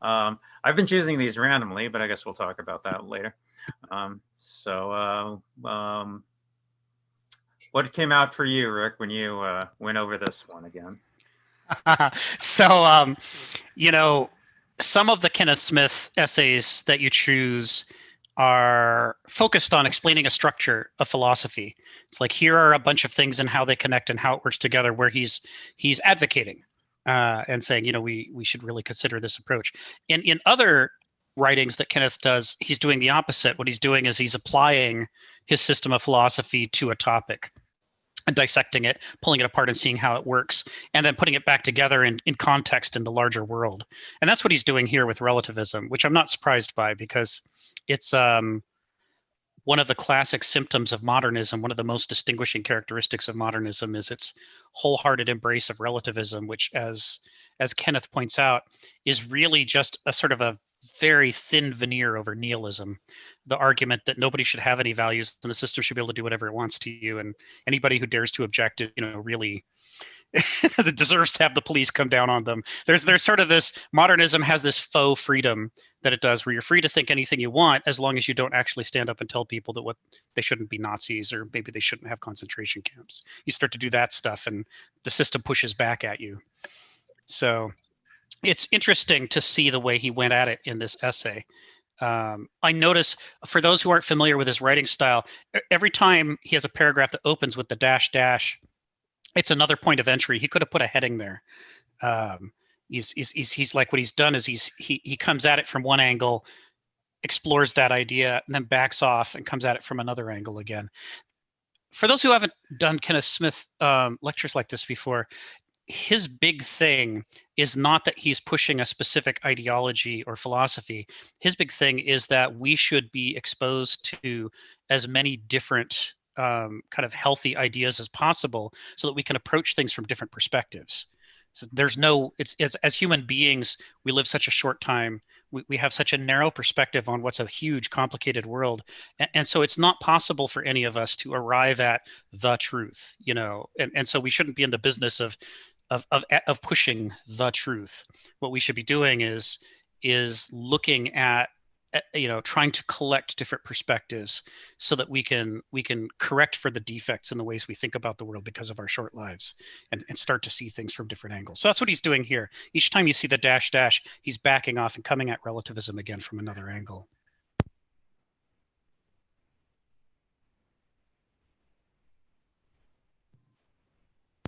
I've been choosing these randomly, but I guess we'll talk about that later. What came out for you, Rick, when you went over this one again? So, some of the Kenneth Smith essays that you choose are focused on explaining a structure of philosophy. It's like, here are a bunch of things and how they connect and how it works together, where he's advocating and saying, we should really consider this approach. In other writings that Kenneth does, he's doing the opposite. What he's doing is he's applying his system of philosophy to a topic and dissecting it, pulling it apart and seeing how it works, and then putting it back together in context in the larger world. And that's what he's doing here with relativism, which I'm not surprised by, because it's one of the classic symptoms of modernism. One of the most distinguishing characteristics of modernism is its wholehearted embrace of relativism, which, as Kenneth points out, is really just a sort of a very thin veneer over nihilism. The argument that nobody should have any values and the system should be able to do whatever it wants to you, and anybody who dares to object, really deserves to have the police come down on them. There's sort of this, modernism has this faux freedom that it does, where you're free to think anything you want as long as you don't actually stand up and tell people that they shouldn't be Nazis, or maybe they shouldn't have concentration camps. You start to do that stuff and the system pushes back at you. So it's interesting to see the way he went at it in this essay. I notice, for those who aren't familiar with his writing style, every time he has a paragraph that opens with the dash dash, it's another point of entry. He could have put a heading there. He's like, what he's done is he comes at it from one angle, explores that idea, and then backs off and comes at it from another angle again. For those who haven't done Kenneth Smith lectures like this before, his big thing is not that he's pushing a specific ideology or philosophy. His big thing is that we should be exposed to as many different kind of healthy ideas as possible, so that we can approach things from different perspectives. So as human beings, we live such a short time. We have such a narrow perspective on what's a huge, complicated world. And so it's not possible for any of us to arrive at the truth, and so we shouldn't be in the business of pushing the truth. What we should be doing is looking at trying to collect different perspectives, so that we can correct for the defects in the ways we think about the world because of our short lives, and start to see things from different angles. So that's what he's doing here. Each time you see the dash dash, he's backing off and coming at relativism again from another angle.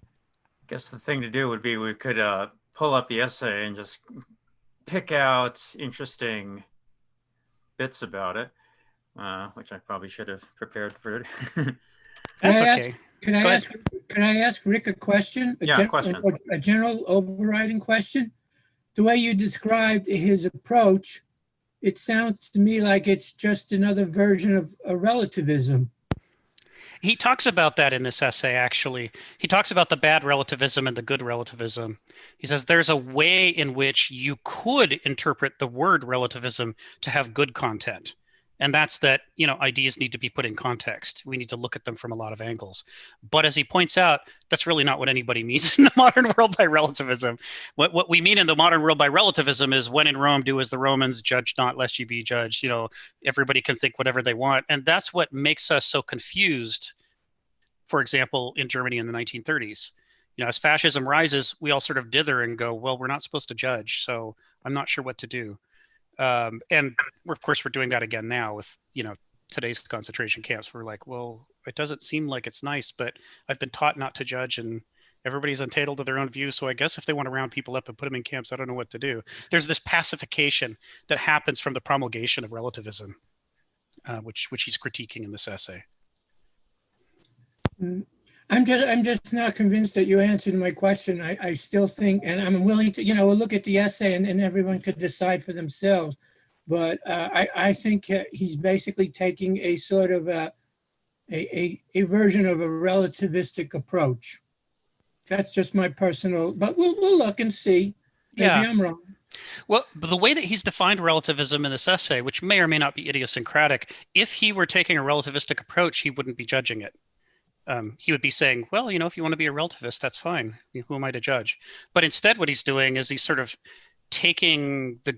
I guess the thing to do would be, we could pull up the essay and just pick out interesting bits about it, which I probably should have prepared for. That's okay. Can I ask Rick a question? Question. A general overriding question? The way you described his approach, it sounds to me like it's just another version of a relativism. He talks about that in this essay, actually. He talks about the bad relativism and the good relativism. He says there's a way in which you could interpret the word relativism to have good content. And that's that, ideas need to be put in context. We need to look at them from a lot of angles. But as he points out, that's really not what anybody means in the modern world by relativism. What we mean in the modern world by relativism is, when in Rome, do as the Romans, judge not lest you be judged. Everybody can think whatever they want. And that's what makes us so confused, for example, in Germany in the 1930s. As fascism rises, we all sort of dither and go, well, we're not supposed to judge, so I'm not sure what to do. And of course, we're doing that again now with, today's concentration camps. We're like, well, it doesn't seem like it's nice, but I've been taught not to judge, and everybody's entitled to their own views. So I guess if they want to round people up and put them in camps, I don't know what to do. There's this pacification that happens from the promulgation of relativism, which he's critiquing in this essay. I'm just not convinced that you answered my question. I still think, and I'm willing to, look at the essay and everyone could decide for themselves. But I think he's basically taking a sort of a version of a relativistic approach. That's just my personal, but we'll look and see. Maybe I'm wrong. Well, the way that he's defined relativism in this essay, which may or may not be idiosyncratic, if he were taking a relativistic approach, he wouldn't be judging it. He would be saying, well, if you want to be a relativist, that's fine. Who am I to judge? But instead, what he's doing is he's sort of taking the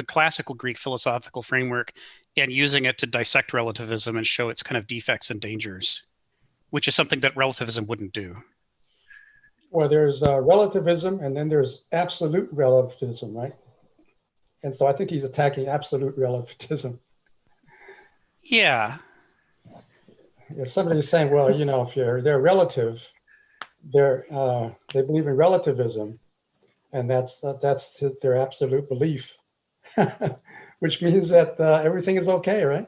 classical Greek philosophical framework and using it to dissect relativism and show its kind of defects and dangers, which is something that relativism wouldn't do. Well, there's relativism, and then there's absolute relativism, right? And so I think he's attacking absolute relativism. Yeah. If somebody's saying, well, if they're relative, they believe in relativism, and that's their absolute belief, which means that everything is okay, right?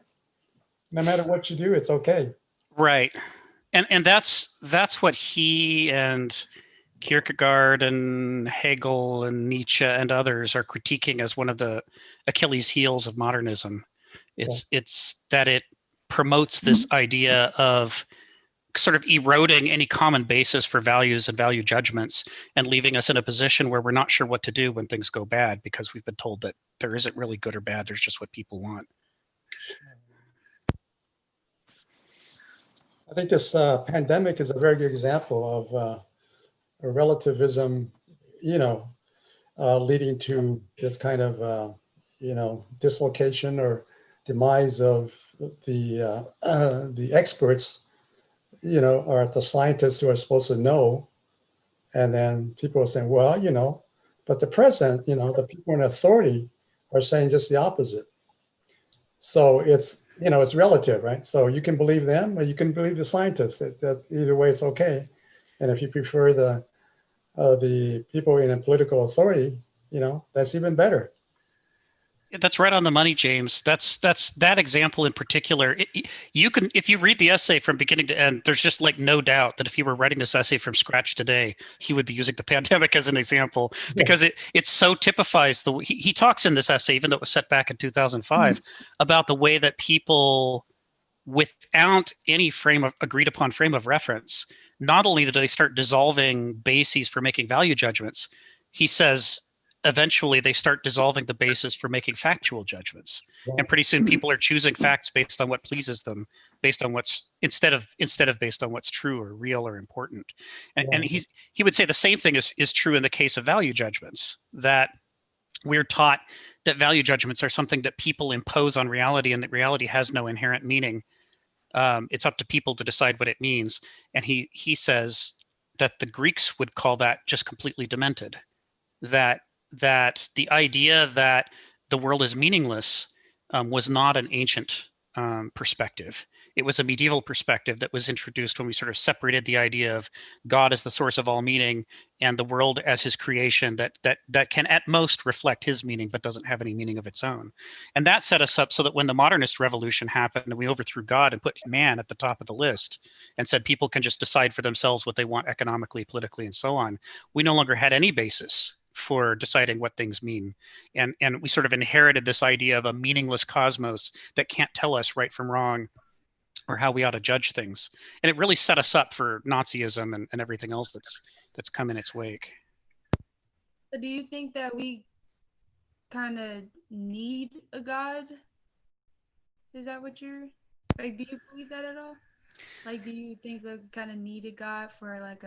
No matter what you do, it's okay. Right. And that's what he and Kierkegaard and Hegel and Nietzsche and others are critiquing as one of the Achilles heels of modernism. It's that it promotes this idea of sort of eroding any common basis for values and value judgments and leaving us in a position where we're not sure what to do when things go bad because we've been told that there isn't really good or bad, there's just what people want. I think this pandemic is a very good example of relativism, leading to this kind of, dislocation or demise of the experts, or the scientists who are supposed to know. And then people are saying, well, but the president, the people in authority are saying just the opposite. So it's relative, right? So you can believe them or you can believe the scientists. Either way, it's okay. And if you prefer the people in a political authority, that's even better. That's right on the money, James. That's that example in particular. You can, if you read the essay from beginning to end, there's just like no doubt that if he were writing this essay from scratch today, he would be using the pandemic as an example because it so typifies the. He talks in this essay, even though it was set back in 2005, about the way that people, without any agreed upon frame of reference, not only do they start dissolving bases for making value judgments, he says eventually they start dissolving the basis for making factual judgments. And pretty soon people are choosing facts based on what pleases them, based on what's instead of based on what's true or real or important. And he would say the same thing is true in the case of value judgments, that we're taught that value judgments are something that people impose on reality and that reality has no inherent meaning. It's up to people to decide what it means. And he says that the Greeks would call that just completely demented, that the idea that the world is meaningless was not an ancient perspective. It was a medieval perspective that was introduced when we sort of separated the idea of God as the source of all meaning and the world as his creation that can at most reflect his meaning but doesn't have any meaning of its own. And that set us up so that when the modernist revolution happened and we overthrew God and put man at the top of the list and said people can just decide for themselves what they want economically, politically, and so on, we no longer had any basis for deciding what things mean. And we sort of inherited this idea of a meaningless cosmos that can't tell us right from wrong or how we ought to judge things. And it really set us up for Nazism and everything else that's come in its wake. So do you think that we kind of need a God? Is that what you're, like, do you believe that at all? Like, do you think that we kind of need a God for like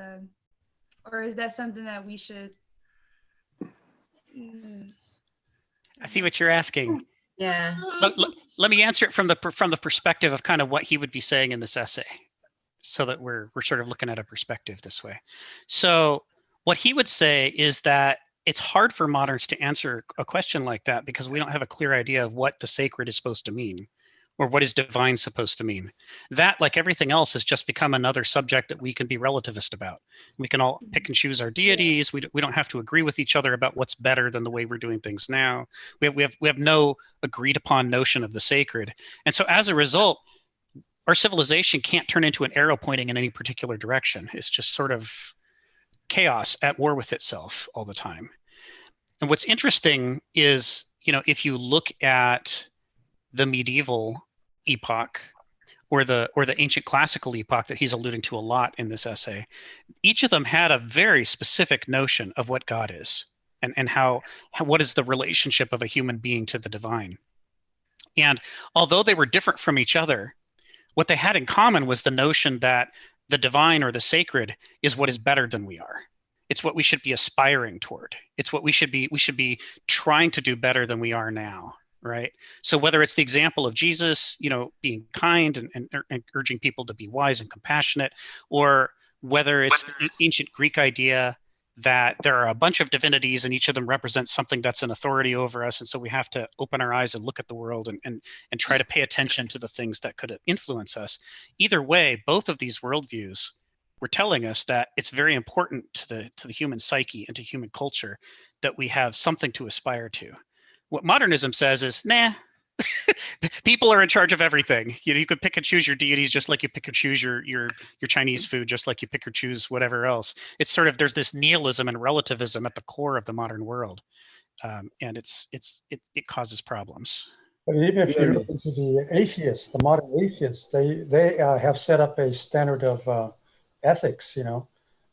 or is that something that we should I see what you're asking. Yeah. Let me answer it from the perspective of kind of what he would be saying in this essay, so that we're sort of looking at a perspective this way. So what he would say is that it's hard for moderns to answer a question like that because we don't have a clear idea of what the sacred is supposed to mean or what is divine supposed to mean. That, like everything else, has just become another subject that we can be relativist about. We can all pick and choose our deities. We don't have to agree with each other about what's better than the way we're doing things now. We have no agreed upon notion of the sacred. And so as a result, our civilization can't turn into an arrow pointing in any particular direction. It's just sort of chaos at war with itself all the time. And what's interesting is, if you look at the medieval epoch or the ancient classical epoch that he's alluding to a lot in this essay, each of them had a very specific notion of what God is and how what is the relationship of a human being to the divine. And although they were different from each other, what they had in common was the notion that the divine or the sacred is what is better than we are. It's what we should be aspiring toward. It's what we should be trying to do better than we are now, right? So whether it's the example of Jesus, being kind and urging people to be wise and compassionate, or whether it's the ancient Greek idea that there are a bunch of divinities and each of them represents something that's an authority over us, and so we have to open our eyes and look at the world and try to pay attention to the things that could influence us. Either way, both of these worldviews were telling us that it's very important to the human psyche and to human culture that we have something to aspire to. What modernism says is, nah, people are in charge of everything. You could pick and choose your deities just like you pick and choose your Chinese food, just like you pick or choose whatever else. It's sort of, there's this nihilism and relativism at the core of the modern world, and it causes problems. But even if you look into the atheists, the modern atheists, they have set up a standard of ethics,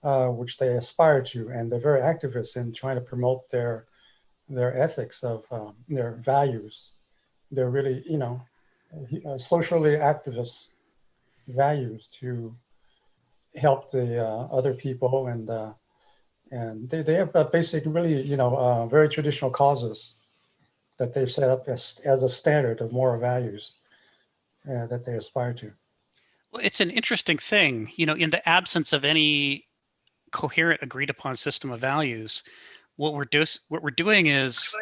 which they aspire to, and they're very activists in trying to promote their ethics of their values. They're really, socially activist values to help the other people, and they have basically really, very traditional causes that they've set up as a standard of moral values that they aspire to. Well, it's an interesting thing, in the absence of any coherent, agreed upon system of values, what we're doing is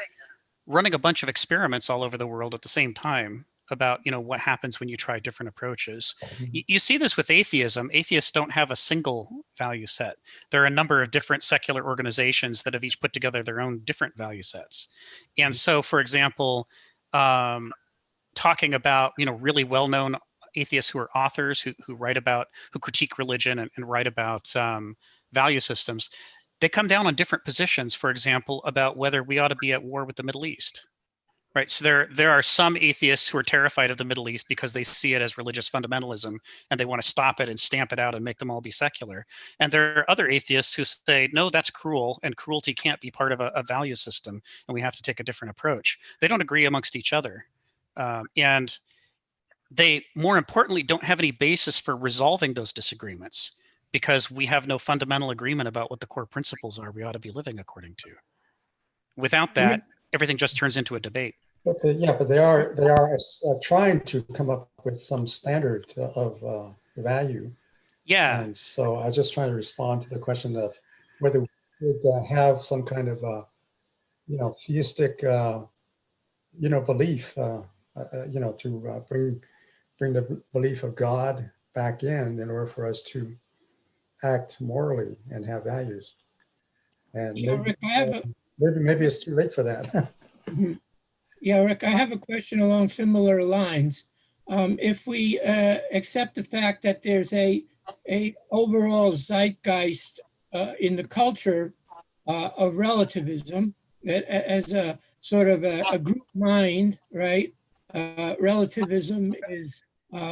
running a bunch of experiments all over the world at the same time about what happens when you try different approaches. You see this with atheism. Atheists don't have a single value set. There are a number of different secular organizations that have each put together their own different value sets. And so, for example, talking about really well-known atheists who are authors who critique religion and write about value systems, they come down on different positions, for example, about whether we ought to be at war with the Middle East. Right. So there are some atheists who are terrified of the Middle East because they see it as religious fundamentalism and they want to stop it and stamp it out and make them all be secular. And there are other atheists who say, no, that's cruel, and cruelty can't be part of a value system, and we have to take a different approach. They don't agree amongst each other. And they, more importantly, don't have any basis for resolving those disagreements because we have no fundamental agreement about what the core principles are we ought to be living according to. Without that, everything just turns into a debate. But they are trying to come up with some standard of value. Yeah. And so I was just trying to respond to the question of whether we would have some kind of theistic belief to bring the belief of God back in order for us to act morally and have values. And Rick, maybe it's too late for that. Yeah, Rick, I have a question along similar lines. If we accept the fact that there's a overall zeitgeist in the culture of relativism, as a sort of a group mind, right? Relativism is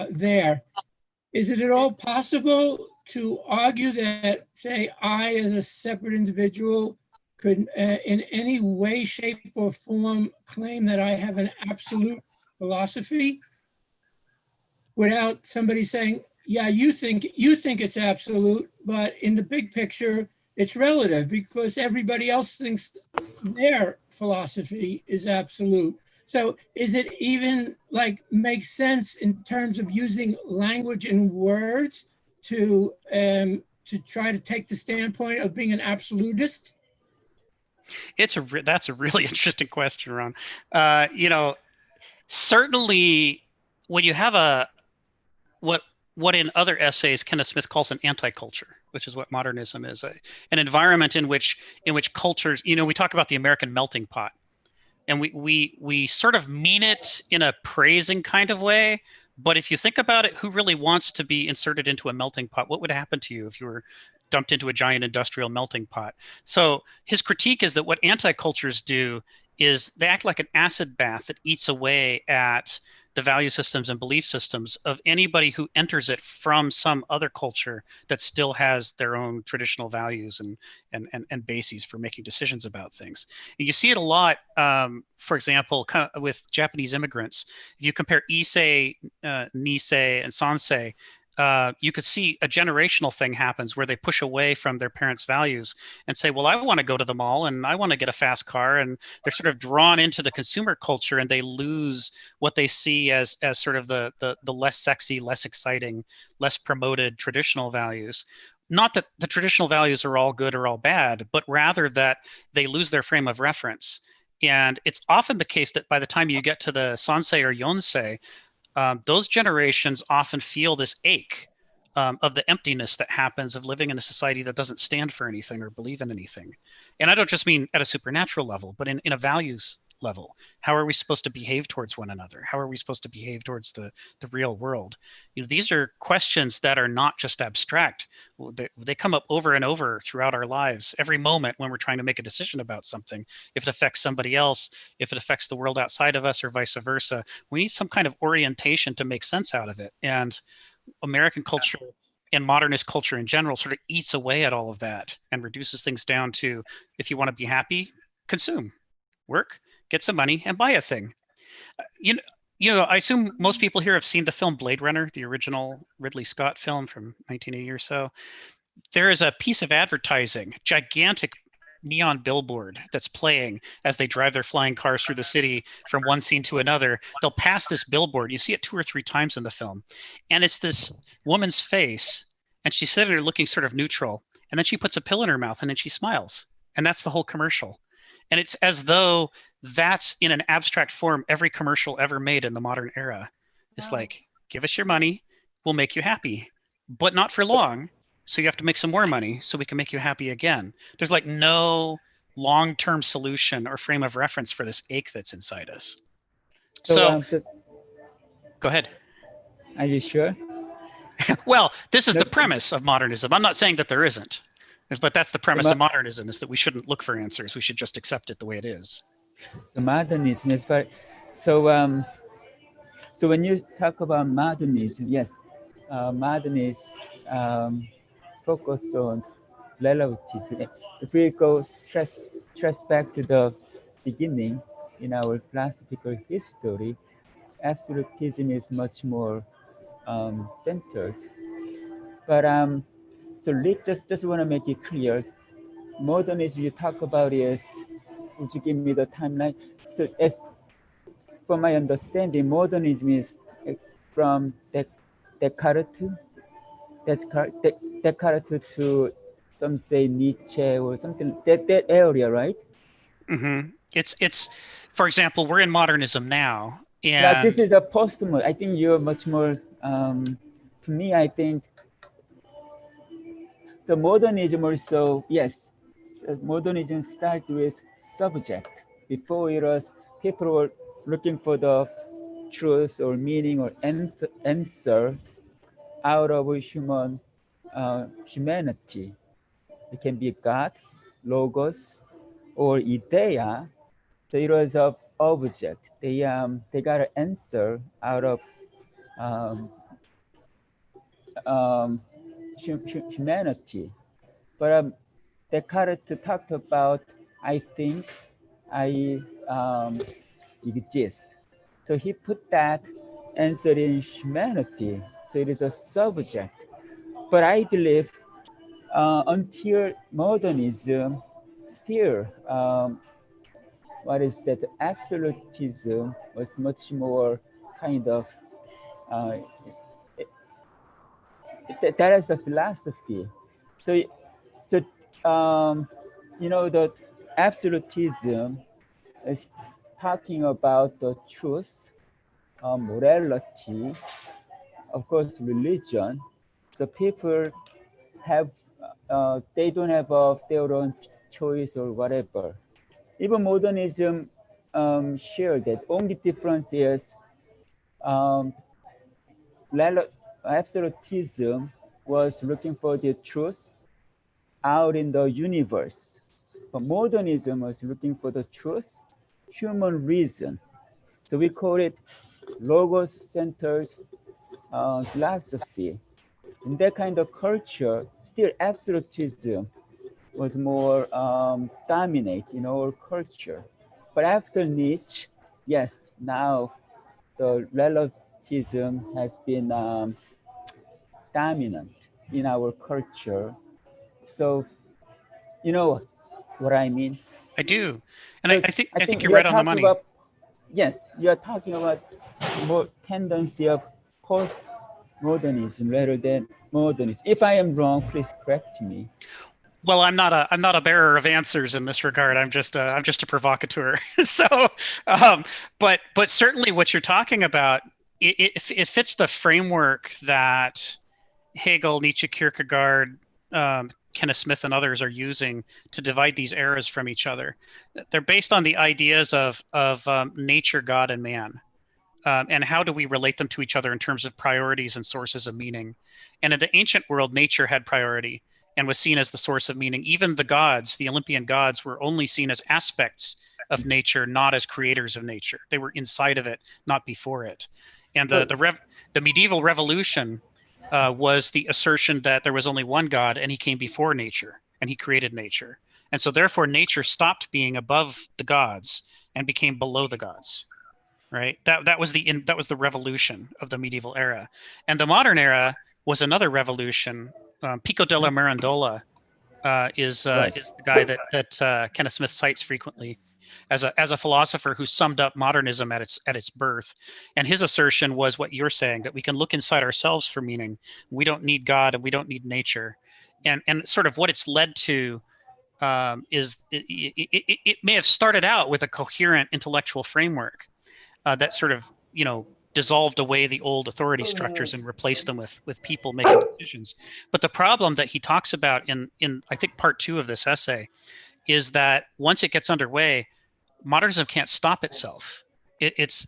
there. Is it at all possible to argue that, say, I as a separate individual could in any way, shape, or form claim that I have an absolute philosophy without somebody saying, yeah, you think it's absolute, but in the big picture, it's relative because everybody else thinks their philosophy is absolute. So is it even make sense in terms of using language and words to try to take the standpoint of being an absolutist? That's a really interesting question, Ron. Certainly when you have what in other essays Kenneth Smith calls an anti-culture, which is what modernism is, an environment in which cultures, we talk about the American melting pot, and we sort of mean it in a praising kind of way. But if you think about it, who really wants to be inserted into a melting pot? What would happen to you if you were dumped into a giant industrial melting pot? So his critique is that what anti-cultures do is they act like an acid bath that eats away at the value systems and belief systems of anybody who enters it from some other culture that still has their own traditional values and bases for making decisions about things. You see it a lot, for example, with Japanese immigrants. If you compare Issei, Nisei, and Sansei, you could see a generational thing happens where they push away from their parents' values and say, well, I want to go to the mall and I want to get a fast car. And they're sort of drawn into the consumer culture, and they lose what they see as sort of the less sexy, less exciting, less promoted traditional values. Not that the traditional values are all good or all bad, but rather that they lose their frame of reference. And it's often the case that by the time you get to the Sansei or Yonsei, those generations often feel this ache of the emptiness that happens of living in a society that doesn't stand for anything or believe in anything. And I don't just mean at a supernatural level, but in a values level. How are we supposed to behave towards one another? How are we supposed to behave towards the real world? These are questions that are not just abstract. They come up over and over throughout our lives, every moment when we're trying to make a decision about something. If it affects somebody else, if it affects the world outside of us, or vice versa, we need some kind of orientation to make sense out of it. And American culture and modernist culture in general sort of eats away at all of that and reduces things down to, if you want to be happy, consume, work, get some money, and buy a thing. You know, I assume most people here have seen the film Blade Runner, the original Ridley Scott film from 1980 or so. There is a piece of advertising, gigantic neon billboard that's playing as they drive their flying cars through the city from one scene to another. They'll pass this billboard. You see it 2 or 3 times in the film. And it's this woman's face, and she's sitting there looking sort of neutral. And then she puts a pill in her mouth, and then she smiles. And that's the whole commercial. And it's as though that's in an abstract form every commercial ever made in the modern era. It's like, give us your money, we'll make you happy, but not for long. So you have to make some more money so we can make you happy again. There's like no long-term solution or frame of reference for this ache that's inside us. So go ahead. Are you sure? Well, this is the premise of modernism. I'm not saying that there isn't, but that's the premise of modernism, is that we shouldn't look for answers. We should just accept it the way it is. So modernism is very, so when you talk about modernism, yes, modernism focus on relativism. If we go trace back to the beginning in our philosophical history, absolutism is much more centered. But so just want to make it clear, modernism you talk about is, would you give me the timeline? So as from my understanding, modernism is from Descartes to some say Nietzsche or something, that area, right? Mm-hmm. It's for example, we're in modernism now. And now, this is a post-modern. I think you're much more, to me, I think the modernism also, yes, so modernism started with subject. Before it was, people were looking for the truth or meaning or answer out of human humanity. It can be God, logos, or idea. So it was an object. They got an answer out of humanity. But Descartes talked about, I think, I exist. So he put that answer in humanity. So it is a subject. But I believe until modernism, still, what is that? Absolutism was much more kind of, that is a philosophy. So you know, the absolutism is talking about the truth, morality, of course, religion. So people have, they don't have their own choice or whatever. Even modernism shared that. Only difference is absolutism was looking for the truth out in the universe. But modernism was looking for the truth, human reason. So we call it logos-centered philosophy. In that kind of culture, still absolutism was more dominate in our culture. But after Nietzsche, yes, now the relativism has been dominant in our culture. So, you know what I mean? I do, and I Because think you're we are right on the talking money. about, yes, you are talking about more tendency of postmodernism rather than modernism. If I am wrong, please correct me. Well, I'm not a bearer of answers in this regard. I'm just a provocateur. So, but certainly what you're talking about, it fits the framework that Hegel, Nietzsche, Kierkegaard, Kenneth Smith, and others are using to divide these eras from each other. They're based on the ideas of nature, God, and man. And how do we relate them to each other in terms of priorities and sources of meaning? And in the ancient world, nature had priority and was seen as the source of meaning. Even the gods, the Olympian gods, were only seen as aspects of nature, not as creators of nature. They were inside of it, not before it. And the medieval revolution was the assertion that there was only one God and he came before nature and he created nature. And so therefore nature stopped being above the gods and became below the gods. Right. That was the revolution of the medieval era, and the modern era was another revolution. Pico della Mirandola is the guy that Kenneth Smith cites frequently as a philosopher who summed up modernism at its birth. And his assertion was what you're saying, that we can look inside ourselves for meaning. We don't need God and we don't need nature, and sort of what it's led to. Is it may have started out with a coherent intellectual framework that sort of, dissolved away the old authority structures and replaced them with people making decisions. But the problem that he talks about in I think part 2 of this essay is that once it gets underway, modernism can't stop itself. It's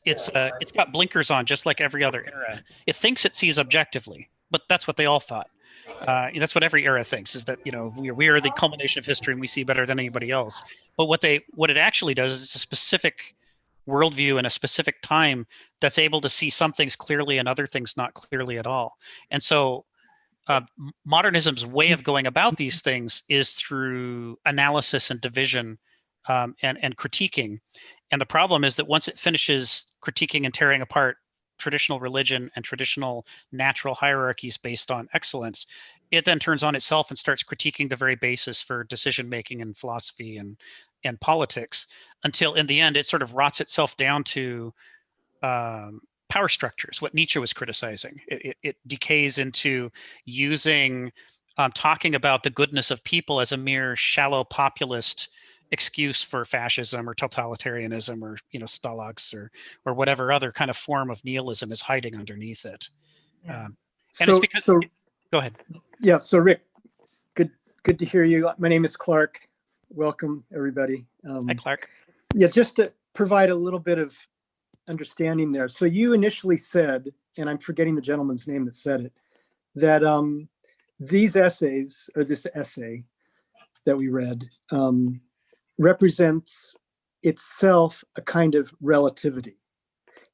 got blinkers on, just like every other era. It thinks it sees objectively, but that's what they all thought. That's what every era thinks, is that we are the culmination of history and we see better than anybody else. But what it actually does is it's a specific worldview in a specific time that's able to see some things clearly and other things not clearly at all. And so modernism's way of going about these things is through analysis and division, and critiquing. And the problem is that once it finishes critiquing and tearing apart traditional religion and traditional natural hierarchies based on excellence, it then turns on itself and starts critiquing the very basis for decision making and philosophy and politics, until in the end it sort of rots itself down to power structures, what Nietzsche was criticizing. It decays into using talking about the goodness of people as a mere shallow populist excuse for fascism or totalitarianism or stalags or whatever other kind of form of nihilism is hiding underneath it. And it's because go ahead. Yeah, so Rick, good to hear you. My name is Clark. Welcome, everybody. Hi, Clark. Yeah, just to provide a little bit of understanding there. So you initially said, and I'm forgetting the gentleman's name that said it, that these essays, or this essay that we read, represents itself a kind of relativity.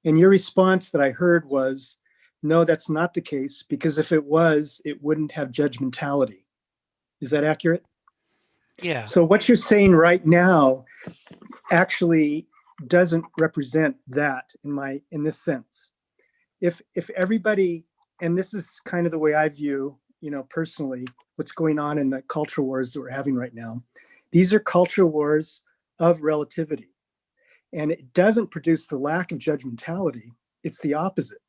And your response that I heard was, no, that's not the case, because if it was, it wouldn't have judgmentality. Is that accurate? Yeah. So what you're saying right now actually doesn't represent that in this sense. If everybody, and this is kind of the way I view, personally, what's going on in the culture wars that we're having right now. These are culture wars of relativity. And it doesn't produce the lack of judgmentality. It's the opposite.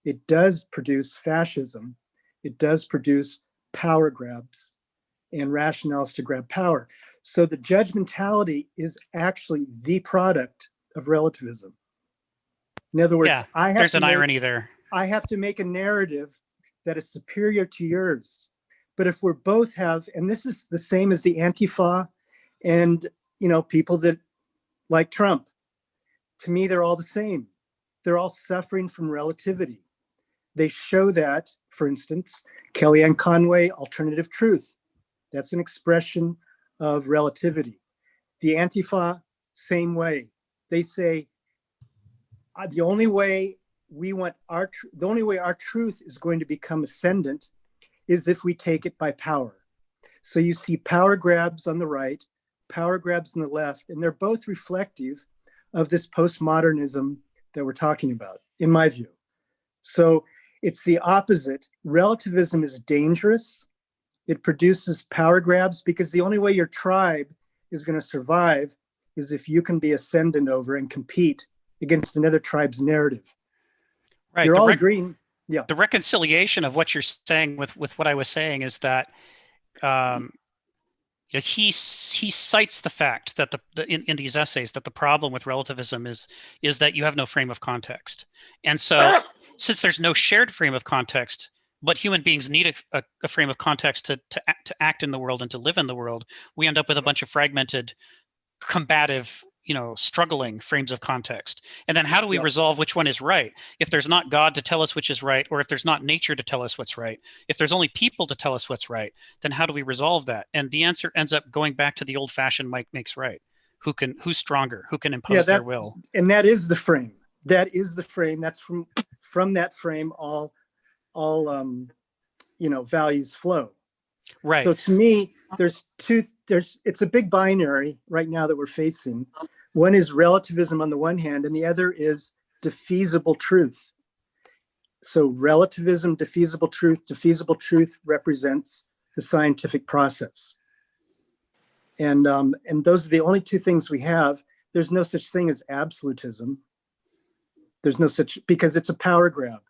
It does produce fascism. It does produce power grabs and rationales to grab power. So the judgmentality is actually the product of relativism. In other words, there's an irony there. I have to make a narrative that is superior to yours. But if we're both have, and this is the same as the Antifa and people that like Trump, to me, they're all the same. They're all suffering from relativity. They show that, for instance, Kellyanne Conway, alternative truth. That's an expression of relativity. The Antifa, same way. They say, the only way our truth is going to become ascendant is if we take it by power. So you see power grabs on the right, power grabs on the left, and they're both reflective of this postmodernism that we're talking about, in my view. So It's the opposite. Relativism is dangerous. It produces power grabs because the only way your tribe is going to survive is if you can be ascendant over and compete against another tribe's narrative. Right. You're all agreeing. Yeah. The reconciliation of what you're saying with what I was saying is that he cites the fact that in these essays that the problem with relativism is that you have no frame of context. And so since there's no shared frame of context, but human beings need a frame of context to act in the world and to live in the world, we end up with a bunch of fragmented, combative, struggling frames of context. And then how do we resolve which one is right? If there's not God to tell us which is right, or if there's not nature to tell us what's right, if there's only people to tell us what's right, then how do we resolve that? And the answer ends up going back to the old-fashioned Mike makes right. Who's stronger? Who can impose their will? And that is the frame. That is the frame. That's from that frame all values flow. Right. So to me, it's a big binary right now that we're facing. One is relativism on the one hand, and the other is defeasible truth. So relativism, defeasible truth represents the scientific process. And those are the only two things we have. There's no such thing as absolutism. There's no such, because it's a power grab.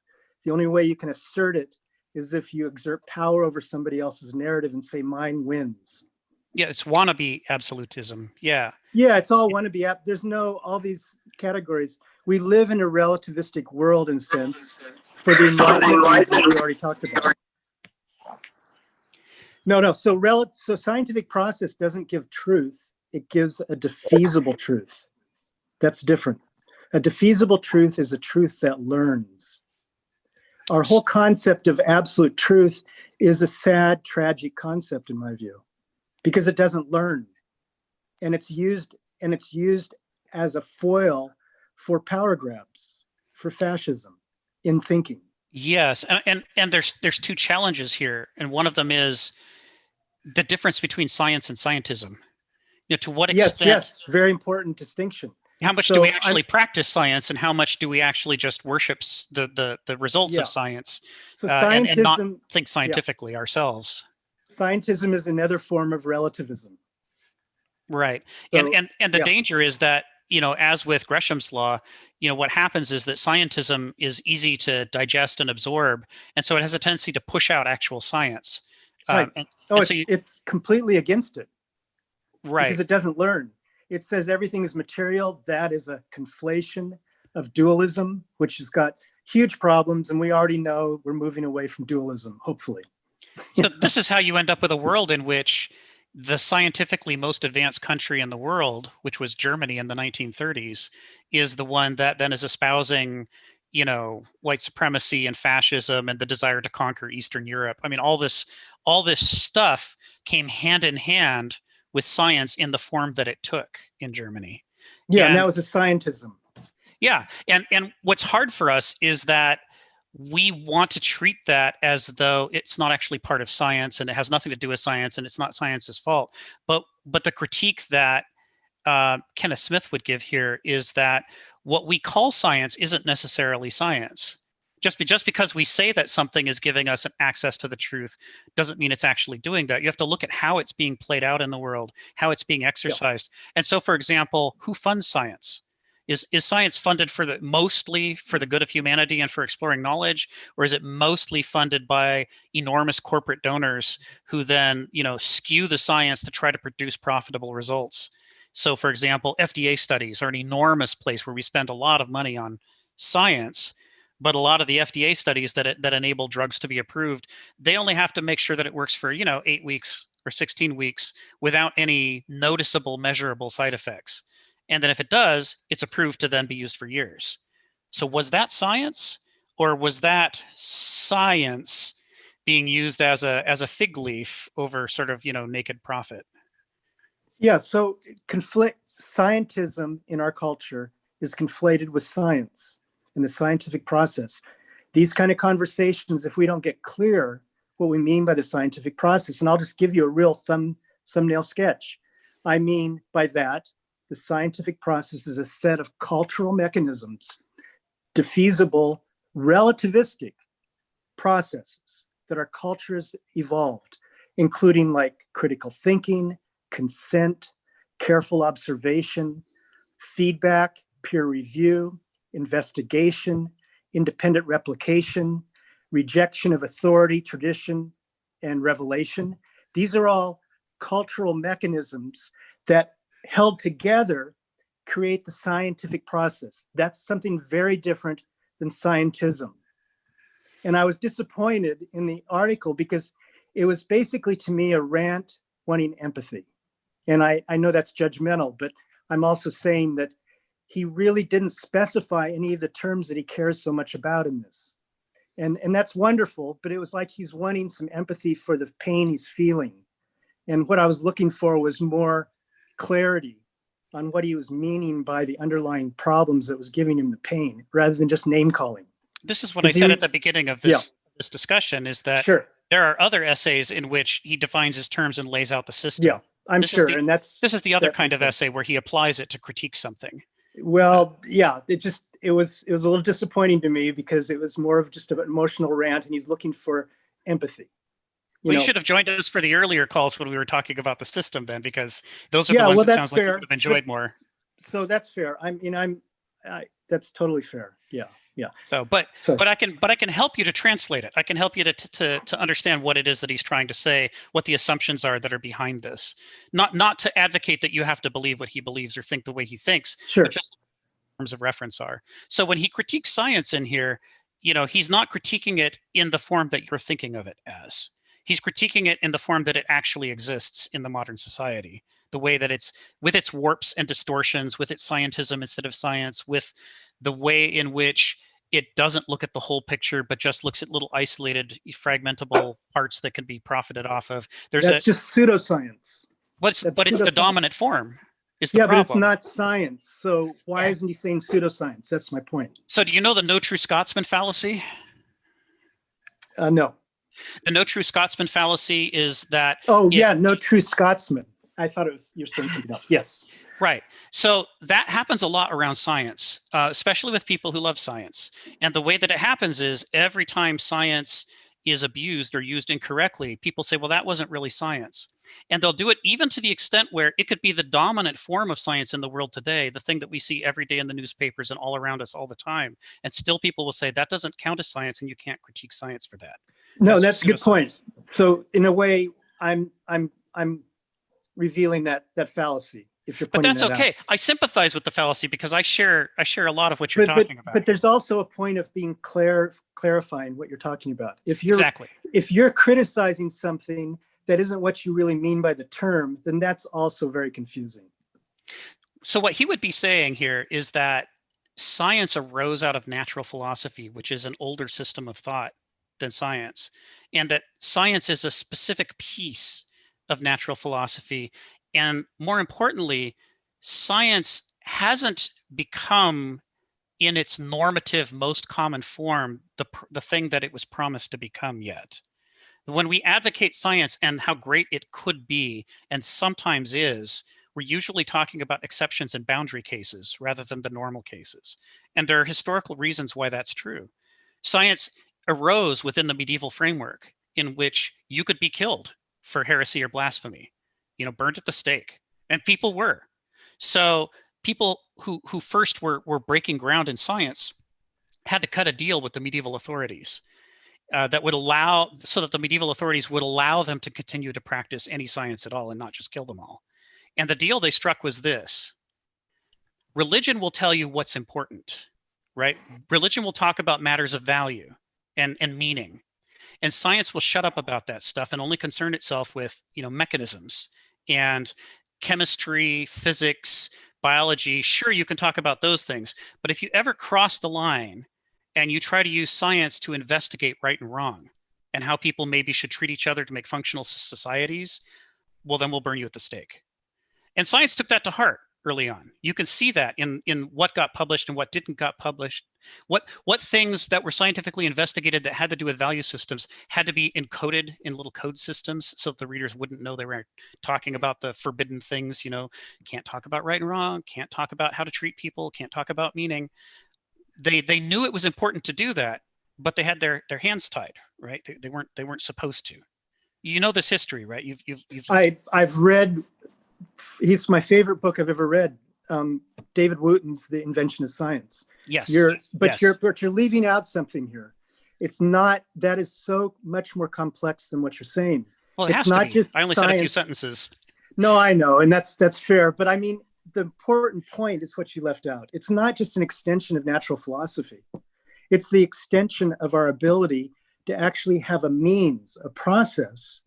The only way you can assert it is if you exert power over somebody else's narrative and say mine wins. Yeah, it's wannabe absolutism. Yeah. Yeah, it's all wannabe. There's all these categories. We live in a relativistic world in a sense for the enlightenment reasons we already talked about. No. So scientific process doesn't give truth. It gives a defeasible truth. That's different. A defeasible truth is a truth that learns. Our whole concept of absolute truth is a sad, tragic concept in my view, because it doesn't learn, and it's used as a foil for power grabs, for fascism in thinking. Yes, and there's two challenges here, and one of them is the difference between science and scientism. To what extent? Yes, very important distinction. How much do we actually practice science, and how much do we actually just worship the results of science, so and not think scientifically ourselves? Scientism is another form of relativism. Right. So, and the danger is that, as with Gresham's law, what happens is that scientism is easy to digest and absorb, and so it has a tendency to push out actual science. Right. It's completely against it. Right. Because it doesn't learn. It says everything is material. That is a conflation of dualism, which has got huge problems, and we already know we're moving away from dualism, hopefully. So this is how you end up with a world in which the scientifically most advanced country in the world, which was Germany in the 1930s, is the one that then is espousing, white supremacy and fascism and the desire to conquer Eastern Europe. I mean, all this stuff came hand in hand with science in the form that it took in Germany. Yeah, and that was a scientism. Yeah, and what's hard for us is that we want to treat that as though it's not actually part of science and it has nothing to do with science and it's not science's fault. But the critique that Kenneth Smith would give here is that what we call science isn't necessarily science. Just because we say that something is giving us an access to the truth doesn't mean it's actually doing that. You have to look at how it's being played out in the world, how it's being exercised. Yeah. And so, for example, who funds science? Is science funded mostly for the good of humanity and for exploring knowledge, or is it mostly funded by enormous corporate donors who then, skew the science to try to produce profitable results? So, for example, FDA studies are an enormous place where we spend a lot of money on science. But a lot of the FDA studies that enable drugs to be approved, they only have to make sure that it works for 8 weeks or 16 weeks without any noticeable, measurable side effects. And then if it does, it's approved to then be used for years. So was that science, or was that science being used as a fig leaf over sort of naked profit? Yeah. So scientism in our culture is conflated with science. In the scientific process. These kind of conversations, if we don't get clear what we mean by the scientific process, and I'll just give you a real thumbnail sketch. I mean by that, the scientific process is a set of cultural mechanisms, defeasible, relativistic, processes that our cultures evolved, including like critical thinking, consent, careful observation, feedback, peer review, investigation, independent replication, rejection of authority, tradition, and revelation. These are all cultural mechanisms that held together create the scientific process. That's something very different than scientism. And I was disappointed in the article because it was basically, to me, a rant wanting empathy. And I know that's judgmental, but I'm also saying that he really didn't specify any of the terms that he cares so much about in this. And that's wonderful, but it was like he's wanting some empathy for the pain he's feeling. And what I was looking for was more clarity on what he was meaning by the underlying problems that was giving him the pain, rather than just name calling. This is what I said at the beginning of this, this discussion, is that Sure. there are other essays in which he defines his terms and lays out the system. Yeah, I'm sure. And this is the other kind of essay where he applies it to critique something. Well, yeah, it was a little disappointing to me because it was more of just an emotional rant, and he's looking for empathy. You should have joined us for the earlier calls when we were talking about the system then, because those are the ones that sounds like you would have enjoyed more. So that's fair. That's totally fair. Yeah. Yeah. But I can help you to translate it. I can help you to understand what it is that he's trying to say, what the assumptions are that are behind this. Not to advocate that you have to believe what he believes or think the way he thinks, sure, but just what terms of reference are. So when he critiques science in here, he's not critiquing it in the form that you're thinking of it as. He's critiquing it in the form that it actually exists in the modern society, the way that it's, with its warps and distortions, with its scientism instead of science, with the way in which it doesn't look at the whole picture, but just looks at little isolated, fragmentable parts that can be profited off of. That's just pseudoscience. But it's the dominant form. Is the problem. But it's not science. So why isn't he saying pseudoscience? That's my point. So do you know the no true Scotsman fallacy? No. The no true Scotsman fallacy is that... no true Scotsman. I thought you're saying something else. Yes. Right. So that happens a lot around science, especially with people who love science. And the way that it happens is every time science is abused or used incorrectly, people say, well, that wasn't really science. And they'll do it even to the extent where it could be the dominant form of science in the world today, the thing that we see every day in the newspapers and all around us all the time. And still people will say that doesn't count as science and you can't critique science for that. No, that's a good point. So in a way, I'm revealing that fallacy. If you're but that's okay. Out. I sympathize with the fallacy because I share a lot of what you're talking about. But there's also a point of being clarifying what you're talking about. If you're criticizing something that isn't what you really mean by the term, then that's also very confusing. So what he would be saying here is that science arose out of natural philosophy, which is an older system of thought than science, and that science is a specific piece of natural philosophy. And more importantly, science hasn't become, in its normative, most common form, the thing that it was promised to become yet. When we advocate science and how great it could be, and sometimes is, we're usually talking about exceptions and boundary cases rather than the normal cases. And there are historical reasons why that's true. Science arose within the medieval framework in which you could be killed for heresy or blasphemy. Burned at the stake, and people were. So people who first were breaking ground in science had to cut a deal with the medieval authorities that would allow, so that the medieval authorities would allow them to continue to practice any science at all and not just kill them all. And the deal they struck was this: religion will tell you what's important, right? Religion will talk about matters of value and meaning, and science will shut up about that stuff and only concern itself with mechanisms. And chemistry, physics, biology, sure, you can talk about those things. But if you ever cross the line and you try to use science to investigate right and wrong and how people maybe should treat each other to make functional societies, well, then we'll burn you at the stake. And science took that to heart early on. You can see that in what got published and what didn't got published. What things that were scientifically investigated that had to do with value systems had to be encoded in little code systems so that the readers wouldn't know they were talking about the forbidden things. Can't talk about right and wrong, can't talk about how to treat people, can't talk about meaning. They knew it was important to do that, but they had their hands tied, right? They weren't supposed to. You know this history, right? I've read. He's my favorite book I've ever read. David Wooten's The Invention of Science. Yes. But you're leaving out something here. It's not, that is so much more complex than what you're saying. Well, it it's has not to be. just I only science. said a few sentences. No, I know, and that's fair. But I mean, the important point is what you left out. It's not just an extension of natural philosophy. It's the extension of our ability to actually have a means, a process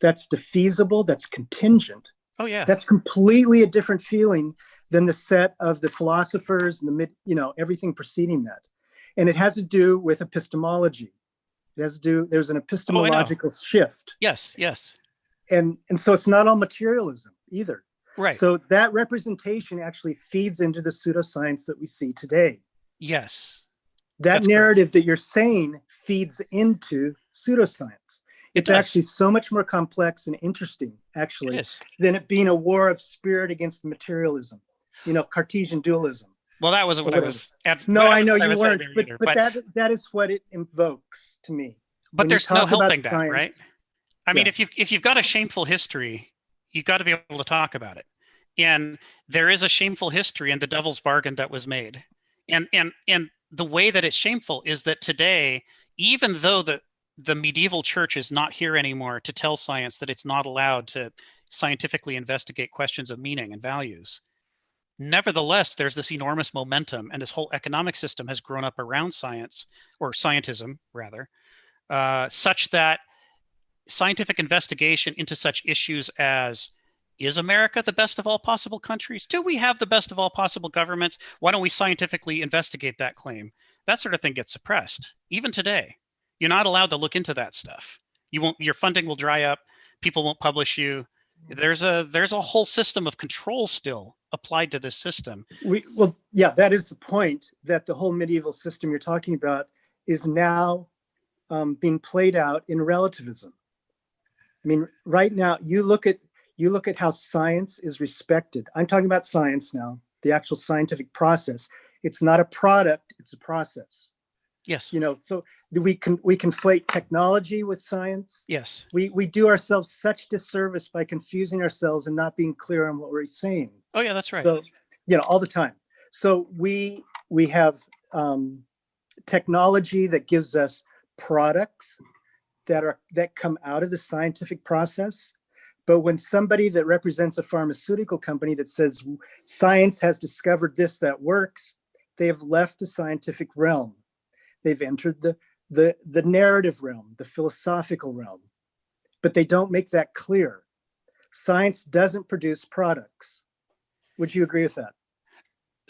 that's defeasible, that's contingent. Oh yeah. That's completely a different feeling than the set of the philosophers and everything preceding that. And it has to do with epistemology. It has to do, there's an epistemological shift. Yes. And so it's not all materialism either. Right. So that representation actually feeds into the pseudoscience that we see today. Yes. That That's narrative that you're saying feeds into pseudoscience. It's does. actually so much more complex and interesting, actually, It is. than it being a war of spirit against materialism, Cartesian dualism. Well, that wasn't what I was. No, I know I you was weren't, saying either, but that is what it invokes to me. But When you there's no talk about helping that, science, right? I mean, Yeah. if you've got a shameful history, you've got to be able to talk about it. And there is a shameful history in the devil's bargain that was made. And the way that it's shameful is that today, even though the medieval church is not here anymore to tell science that it's not allowed to scientifically investigate questions of meaning and values, nevertheless, there's this enormous momentum, and this whole economic system has grown up around science, or scientism rather, such that scientific investigation into such issues as, is America the best of all possible countries? Do we have the best of all possible governments? Why don't we scientifically investigate that claim? That sort of thing gets suppressed, even today. You're not allowed to look into that stuff. Your funding will dry up. People won't publish you. There's a whole system of control still applied to this system. That is the point, that the whole medieval system you're talking about is now being played out in relativism. I mean, right now, you look at how science is respected. I'm talking about science now, the actual scientific process. It's not a product, it's a process. Yes. So we conflate technology with science. Yes. We do ourselves such disservice by confusing ourselves and not being clear on what we're saying. Oh yeah, that's right. So, all the time. So we have technology that gives us products that come out of the scientific process. But when somebody that represents a pharmaceutical company that says science has discovered this that works, they have left the scientific realm. They've entered the narrative realm, the philosophical realm, but they don't make that clear. Science doesn't produce products. Would you agree with that?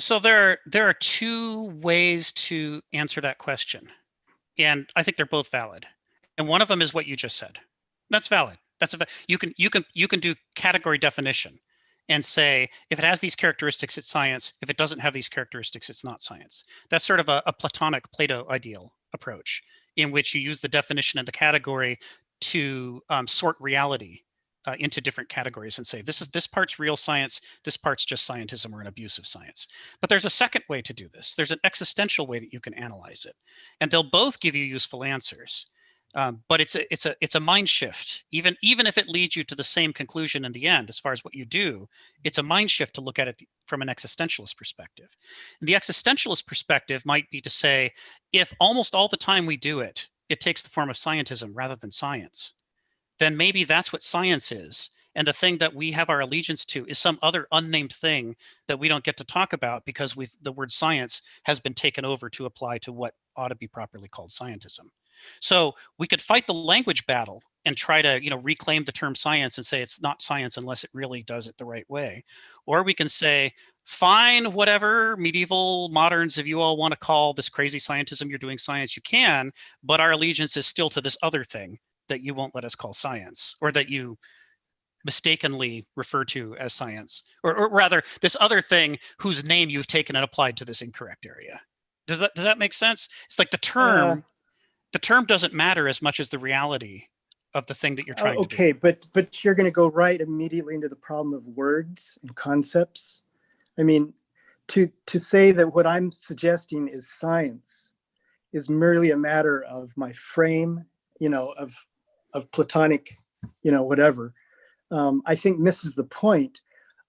So there are two ways to answer that question, and I think they're both valid. And one of them is what you just said. That's valid. You can do category definition and say, if it has these characteristics, it's science. If it doesn't have these characteristics, it's not science. That's sort of a Platonic Plato ideal approach, in which you use the definition and the category to sort reality into different categories and say, this part's real science, this part's just scientism or an abuse of science. But there's a second way to do this. There's an existential way that you can analyze it, and they'll both give you useful answers. But it's a mind shift. Even if it leads you to the same conclusion in the end, as far as what you do, it's a mind shift to look at it from an existentialist perspective. And the existentialist perspective might be to say, if almost all the time we do it, it takes the form of scientism rather than science, then maybe that's what science is. And the thing that we have our allegiance to is some other unnamed thing that we don't get to talk about because the word science has been taken over to apply to what ought to be properly called scientism. So we could fight the language battle and try to, reclaim the term science and say it's not science unless it really does it the right way. Or we can say, fine, whatever medieval moderns, if you all want to call this crazy scientism you're doing science, you can, but our allegiance is still to this other thing that you won't let us call science, or that you mistakenly refer to as science, or rather this other thing whose name you've taken and applied to this incorrect area. Does that make sense? It's like the term doesn't matter as much as the reality of the thing that you're trying to do. Okay, but you're going to go right immediately into the problem of words and concepts. I mean, to say that what I'm suggesting is science is merely a matter of my frame, of Platonic, whatever, I think misses the point.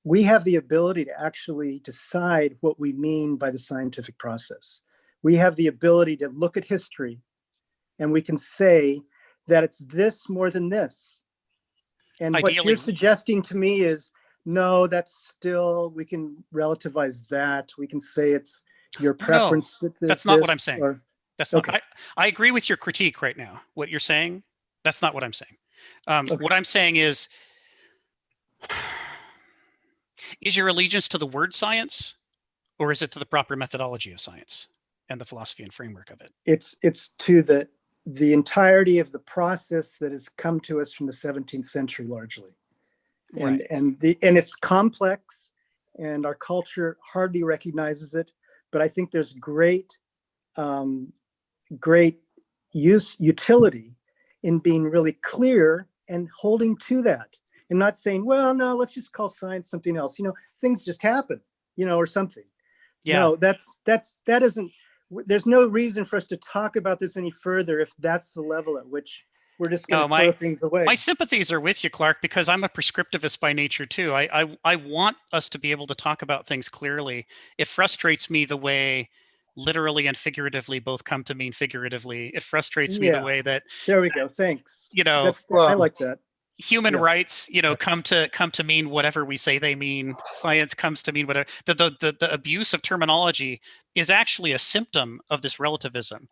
We have the ability to actually decide what we mean by the scientific process. We have the ability to look at history and we can say that it's this more than this. And what Ideally- you're suggesting to me is, no, that's still, we can relativize that. We can say it's your preference. That's not what I'm saying. That's not, okay. I agree with your critique right now. What you're saying, that's not what I'm saying. Okay. What I'm saying is your allegiance to the word science, or is it to the proper methodology of science and the philosophy and framework of it? It's to the entirety of the process that has come to us from the 17th century largely. And Right. and it's complex, and our culture hardly recognizes it. But I think there's great utility in being really clear and holding to that, and not saying, well, no, let's just call science something else. Things just happen, or something. Yeah. No, that isn't. There's no reason for us to talk about this any further if that's the level at which we're just going to throw things away. My sympathies are with you, Clark, because I'm a prescriptivist by nature too. I want us to be able to talk about things clearly. It frustrates me the way literally and figuratively both come to mean figuratively. It frustrates me the way that, there we go. Thanks. I like that. Human rights, come to mean whatever we say they mean. Science comes to mean whatever. The abuse of terminology is actually a symptom of this relativism.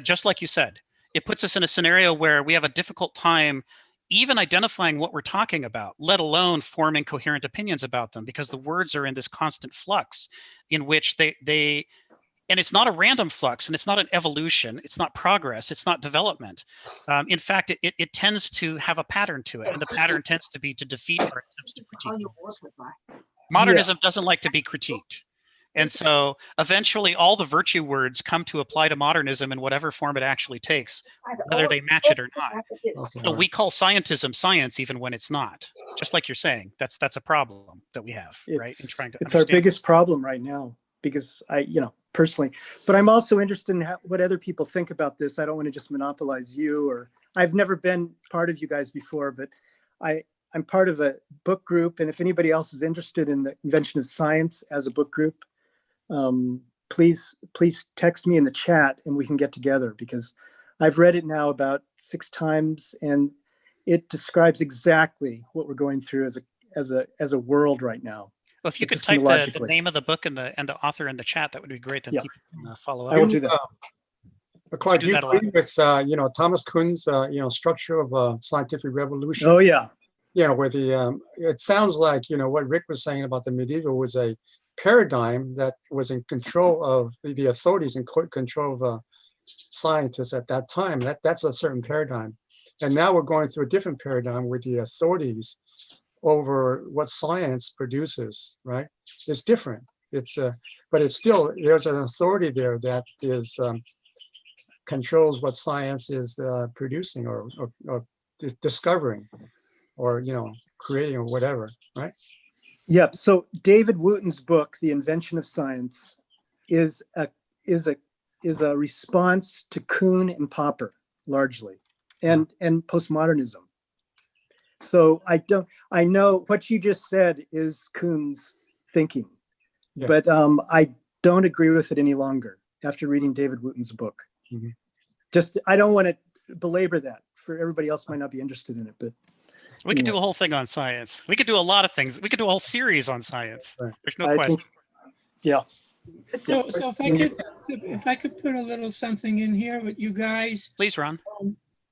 Just like you said, it puts us in a scenario where we have a difficult time even identifying what we're talking about, let alone forming coherent opinions about them, because the words are in this constant flux in which they and it's not a random flux, and it's not an evolution, it's not progress, it's not development. In fact, it tends to have a pattern to it, and the pattern tends to be to defeat our attempts to critique. Modernism doesn't like to be critiqued. And so eventually all the virtue words come to apply to modernism in whatever form it actually takes, whether they match it or not. So we call scientism science even when it's not. Just like you're saying, that's a problem that we have, right? In trying to it's our biggest problem right now, because personally, but I'm also interested in what other people think about this. I don't want to just monopolize you, or I've never been part of you guys before, but I'm part of a book group. And if anybody else is interested in the invention of science as a book group, please text me in the chat and we can get together, because I've read it now about 6 times and it describes exactly what we're going through as a world right now. Well, if you could type the name of the book and the author in the chat, that would be great. Then people can follow up. I will do that. Clark, do you agree with Thomas Kuhn's structure of scientific revolution? Oh yeah. Where it sounds like what Rick was saying about the medieval was a paradigm that was in control of the authorities, in control of scientists at that time. That's a certain paradigm, and now we're going through a different paradigm with the authorities over what science produces. Right? It's different. But it's still, there's an authority there that is controls what science is producing or discovering, or creating, or whatever. Right? Yeah. So David Wooten's book, The Invention of Science, is a response to Kuhn and Popper largely, and postmodernism. So I know what you just said is Kuhn's thinking, but I don't agree with it any longer after reading David Wooten's book. Mm-hmm. I don't want to belabor that, for everybody else might not be interested in it, but we could do a whole thing on science. We could do a lot of things. We could do a whole series on science. Right. There's no question. So if I could put a little something in here with you guys. Please, Ron.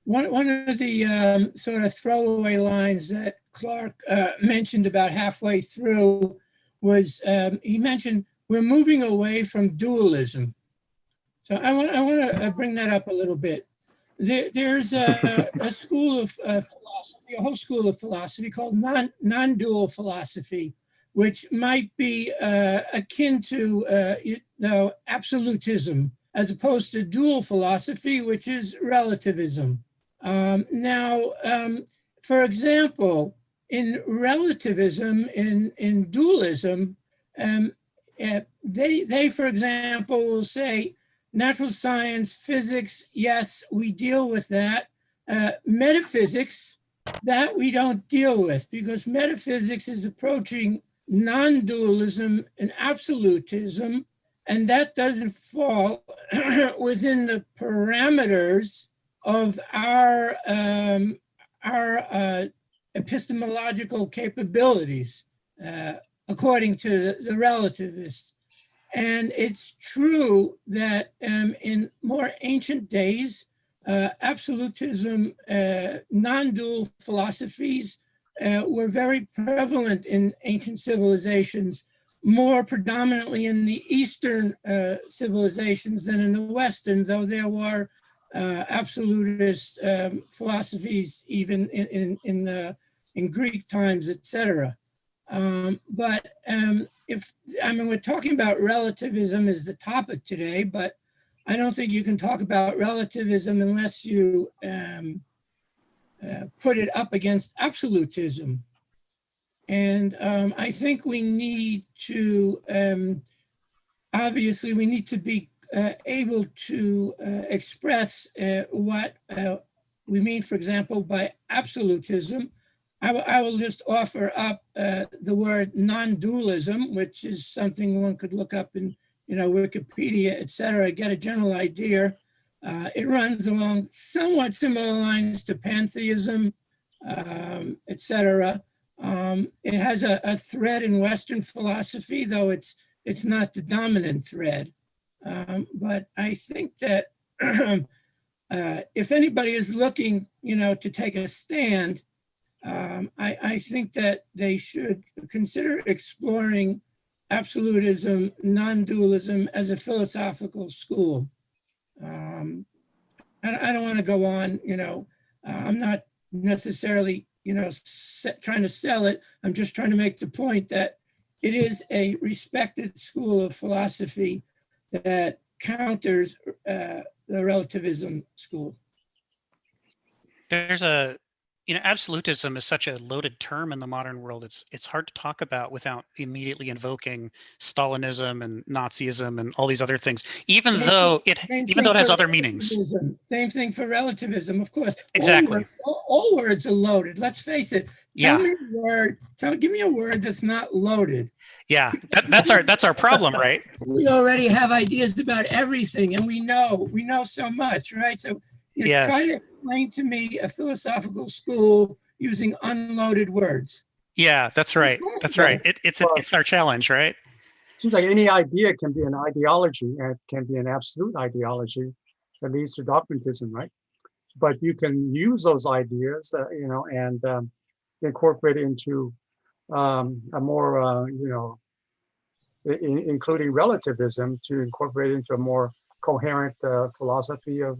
One of the sort of throwaway lines that Clark mentioned about halfway through was he mentioned we're moving away from dualism. So I want to bring that up a little bit. There's a school of philosophy, a whole school of philosophy called non-dual philosophy, which might be akin to absolutism, as opposed to dual philosophy, which is relativism. Now, for example, in relativism, in dualism, they for example will say natural science, physics, yes, we deal with that. Metaphysics, that we don't deal with, because metaphysics is approaching non-dualism and absolutism, and that doesn't fall within the parameters of our epistemological capabilities, according to the relativists. And it's true that in more ancient days, absolutism, non-dual philosophies were very prevalent in ancient civilizations, more predominantly in the Eastern civilizations than in the Western, though there were absolutist philosophies even in Greek times, etc. But we're talking about relativism as the topic today, but I don't think you can talk about relativism unless you put it up against absolutism. And I think we need to, obviously, we need to be able to express what we mean, for example, by absolutism. I will just offer up the word non-dualism, which is something one could look up in Wikipedia, et cetera, get a general idea. It runs along somewhat similar lines to pantheism, et cetera. It has a thread in Western philosophy, though it's not the dominant thread. But I think that if anybody is looking, to take a stand, I think that they should consider exploring absolutism, non-dualism as a philosophical school. I don't want to go on, I'm not necessarily, trying to sell it. I'm just trying to make the point that it is a respected school of philosophy that counters the relativism school. There's absolutism is such a loaded term in the modern world. It's hard to talk about without immediately invoking Stalinism and Nazism and all these other things, even though it has other meanings. Same thing for relativism, of course. Exactly. All words are loaded. Let's face it. Give me a word that's not loaded. Yeah, that's our problem, right? We already have ideas about everything, and we know so much, right? So you try to explain to me a philosophical school using unloaded words. Yeah, that's right. That's right. It's our challenge, right? It seems like any idea can be an ideology, and it can be an absolute ideology that leads to dogmatism, right? But you can use those ideas, and incorporate it into a more, including relativism, to incorporate into a more coherent philosophy of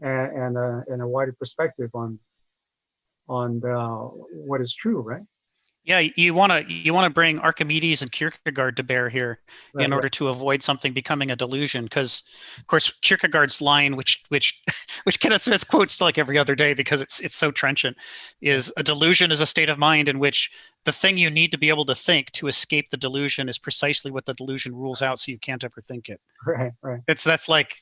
and a wider perspective on what is true, right? Yeah, you want to bring Archimedes and Kierkegaard to bear here in order to avoid something becoming a delusion. Because, of course, Kierkegaard's line, which Kenneth Smith quotes like every other day because it's so trenchant, is a delusion is a state of mind in which the thing you need to be able to think to escape the delusion is precisely what the delusion rules out, so you can't ever think it. Right. That's like,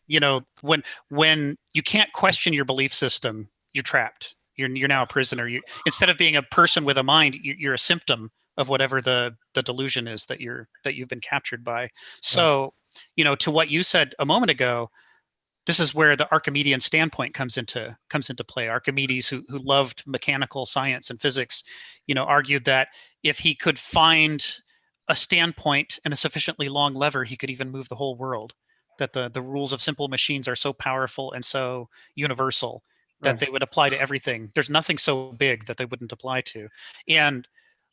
when you can't question your belief system, you're trapped. You're now a prisoner. Instead of being a person with a mind, you're a symptom of whatever the delusion is that you've been captured by. So, to what you said a moment ago, this is where the Archimedean standpoint comes into play. Archimedes, who loved mechanical science and physics, argued that if he could find a standpoint and a sufficiently long lever, he could even move the whole world. That the rules of simple machines are so powerful and so universal that they would apply to everything. There's nothing so big that they wouldn't apply to. And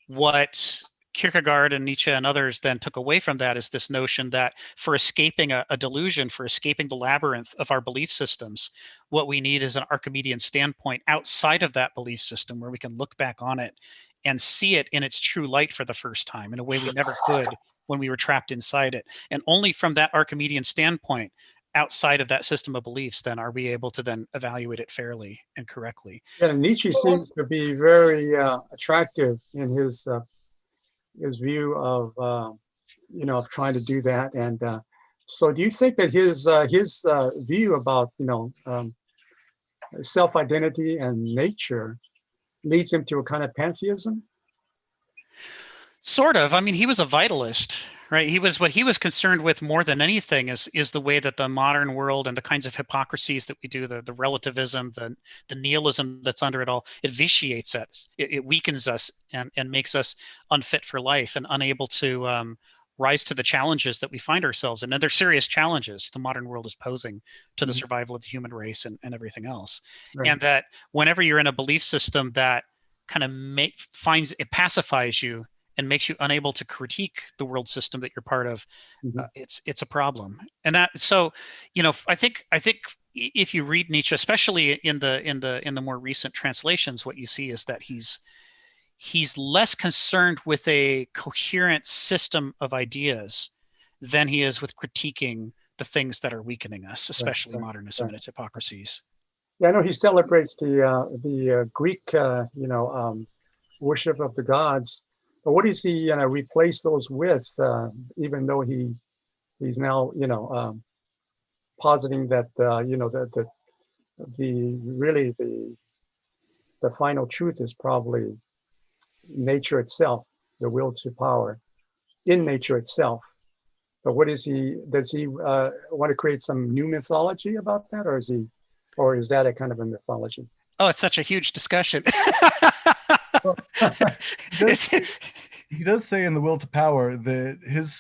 what Kierkegaard and Nietzsche and others then took away from that is this notion that for escaping a delusion, for escaping the labyrinth of our belief systems, what we need is an Archimedean standpoint outside of that belief system where we can look back on it and see it in its true light for the first time in a way we never could when we were trapped inside it. And only from that Archimedean standpoint, outside of that system of beliefs, then are we able to then evaluate it fairly and correctly. Yeah, Nietzsche seems to be very attractive in his view of of trying to do that, and So do you think that his view about, self-identity and nature leads him to a kind of pantheism? Sort of. I mean, he was a vitalist, right? What he was concerned with more than anything is the way that the modern world and the kinds of hypocrisies that we do, the relativism, the nihilism that's under it all, it vitiates us, it weakens us and makes us unfit for life and unable to rise to the challenges that we find ourselves in. And they're serious challenges the modern world is posing to the survival of the human race and everything else. Right. And that whenever you're in a belief system that kind of it pacifies you and makes you unable to critique the world system that you're part of, it's a problem. And that, so, I think if you read Nietzsche, especially in the more recent translations, what you see is that he's less concerned with a coherent system of ideas than he is with critiquing the things that are weakening us, especially modernism and its hypocrisies. Yeah, I know he celebrates the Greek, worship of the gods. But what does he replace those with? Even though he's now positing that the final truth is probably nature itself, the will to power in nature itself. But does he want to create some new mythology about that, or is that a kind of a mythology? Oh, it's such a huge discussion. He does say in The Will to Power that his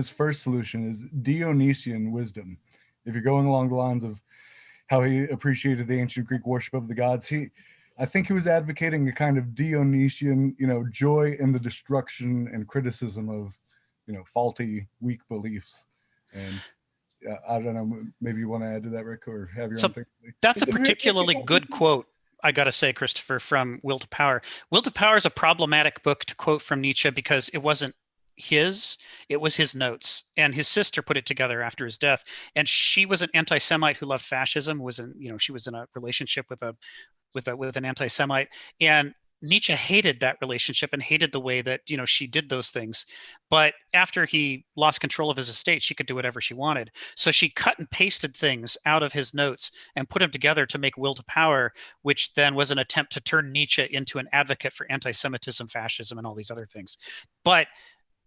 first solution is Dionysian wisdom. If you're going along the lines of how he appreciated the ancient Greek worship of the gods, I think he was advocating a kind of Dionysian, joy in the destruction and criticism of, faulty, weak beliefs. And I don't know, maybe you want to add to that, Rick, or have your own thing? That's a particularly good quote, I got to say, Christopher, from Will to Power. Will to Power is a problematic book to quote from Nietzsche because it wasn't it was his notes, and his sister put it together after his death. And she was an anti-Semite who loved fascism, she was in a relationship with an anti-Semite, and Nietzsche hated that relationship and hated the way that, she did those things. But after he lost control of his estate, she could do whatever she wanted. So she cut and pasted things out of his notes and put them together to make Will to Power, which then was an attempt to turn Nietzsche into an advocate for anti-Semitism, fascism, and all these other things. But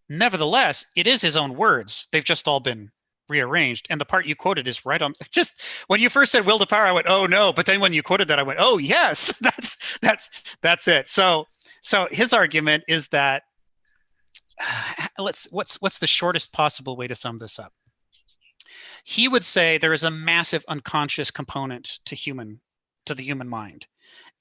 nevertheless, it is his own words. They've just all been rearranged, and the part you quoted is right on. Just when you first said Will to Power, I went, oh no, but then when you quoted that, I went, oh yes, that's it. So his argument is that what's the shortest possible way to sum this up? He would say there is a massive unconscious component to the human mind,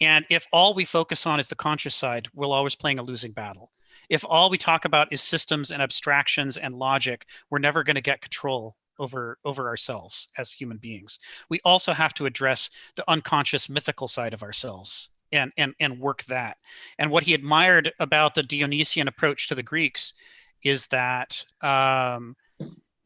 and if all we focus on is the conscious side, we're always playing a losing battle. If all we talk about is systems and abstractions and logic, we're never going to get control over ourselves as human beings. We also have to address the unconscious mythical side of ourselves and work that. And what he admired about the Dionysian approach to the Greeks is that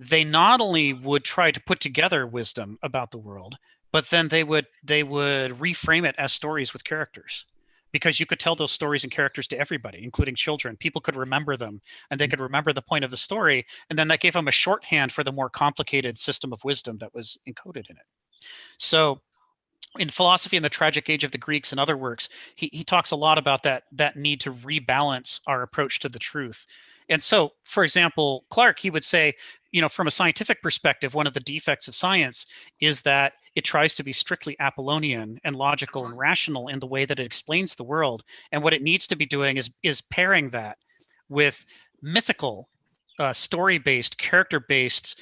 they not only would try to put together wisdom about the world, but then they would reframe it as stories with characters. Because you could tell those stories and characters to everybody, including children. People could remember them, and they could remember the point of the story, and then that gave them a shorthand for the more complicated system of wisdom that was encoded in it. So in Philosophy and the Tragic Age of the Greeks and other works, he talks a lot about that need to rebalance our approach to the truth. And so, for example, Clark, he would say, from a scientific perspective, one of the defects of science is that it tries to be strictly Apollonian and logical and rational in the way that it explains the world. And what it needs to be doing is pairing that with mythical, story-based, character-based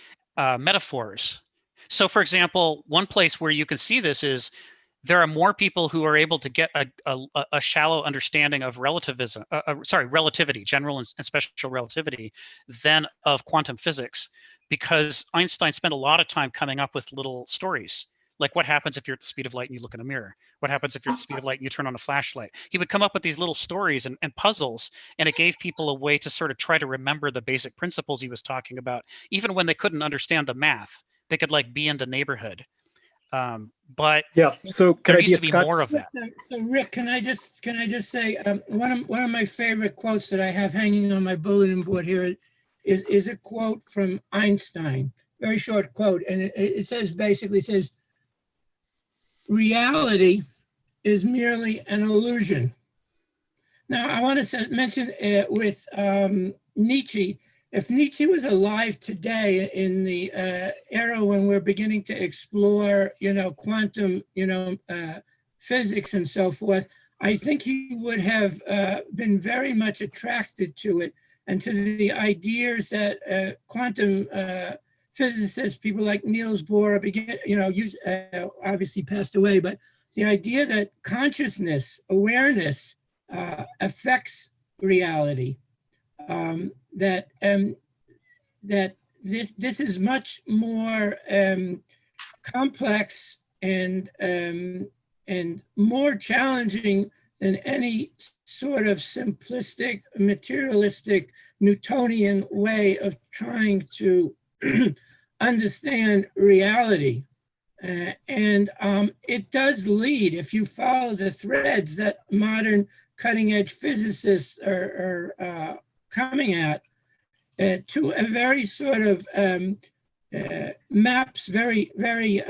metaphors. So, for example, one place where you can see this is there are more people who are able to get a shallow understanding of relativity, general and special relativity, than of quantum physics, because Einstein spent a lot of time coming up with little stories. Like, what happens if you're at the speed of light and you look in a mirror? What happens if you're at the speed of light and you turn on a flashlight? He would come up with these little stories and puzzles, and it gave people a way to sort of try to remember the basic principles he was talking about, even when they couldn't understand the math. They could be in the neighborhood. But yeah, so there needs to be more of that. So Rick, can I just say one of my favorite quotes that I have hanging on my bulletin board here is a quote from Einstein, very short quote, and it says basically, it says, reality is merely an illusion. Now, I want to mention with Nietzsche, if Nietzsche was alive today in the era when we're beginning to explore, quantum, physics and so forth, I think he would have been very much attracted to it and to the ideas that quantum physicists, people like Niels Bohr, obviously passed away, but the idea that consciousness, awareness, affects reality, that this is much more complex and more challenging than any sort of simplistic, materialistic, Newtonian way of trying to understand reality. And it does lead, if you follow the threads that modern cutting edge physicists are coming at, to a very sort of maps very, very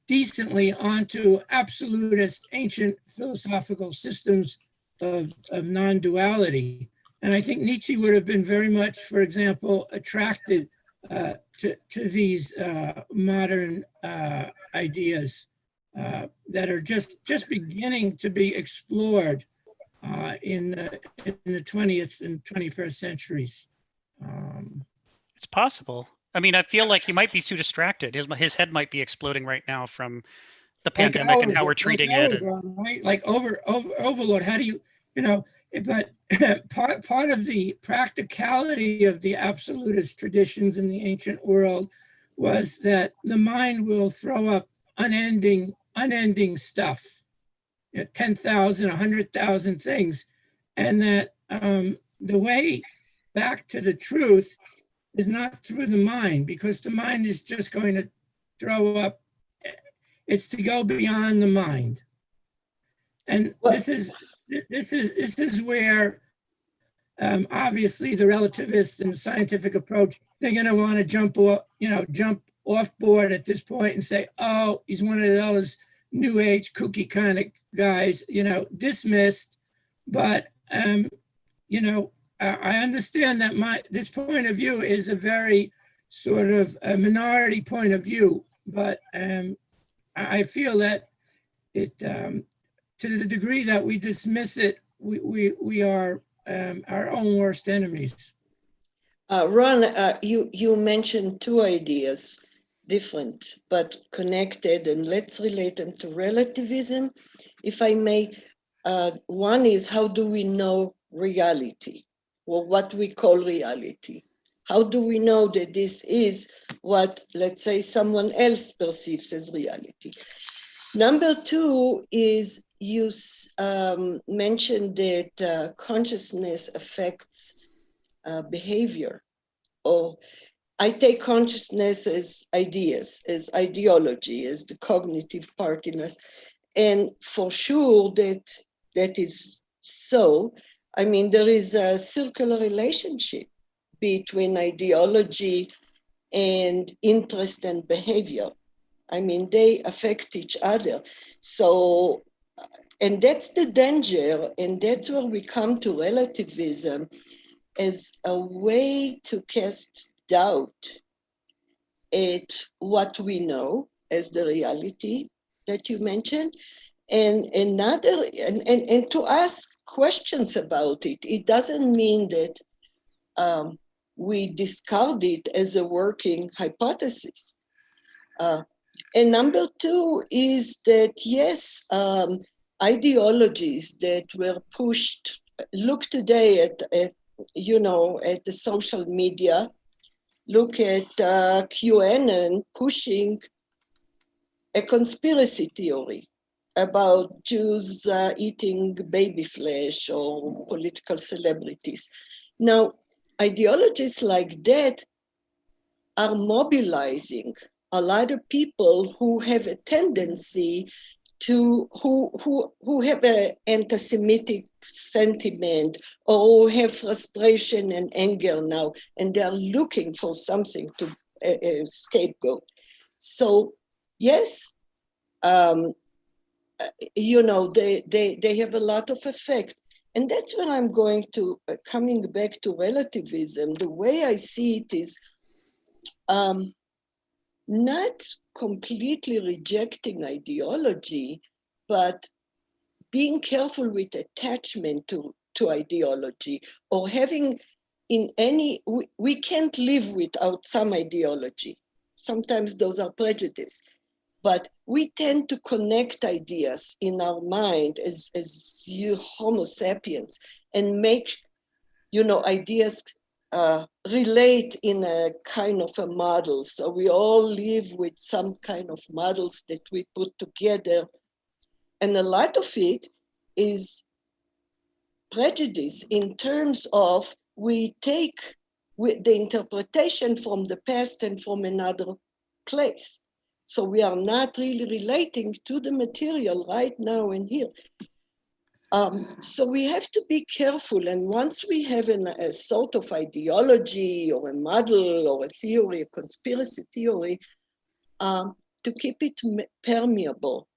decently onto absolutist ancient philosophical systems of non-duality. And I think Nietzsche would have been very much, for example, attracted to these modern ideas that are just beginning to be explored in the 20th and 21st centuries. It's possible. I mean, I feel like he might be too distracted. His head might be exploding right now from the pandemic and how we're treating it. Right? Like overload. How do you, but part of the practicality of the absolutist traditions in the ancient world was that the mind will throw up unending stuff, 10,000, 100,000 things, and that the way back to the truth is not through the mind, because the mind is just going to throw up. It's to go beyond the mind, and this is where obviously the relativists and the scientific approach, they're going to want to jump off board at this point and say, oh, he's one of those new age kooky kind of guys, dismissed. But I understand that this point of view is a very sort of a minority point of view, but I feel that it, to the degree that we dismiss it, we are our own worst enemies. Ron, you mentioned two ideas, different but connected, and let's relate them to relativism, if I may. One is, how do we know reality, or what we call reality? How do we know that this is what, let's say, someone else perceives as reality? Number two is, you mentioned that consciousness affects behavior, or I take consciousness as ideas, as ideology, as the cognitive part in us. And for sure that is so. I mean, there is a circular relationship between ideology and interest and behavior. I mean, they affect each other. So, and that's the danger, and that's where we come to relativism as a way to cast doubt at what we know as the reality that you mentioned, and to ask questions about it. It doesn't mean that we discard it as a working hypothesis. And number two is that, yes, ideologies that were pushed, look today at the social media, look at QAnon pushing a conspiracy theory about Jews eating baby flesh or political celebrities. Now, ideologies like that are mobilizing a lot of people who have a tendency to, who have an anti-Semitic sentiment, or who have frustration and anger now, and they are looking for something a scapegoat. So yes, you know, they have a lot of effect. And that's where I'm going to, coming back to relativism. The way I see it is not completely rejecting ideology, but being careful with attachment to ideology, or having in any, we can't live without some ideology. Sometimes those are prejudice, but we tend to connect ideas in our mind as you Homo sapiens and make, you know, ideas relate in a kind of a model. So we all live with some kind of models that we put together. And a lot of it is prejudice in terms of we take the interpretation from the past and from another place. So we are not really relating to the material right now and here. So we have to be careful. And once we have a sort of ideology or a model or a theory, a conspiracy theory, to keep it permeable,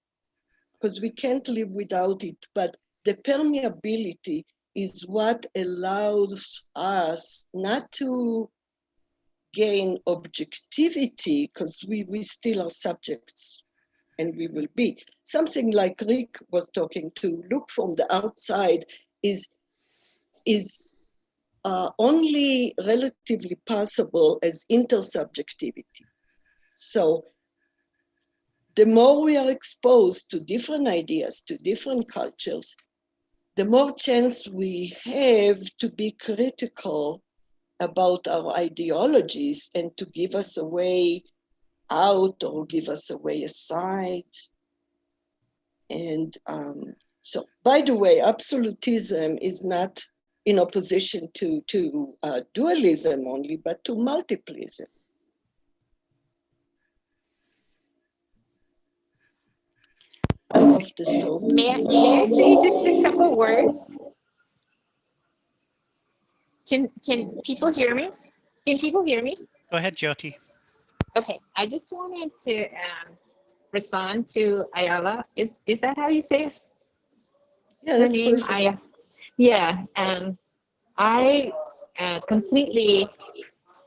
because we can't live without it. But the permeability is what allows us not to gain objectivity, because we still are subjects, and we will be. Something like Rick was talking to, look from the outside is only relatively possible as intersubjectivity. So the more we are exposed to different ideas, to different cultures, the more chance we have to be critical about our ideologies and to give us a way out or give us a way aside. And so, by the way, absolutism is not in opposition to dualism only, but to multiplism. Of the soul. May I say just a couple words? Can people hear me? Can people hear me? Go ahead, Jyoti. Okay, I just wanted to respond to Ayala. Is that how you say it? Yeah, Her that's name? perfect. Yeah, I completely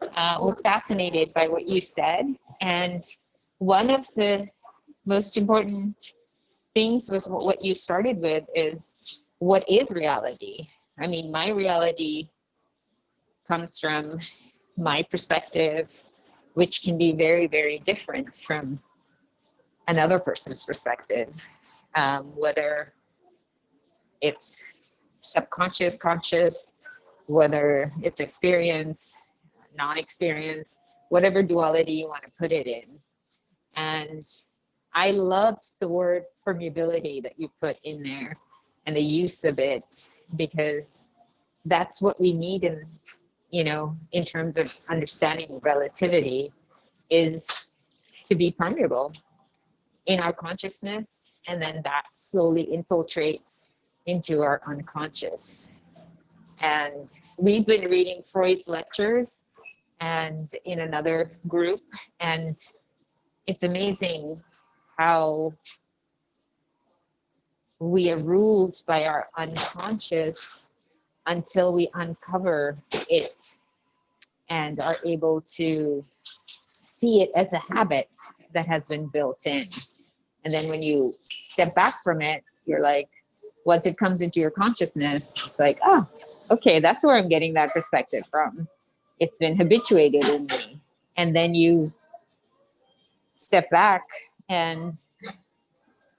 was fascinated by what you said. And one of the most important things was what you started with is, what is reality? I mean, my reality comes from my perspective, which can be very, very different from another person's perspective, whether it's subconscious, conscious, whether it's experience, non-experience, whatever duality you want to put it in. And I loved the word permeability that you put in there and the use of it, because that's what we need in, you know, in terms of understanding relativity, is to be permeable in our consciousness, and then that slowly infiltrates into our unconscious. And we've been reading Freud's lectures and in another group, and it's amazing how we are ruled by our unconscious until we uncover it and are able to see it as a habit that has been built in. And then when you step back from it, you're like, once it comes into your consciousness, it's like, oh, okay, that's where I'm getting that perspective from. It's been habituated in me. And then you step back and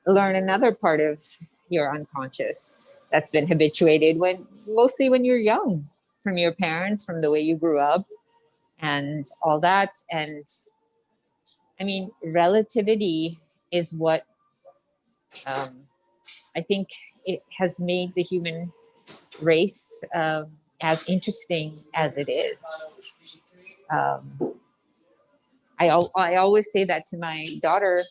learn another part of your unconscious that's been habituated mostly when you're young, from your parents, from the way you grew up and all that. And I mean, relativity is what I think it has made the human race as interesting as it is. I always say that to my daughter,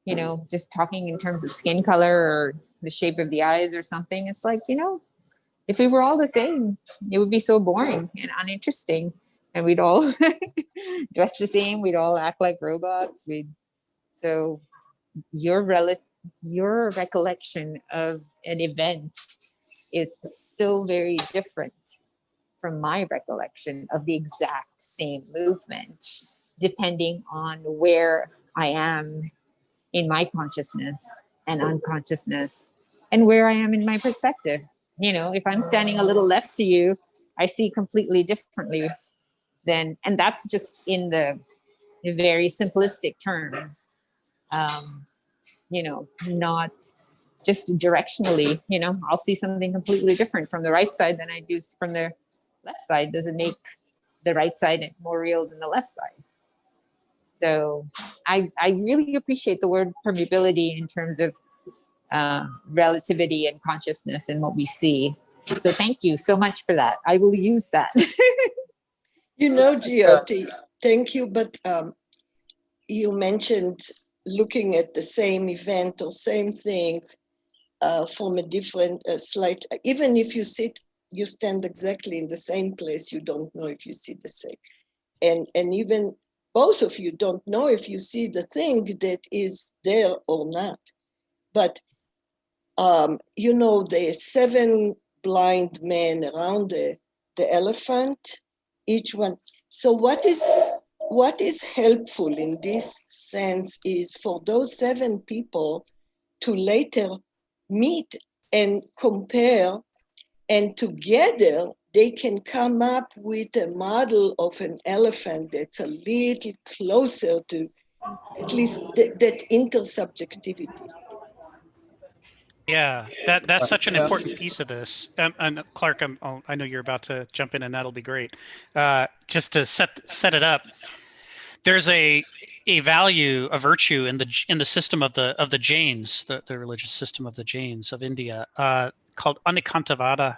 you know, just talking in terms of skin color or the shape of the eyes or something. It's like, you know, if we were all the same, it would be so boring and uninteresting. and we'd all dress the same. We'd all act like robots. So your recollection of an event is so very different from my recollection of the exact same movement, depending on where I am in my consciousness and unconsciousness, and where I am in my perspective. You know, if I'm standing a little left to you, I see completely differently than, and that's just in the very simplistic terms. You know, not just directionally, you know, I'll see something completely different from the right side than I do from the left side. Doesn't make the right side more real than the left side. So I really appreciate the word permeability in terms of relativity and consciousness and what we see. So thank you so much for that. I will use that. You know, Giotti, thank you, but you mentioned looking at the same event or same thing from a different slight, even if you stand exactly in the same place, you don't know if you see the same. And even both of you don't know if you see the thing that is there or not. But, you know, the 7 blind men around the elephant, each one. So what is helpful in this sense is for those 7 people to later meet and compare, and together they can come up with a model of an elephant that's a little closer to at least that intersubjectivity. Yeah, that's such an important piece of this. And Clark, I know you're about to jump in, and that'll be great. Just to set it up, there's a value, a virtue in the system of the Jains, the religious system of the Jains of India, called anikantavada,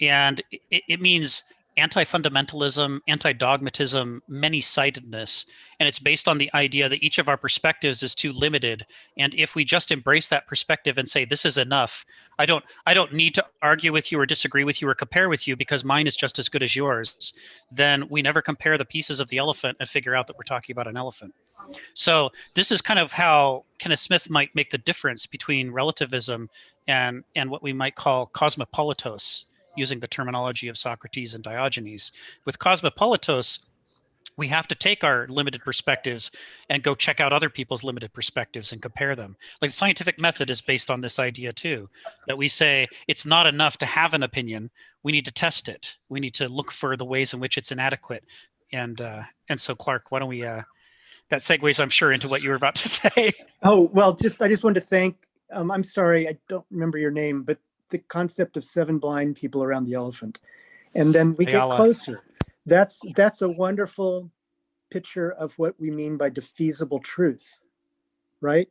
and it means anti-fundamentalism, anti-dogmatism, many-sidedness, and it's based on the idea that each of our perspectives is too limited, and if we just embrace that perspective and say this is enough, I don't need to argue with you or disagree with you or compare with you because mine is just as good as yours, then we never compare the pieces of the elephant and figure out that we're talking about an elephant. So this is kind of how Kenneth Smith might make the difference between relativism and what we might call cosmopolitos, using the terminology of Socrates and Diogenes. With cosmopolitos, we have to take our limited perspectives and go check out other people's limited perspectives and compare them. Like the scientific method is based on this idea too, that we say it's not enough to have an opinion. We need to test it. We need to look for the ways in which it's inadequate. And so Clark, why don't we, that segues, I'm sure, into what you were about to say. Oh, well, I just wanted to thank, I'm sorry, I don't remember your name, but the concept of 7 blind people around the elephant. And then we get closer. That's a wonderful picture of what we mean by defeasible truth, right?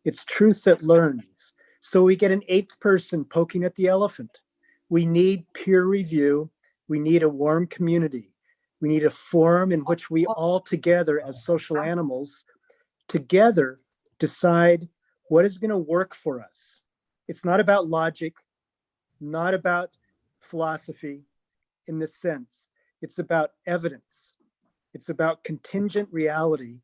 It's truth that learns. So we get an 8th person poking at the elephant. We need peer review. We need a warm community. We need a forum in which we all together as social animals together decide what is going to work for us. It's not about logic, not about philosophy in this sense. It's about evidence. It's about contingent reality.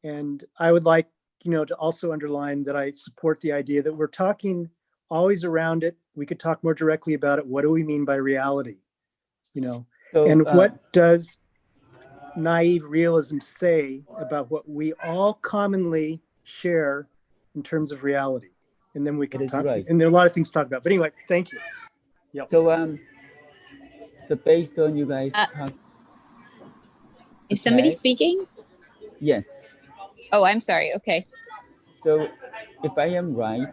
And I would like, to also underline that I support the idea that we're talking always around it. We could talk more directly about it. What do we mean by reality? So, and what does naive realism say about what we all commonly share in terms of reality? And then we can talk, right. And there are a lot of things to talk about. But anyway, thank you. Yep. So based on you guys is somebody speaking? Yes. Oh, I'm sorry. Okay. So if I am right,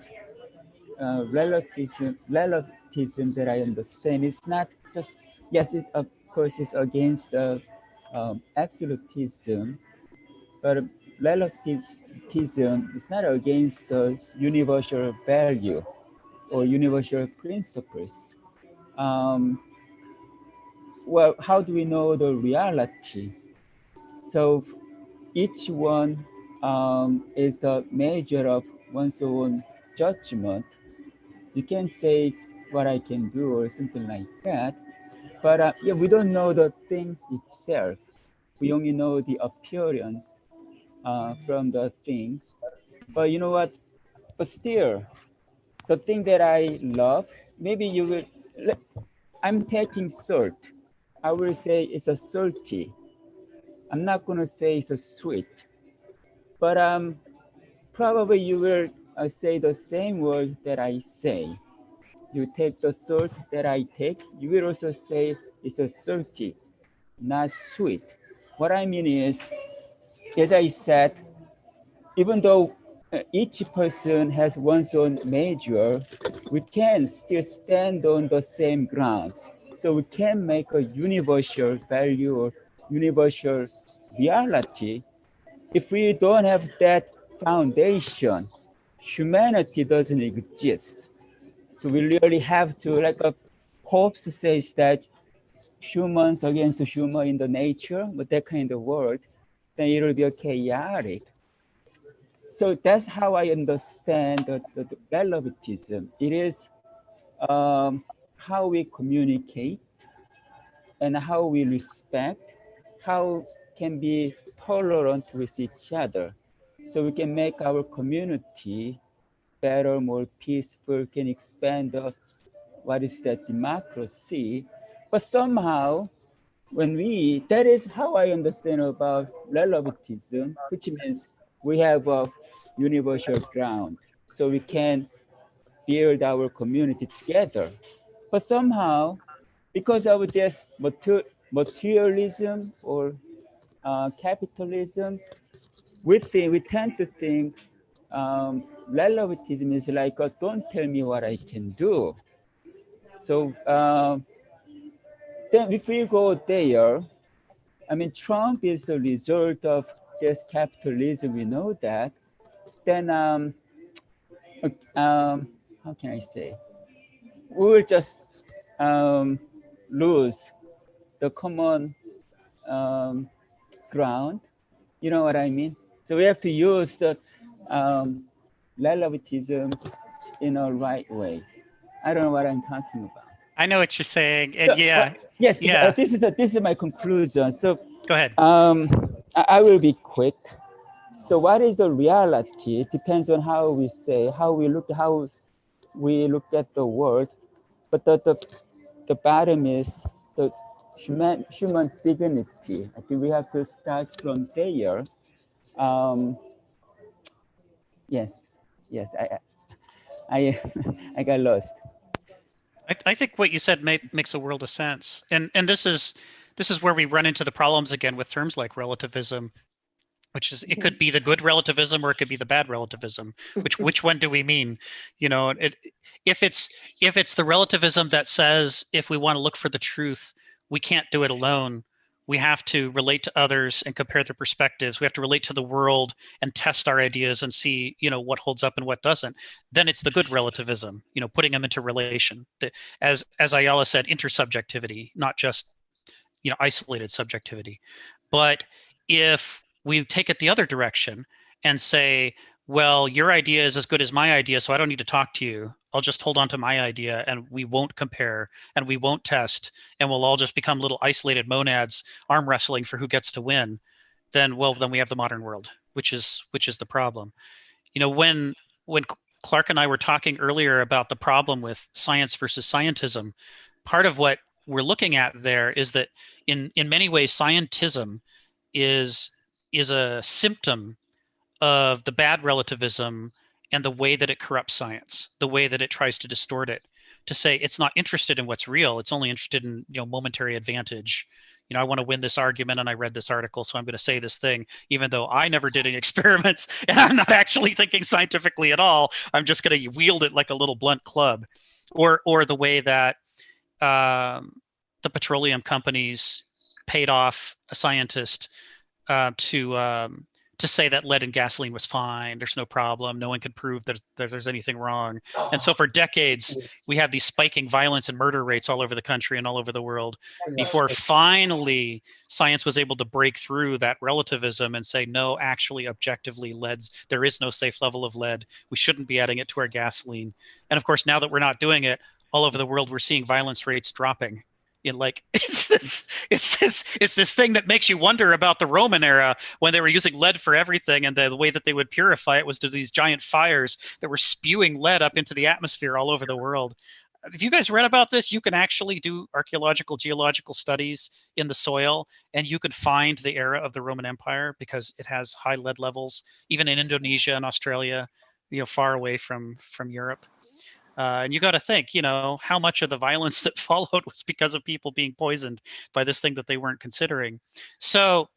relativism that I understand is not just, yes, it's, of course, it's against absolutism, but relativism is not against the universal value or universal principles. Well, how do we know the reality? So each one is the measure of one's own judgment. You can say what I can do or something like that. But yeah, we don't know the things itself. We only know the appearance from the thing. But you know what? But still, the thing that I love, maybe you will, I'm taking salt. I will say it's a salty. I'm not going to say it's a sweet. But probably you will say the same word that I say. You take the salt that I take, you will also say it's a salty, not sweet. What I mean is, as I said, even though each person has one's own measure, we can still stand on the same ground. So we can make a universal value or universal reality. If we don't have that foundation, humanity doesn't exist. So we really have to, like Hobbes says that humans against human in the nature, but that kind of world, then it will be a chaotic. So that's how I understand the relativism. It is how we communicate and how we respect, how can be tolerant with each other. So we can make our community better, more peaceful, can expand what is that democracy. But somehow, that is how I understand about relativism, which means we have a universal ground. So we can build our community together. But somehow, because of this materialism or capitalism, we tend to think relativism is like, don't tell me what I can do. So then if we go there, I mean, Trump is a result of this capitalism, we know that. Then, how can I say? We will just lose the common ground. You know what I mean? So we have to use the relativism in a right way. I don't know what I'm talking about. I know what you're saying, and yeah, yes, yeah. This is my conclusion. So go ahead. I will be quick. So what is the reality? It depends on how we say, how we look at the world. But the bottom is the human dignity. I think we have to start from there. Yes, I I got lost. I think what you said makes a world of sense, and this is where we run into the problems again with terms like relativism, which is, it could be the good relativism or it could be the bad relativism. Which one do we mean? You know, if it's the relativism that says if we want to look for the truth, we can't do it alone. We have to relate to others and compare their perspectives. We have to relate to the world and test our ideas and see, you know, what holds up and what doesn't. Then it's the good relativism, you know, putting them into relation. As Ayala said, intersubjectivity, not just, you know, isolated subjectivity. But if we take it the other direction and say, well, your idea is as good as my idea, so I don't need to talk to you. I'll just hold on to my idea and we won't compare and we won't test and we'll all just become little isolated monads arm wrestling for who gets to win. Then we have the modern world, which is the problem. You know, when Clark and I were talking earlier about the problem with science versus scientism, part of what we're looking at there is that in many ways scientism is a symptom of the bad relativism and the way that it corrupts science, the way that it tries to distort it, to say it's not interested in what's real, it's only interested in, you know, momentary advantage. You know, I want to win this argument and I read this article, so I'm going to say this thing, even though I never did any experiments and I'm not actually thinking scientifically at all. I'm just going to wield it like a little blunt club. Or the way that the petroleum companies paid off a scientist to say that lead in gasoline was fine. There's no problem. No one could prove that there's anything wrong. And so for decades, we have these spiking violence and murder rates all over the country and all over the world before finally science was able to break through that relativism and say, no, actually, objectively, there is no safe level of lead. We shouldn't be adding it to our gasoline. And of course, now that we're not doing it, all over the world, we're seeing violence rates dropping. Like it's this thing that makes you wonder about the Roman era when they were using lead for everything, and the way that they would purify it was to these giant fires that were spewing lead up into the atmosphere all over the world. If you guys read about this, you can actually do archaeological, geological studies in the soil, and you could find the era of the Roman Empire because it has high lead levels, even in Indonesia and Australia, far away from Europe. And you got to think, how much of the violence that followed was because of people being poisoned by this thing that they weren't considering. So,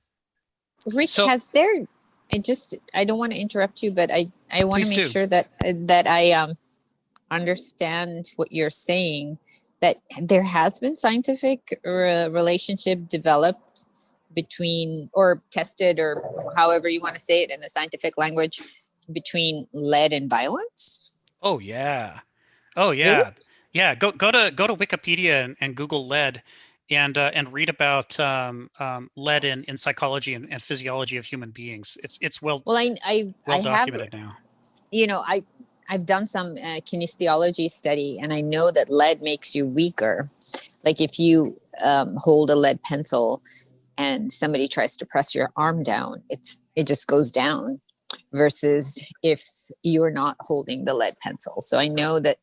Rick, has there? I don't want to interrupt you, but I want to make sure that I understand what you're saying. That there has been scientific relationship developed between, or tested, or however you want to say it in the scientific language, between lead and violence. Oh yeah. Oh yeah, really? Yeah. Go to Wikipedia and Google lead, and read about lead in psychology and physiology of human beings. It's well documented now. I've done some kinesiology study, and I know that lead makes you weaker. Like if you hold a lead pencil and somebody tries to press your arm down, it just goes down. Versus if you're not holding the lead pencil. So I know that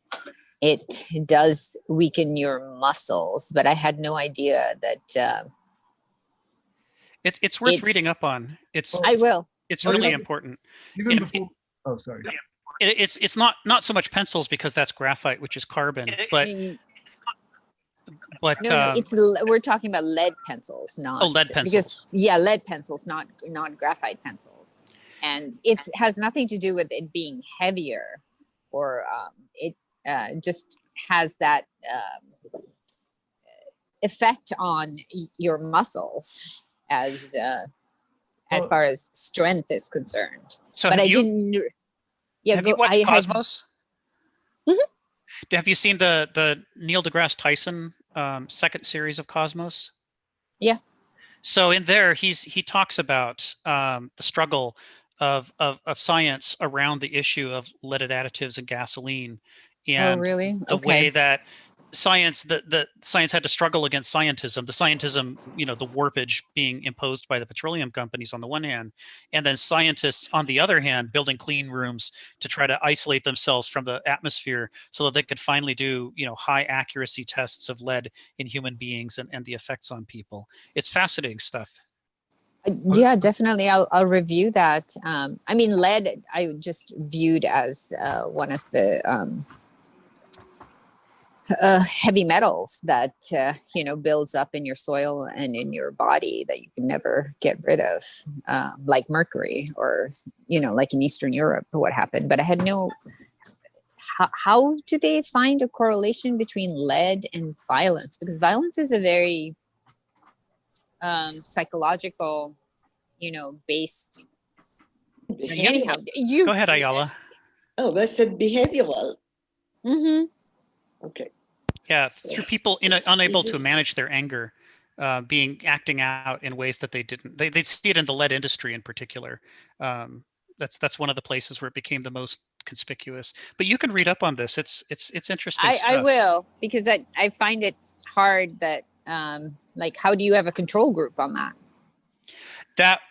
it does weaken your muscles, but I had no idea that it's worth reading up on. I will. It's really important. Even before. Oh, sorry. It's not so much pencils, because that's graphite, which is carbon, but no, we're talking about lead pencils, not lead pencils. Because lead pencils, not graphite pencils. And it has nothing to do with it being heavier, or it just has that effect on your muscles as far as strength is concerned. So but have you watched Cosmos? Have you seen the Neil deGrasse Tyson second series of Cosmos? Yeah. So in there, he talks about the struggle of science around the issue of leaded additives in gasoline, and the way that science had to struggle against scientism, the warpage being imposed by the petroleum companies on the one hand, and then scientists on the other hand building clean rooms to try to isolate themselves from the atmosphere so that they could finally do high accuracy tests of lead in human beings and the effects on people. It's fascinating stuff. Yeah, definitely. I'll review that. I mean, lead, I just viewed as one of the heavy metals that, builds up in your soil and in your body that you can never get rid of, like mercury, or, like in Eastern Europe, what happened. But I had how do they find a correlation between lead and violence? Because violence is a very psychological, based. Anyhow, go ahead, Ayala. Oh, I said behavioral. Mm-hmm. Okay. Yeah, through people unable to manage their anger, acting out in ways that they didn't. They see it in the lead industry in particular. That's one of the places where it became the most conspicuous. But you can read up on this. It's interesting stuff. I will, because I find it hard that how do you have a control group on that?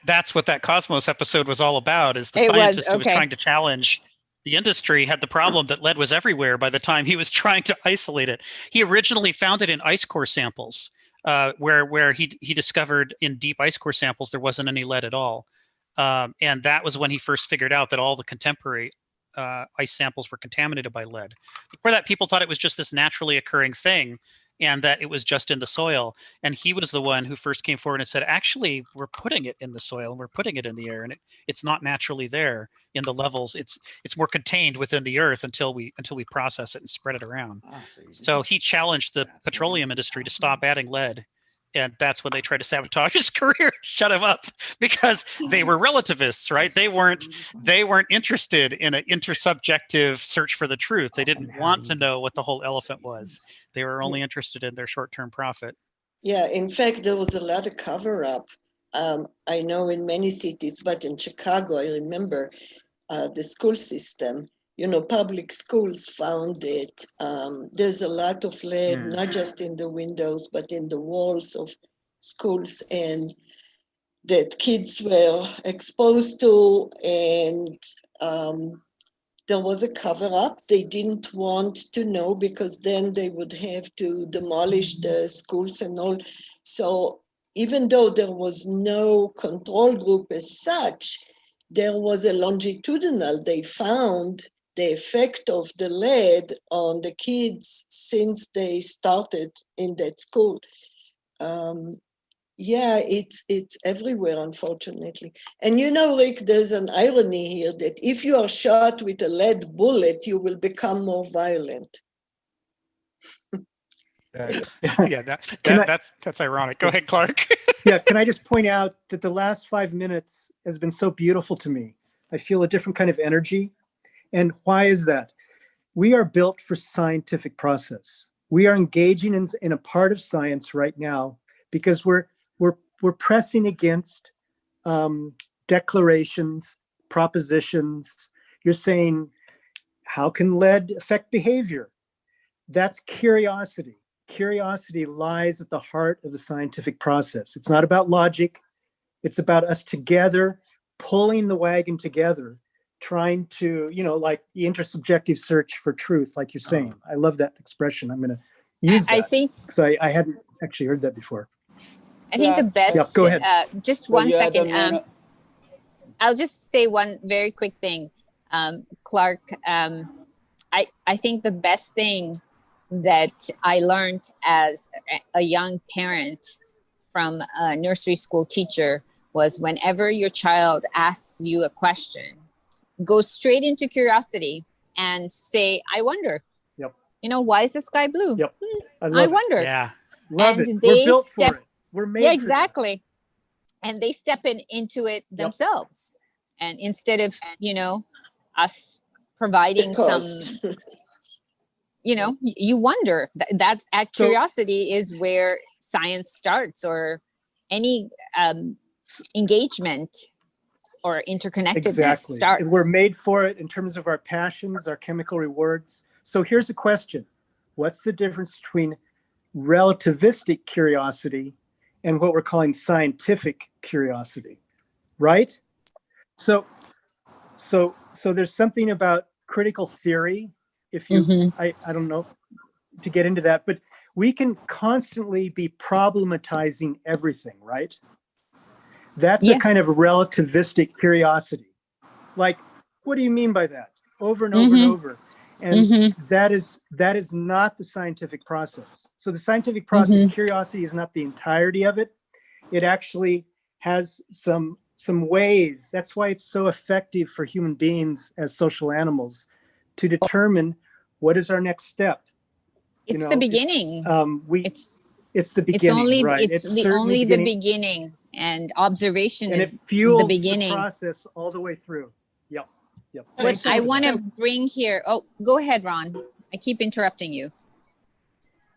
That's what that Cosmos episode was all about. Is the scientist who was trying to challenge the industry had the problem that lead was everywhere by the time he was trying to isolate it. He originally found it in ice core samples, where he discovered in deep ice core samples there wasn't any lead at all. And that was when he first figured out that all the contemporary ice samples were contaminated by lead. Before that, people thought it was just this naturally occurring thing, and that it was just in the soil. And he was the one who first came forward and said, actually, we're putting it in the soil and we're putting it in the air, and it's not naturally there in the levels. It's more contained within the earth until we process it and spread it around. So he challenged the petroleum industry to stop adding lead. And that's when they tried to sabotage his career, shut him up, because they were relativists, right? They weren't interested in an intersubjective search for the truth. They didn't want to know what the whole elephant was. They were only interested in their short-term profit. Yeah, in fact, there was a lot of cover-up. I know in many cities, but in Chicago, I remember the school system public schools found it. There's a lot of lead, Hmm. not just in the windows, but in the walls of schools, and that kids were exposed to, and there was a cover up. They didn't want to know because then they would have to demolish the schools and all. So even though there was no control group as such, there was a longitudinal. They found the effect of the lead on the kids since they started in that school. Yeah, it's everywhere, unfortunately. And Rick, there's an irony here that if you are shot with a lead bullet, you will become more violent. Yeah, that's ironic. Go ahead, Clark. Yeah, can I just point out that the last 5 minutes has been so beautiful to me. I feel a different kind of energy. And why is that? We are built for scientific process. We are engaging in a part of science right now because we're pressing against declarations, propositions. You're saying, how can lead affect behavior? That's curiosity. Curiosity lies at the heart of the scientific process. It's not about logic. It's about us together, pulling the wagon together, trying to, like the intersubjective search for truth, like you're saying. I love that expression. I'm going to use that. I think because I hadn't actually heard that before. I think the best. Yeah, go ahead. Just one second. I'll just say one very quick thing, Clark. I think the best thing that I learned as a young parent from a nursery school teacher was whenever your child asks you a question, go straight into curiosity and say, I wonder. Yep. Why is the sky blue? Yep. I wonder. Yeah. Love and it. They We're built step, for it. We're made yeah, for exactly. And they step into it themselves. And instead of, us providing some, you wonder. That's at curiosity is where science starts, or any engagement or interconnectedness starts. We're made for it in terms of our passions, our chemical rewards. So here's a question. What's the difference between relativistic curiosity and what we're calling scientific curiosity, right? So there's something about critical theory. If you, I don't know to get into that, but we can constantly be problematizing everything, right? That's a kind of relativistic curiosity. Like, what do you mean by that? Over and over and over. And that is not the scientific process. So the scientific process, curiosity is not the entirety of it. It actually has some ways. That's why it's so effective for human beings as social animals to determine what is our next step. It's the beginning. It's the beginning, right? It's only the beginning, and observation and is it fuels the beginning. The process all the way through. Yep. What I want to bring here. Oh, go ahead, Ron. I keep interrupting you.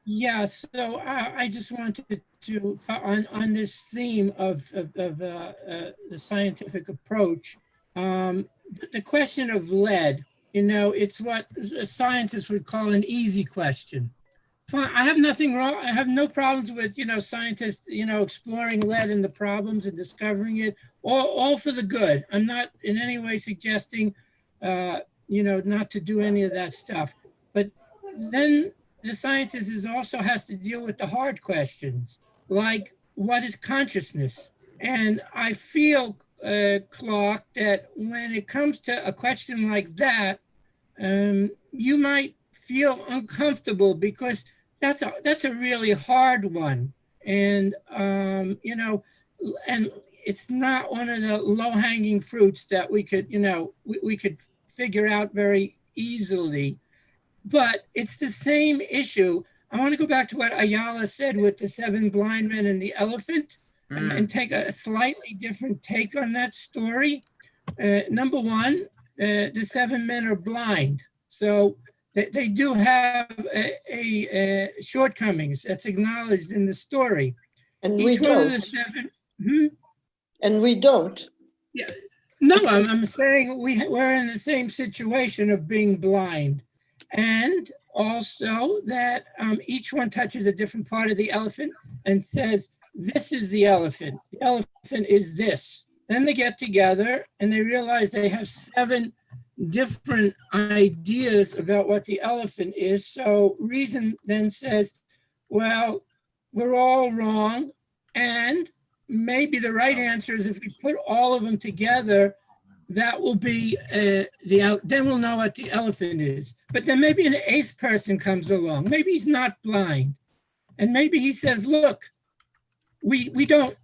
Yeah, so I just wanted to on this theme of the scientific approach. The question of lead, it's what scientists would call an easy question. Fine, I have nothing wrong. I have no problems with scientists exploring lead and the problems and discovering it, all for the good. I'm not in any way suggesting not to do any of that stuff. But then the scientist also has to deal with the hard questions, like what is consciousness? And I feel, Clark, that when it comes to a question like that, you might feel uncomfortable because that's a really hard one. And, and it's not one of the low-hanging fruits that we could, we could figure out very easily. But it's the same issue. I want to go back to what Ayala said with the 7 blind men and the elephant, and take a slightly different take on that story. Number one, the 7 men are blind. So they do have a shortcomings that's acknowledged in the story. And Each we one don't. of the 7. And we don't. Yeah. No, I'm saying we're in the same situation of being blind. And also that each one touches a different part of the elephant and says, this is the elephant. The elephant is this. Then they get together and they realize they have 7 different ideas about what the elephant is. So reason then says, well, we're all wrong. And maybe the right answer is if we put all of them together, that will be then we'll know what the elephant is. But then maybe an 8th person comes along. Maybe he's not blind. And maybe he says, look, we don't,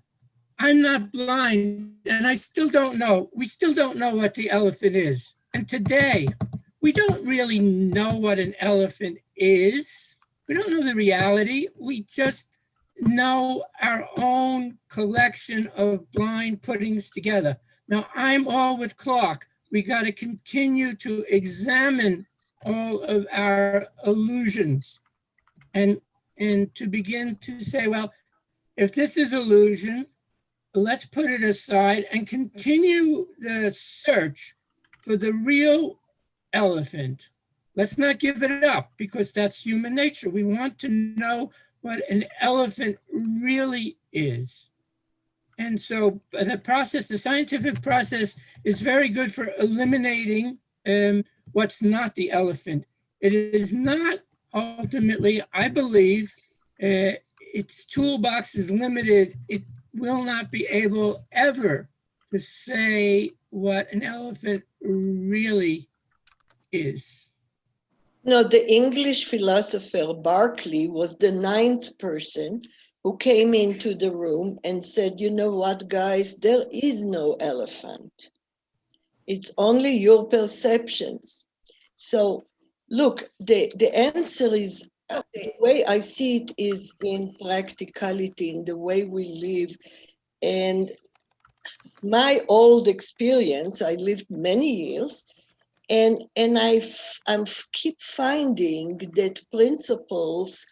I'm not blind and I still don't know. We still don't know what the elephant is. And today, we don't really know what an elephant is. We don't know the reality. We just know our own collection of blind puttings together. Now, I'm all with Clark. We got to continue to examine all of our illusions and to begin to say, well, if this is illusion, let's put it aside and continue the search for the real elephant. Let's not give it up because that's human nature. We want to know what an elephant really is. And so the scientific process is very good for eliminating what's not the elephant. It is not ultimately, I believe, its toolbox is limited. It will not be able ever to say what an elephant really is. No, the English philosopher Berkeley was the 9th person who came into the room and said, you know what, guys, there is no elephant. It's only your perceptions. So look, the answer is, the way I see it is in practicality, in the way we live. And my old experience, I lived many years, and I keep finding that principles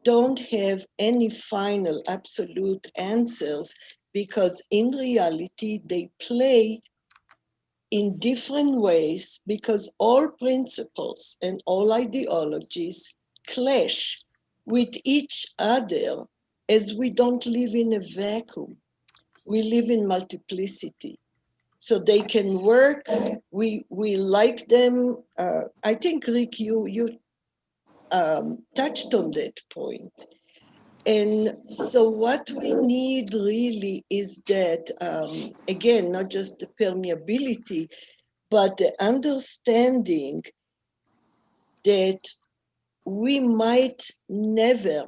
don't have any final absolute answers because in reality they play in different ways because all principles and all ideologies clash with each other as we don't live in a vacuum. We live in multiplicity. So they can work. We like them. I think, Rick, you touched on that point. And so what we need really is that, again, not just the permeability, but the understanding that we might never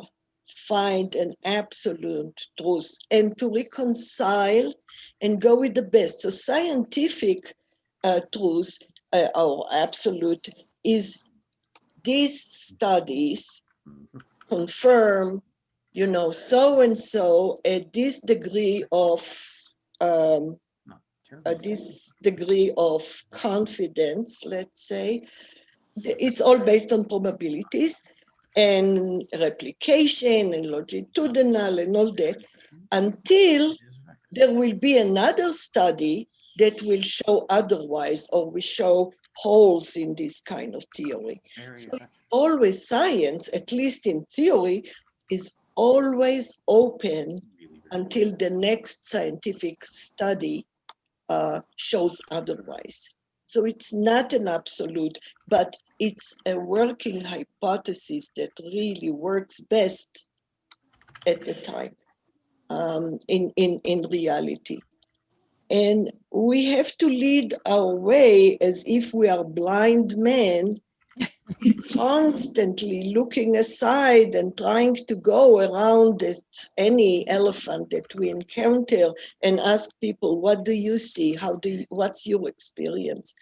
find an absolute truth and to reconcile and go with the best. So scientific truth or absolute is these studies confirm, you know, so-and-so at this degree of confidence, let's say. It's all based on probabilities and replication and longitudinal and all that, until there will be another study that will show otherwise, or will show holes in this kind of theory. So always science, at least in theory, is always open until the next scientific study shows otherwise. So it's not an absolute, but it's a working hypothesis that really works best at the time in reality. And we have to lead our way as if we are blind men, constantly looking aside and trying to go around any elephant that we encounter and ask people, what do you see? What's your experience?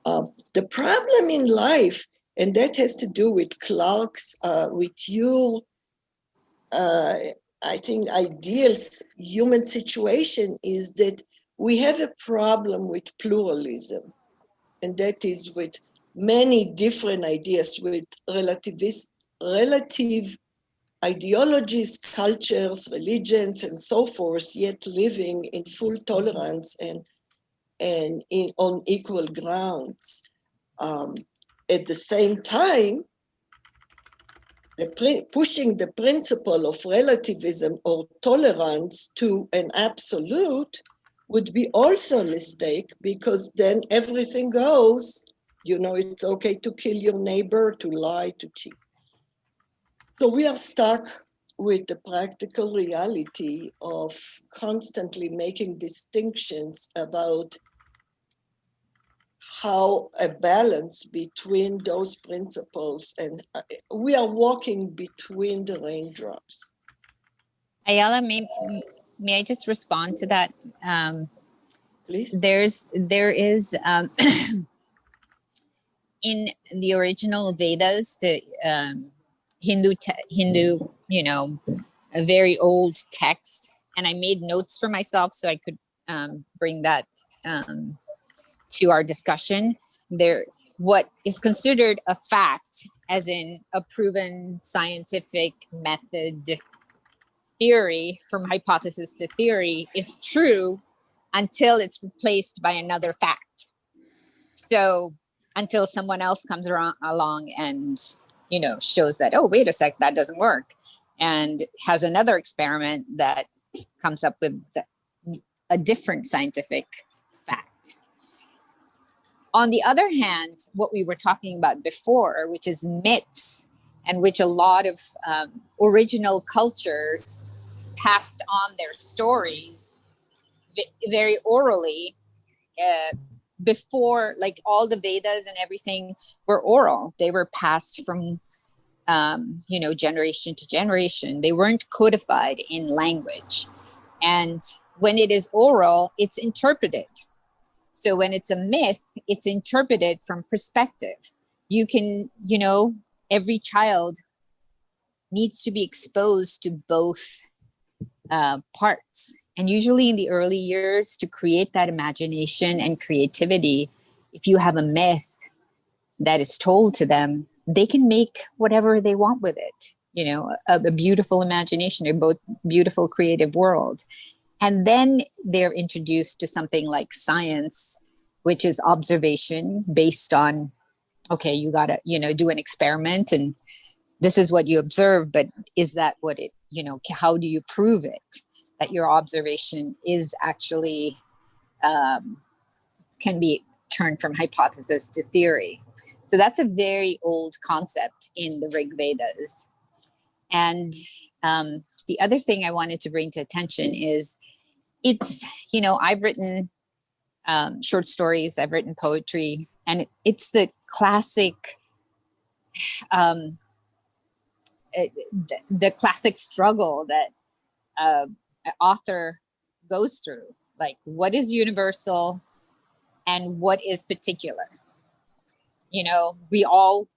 The problem in life, and that has to do with Clark's, with your, I think, ideal human situation, is that we have a problem with pluralism, and that is with many different ideas, with relative ideologies, cultures, religions, and so forth, yet living in full tolerance and and on equal grounds. At the same time, pushing the principle of relativism or tolerance to an absolute would be also a mistake, because then everything goes, it's okay to kill your neighbor, to lie, to cheat. So we are stuck with the practical reality of constantly making distinctions about how a balance between those principles, and we are walking between the raindrops. Ayala, may I just respond to that? Please. There is in the original Vedas, the Hindu, a very old text, and I made notes for myself so I could bring that to our discussion. There, what is considered a fact, as in a proven scientific method theory, from hypothesis to theory, is true until it's replaced by another fact. So until someone else comes along and shows that, oh, wait a sec, that doesn't work, and has another experiment that comes up with a different scientific fact. On the other hand, what we were talking about before, which is myths, and which a lot of original cultures passed on their stories very orally, before, like all the Vedas and everything were oral. They were passed from generation to generation. They weren't codified in language. And when it is oral, it's interpreted. So when it's a myth, it's interpreted from perspective. You can, every child needs to be exposed to both parts. And usually in the early years, to create that imagination and creativity, if you have a myth that is told to them, they can make whatever they want with it. A beautiful imagination, a both beautiful creative world. And then they're introduced to something like science, which is observation based on, okay, you got to, do an experiment, and this is what you observe, but is that what it, how do you prove it? That your observation is actually, can be turned from hypothesis to theory. So that's a very old concept in the Rig Vedas. And the other thing I wanted to bring to attention is, it's, I've written short stories, I've written poetry, and it's the classic, the classic struggle that an author goes through. Like, what is universal and what is particular? We all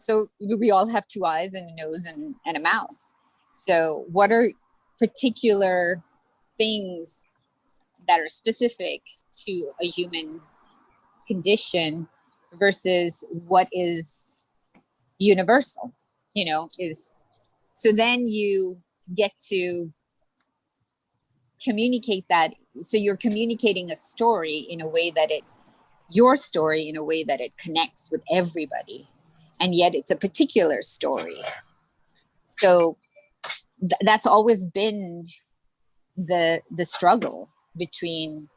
have two eyes and a nose and a mouth. So what are particular things that are specific to a human condition versus what is universal, so then you get to communicate that. So you're communicating a story in a way that your story in a way that it connects with everybody, and yet it's a particular story. So that's always been the struggle between,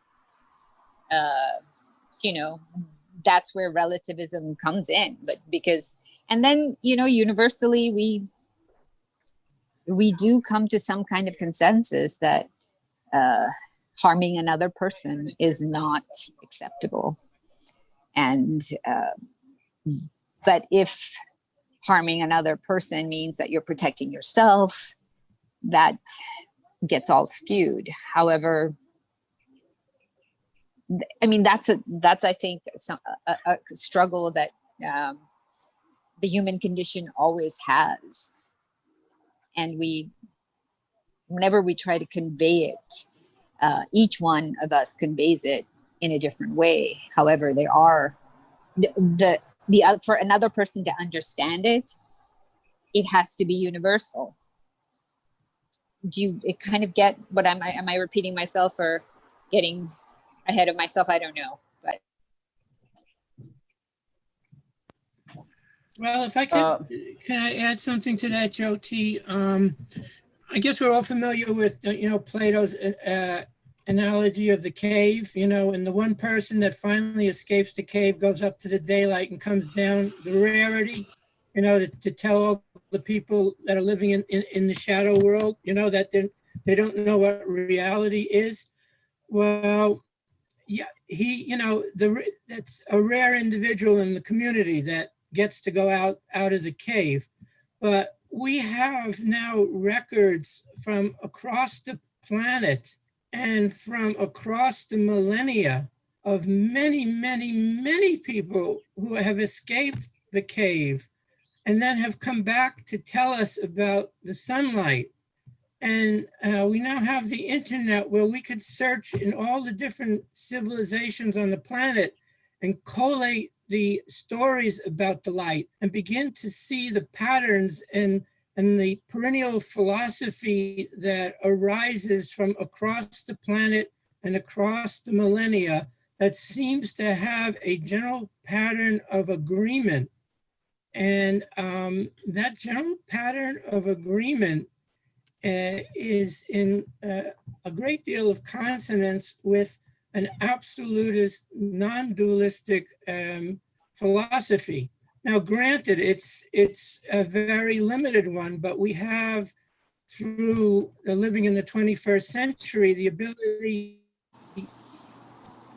that's where relativism comes in. But because, and then, universally, we do come to some kind of consensus that harming another person is not acceptable. And, but if harming another person means that you're protecting yourself, that gets all skewed. However, I mean, that's I think a struggle that the human condition always has. And whenever we try to convey it, each one of us conveys it in a different way. However, there are for another person to understand it, it has to be universal. Do you kind of get what am I repeating myself or getting ahead of myself. I don't know, but. Well, if I could, can I add something to that, Joe T? I guess we're all familiar with, Plato's analogy of the cave, and the one person that finally escapes the cave goes up to the daylight and comes down, the rarity, to tell all the people that are living in the shadow world, that they don't know what reality is. Well, yeah, that's a rare individual in the community that gets to go out of the cave. But we have now records from across the planet and from across the millennia of many, many, many people who have escaped the cave and then have come back to tell us about the sunlight. And we now have the internet where we could search in all the different civilizations on the planet and collate the stories about the light and begin to see the patterns and the perennial philosophy that arises from across the planet and across the millennia that seems to have a general pattern of agreement. And that general pattern of agreement is in a great deal of consonance with an absolutist, non-dualistic philosophy. Now, granted, it's a very limited one, but we have, through living in the 21st century, the ability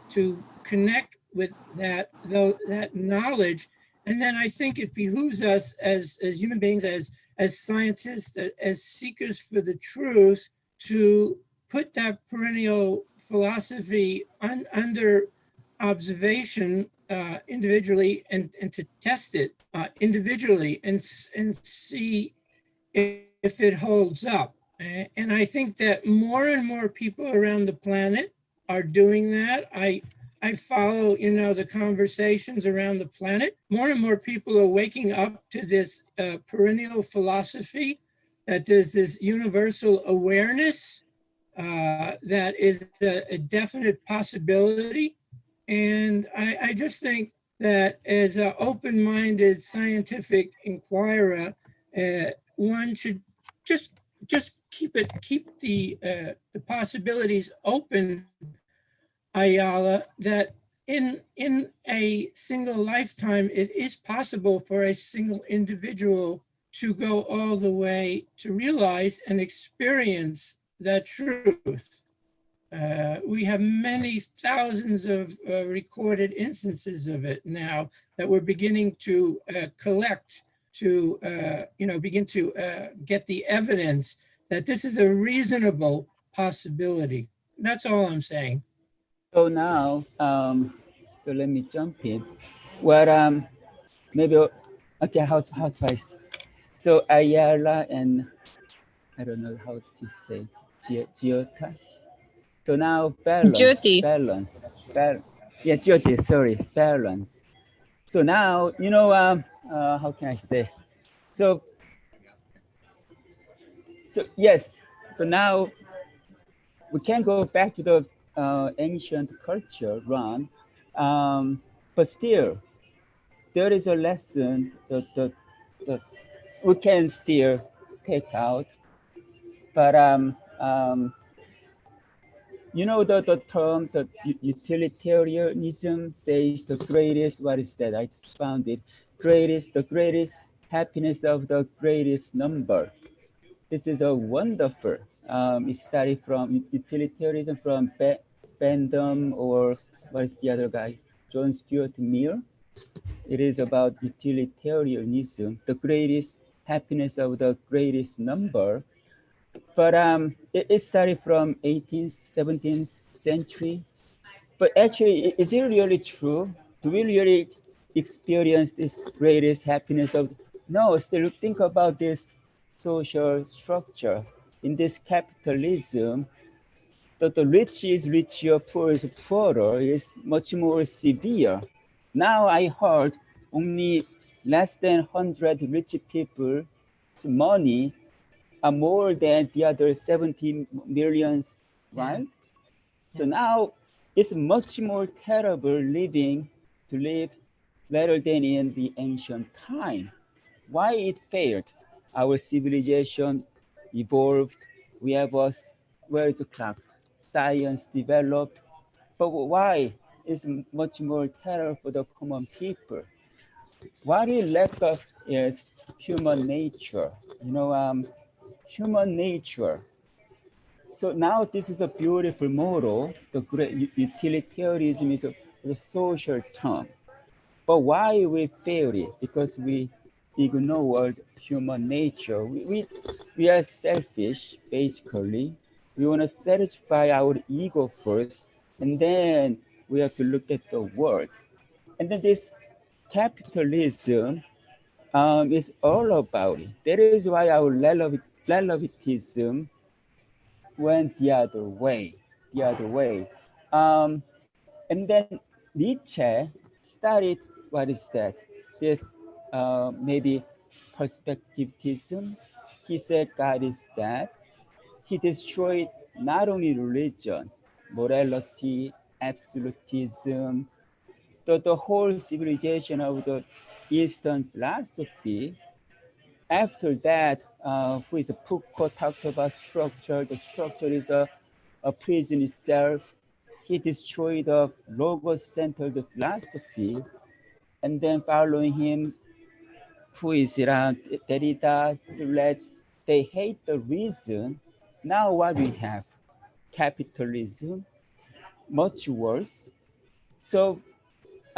to connect with that knowledge. And then I think it behooves us as human beings, as scientists, as seekers for the truth, to put that perennial philosophy under observation individually and to test it individually and see if it holds up. And I think that more and more people around the planet are doing that. I follow, the conversations around the planet. More and more people are waking up to this perennial philosophy, that there's this universal awareness that is a definite possibility. And I just think that as an open-minded scientific inquirer, one should just keep the possibilities open, Ayala, that in a single lifetime, it is possible for a single individual to go all the way to realize and experience that truth. We have many thousands of recorded instances of it now that we're beginning to collect, to begin to get the evidence that this is a reasonable possibility. That's all I'm saying. So now, so let me jump in. What maybe okay, how twice. So Ayala and I don't know how to say Giota. So now balance. Jyoti. Balance. Yeah, Jyoti, sorry, balance. So now, how can I say? So yes. So now we can go back to the ancient culture run, but still there is a lesson that we can still take out. But the term, the utilitarianism says the greatest, what is that? I just found it. The greatest happiness of the greatest number. This is a wonderful, it started from utilitarianism from Bentham, or what is the other guy? John Stuart Mill. It is about utilitarianism, the greatest happiness of the greatest number. But it started from 18th, 17th century. But actually, is it really true? Do we really experience this greatest happiness of? No, still think about this social structure. In this capitalism, the rich is richer, poor is poorer, is much more severe. Now I heard only less than 100 rich people's money are more than the other 17 millions, right? So now It's much more terrible to live rather than in the ancient time. Why it failed? Our civilization evolved. We have where is the clock? Science developed. But why is much more terror for the common people? What we lack of is human nature. Human nature. So now this is a beautiful model. The great utilitarianism is a social term. But why we fail it? Because we ignored human nature. We are selfish, basically. We want to satisfy our ego first, and then we have to look at the world. And then this capitalism is all about it. That is why our relativism went the other way. And then Nietzsche studied, what is that? This maybe perspectivism. He said God is dead. He destroyed not only religion, morality, absolutism, the whole civilization of the Eastern philosophy. After that, who is Foucault talked about structure. The structure is a prison itself. He destroyed the logos-centered philosophy, and then following him, who is around Derrida, Deleuze, they hate the reason. Now what we have? Capitalism, much worse. So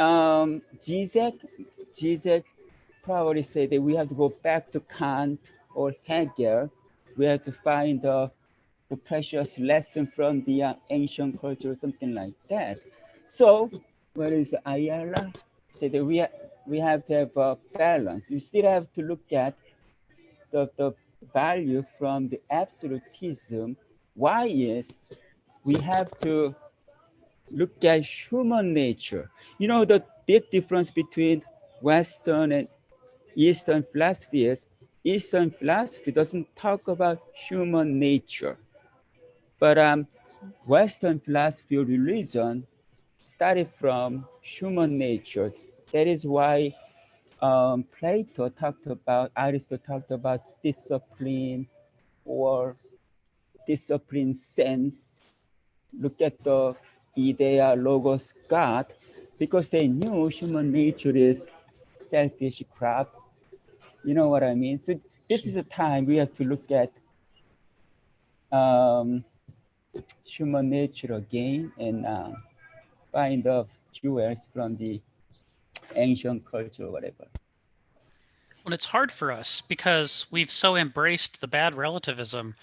Zizek probably said that we have to go back to Kant or Hegel. We have to find the precious lesson from the ancient culture, something like that. So, where is Ayala? Say that we have to have a balance. We still have to look at the value from the absolutism. Why is we have to look at human nature? You know, the big difference between Western and Eastern philosophy is Eastern philosophy doesn't talk about human nature. But Western philosophy or religion started from human nature. That is why Aristotle talked about discipline or discipline sense. Look at the idea, logos, God, because they knew human nature is selfish crap. You know what I mean? So this is a time we have to look at human nature again and find the jewels from the ancient culture or whatever. Well, it's hard for us because we've so embraced the bad relativism.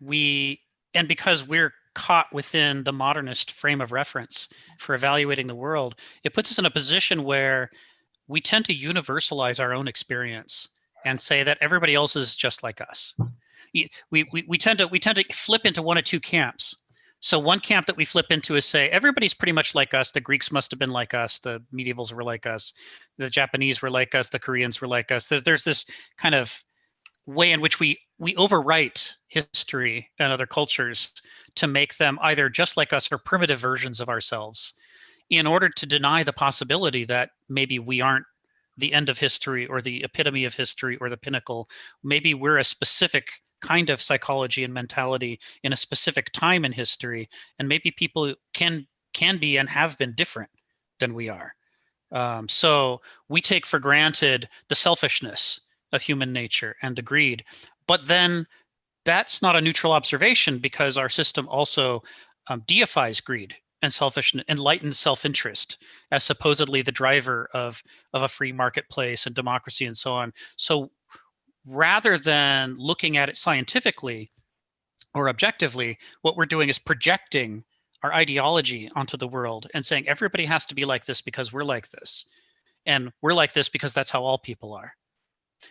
And because we're caught within the modernist frame of reference for evaluating the world, it puts us in a position where we tend to universalize our own experience and say that everybody else is just like us. We tend to flip into one of two camps. So one camp that we flip into is say everybody's pretty much like us. The Greeks must have been like us. The medievals were like us. The Japanese were like us. The Koreans were like us. There's this kind of way in which we overwrite history and other cultures to make them either just like us or primitive versions of ourselves, in order to deny the possibility that maybe we aren't the end of history or the epitome of history or the pinnacle. Maybe we're a specific kind of psychology and mentality in a specific time in history, and maybe people can be and have been different than we are. So we take for granted the selfishness of human nature and the greed, but then that's not a neutral observation, because our system also deifies greed and selfishness, enlightened self-interest as supposedly the driver of a free marketplace and democracy and so on. So rather than looking at it scientifically or objectively, what we're doing is projecting our ideology onto the world and saying everybody has to be like this because we're like this. And we're like this because that's how all people are.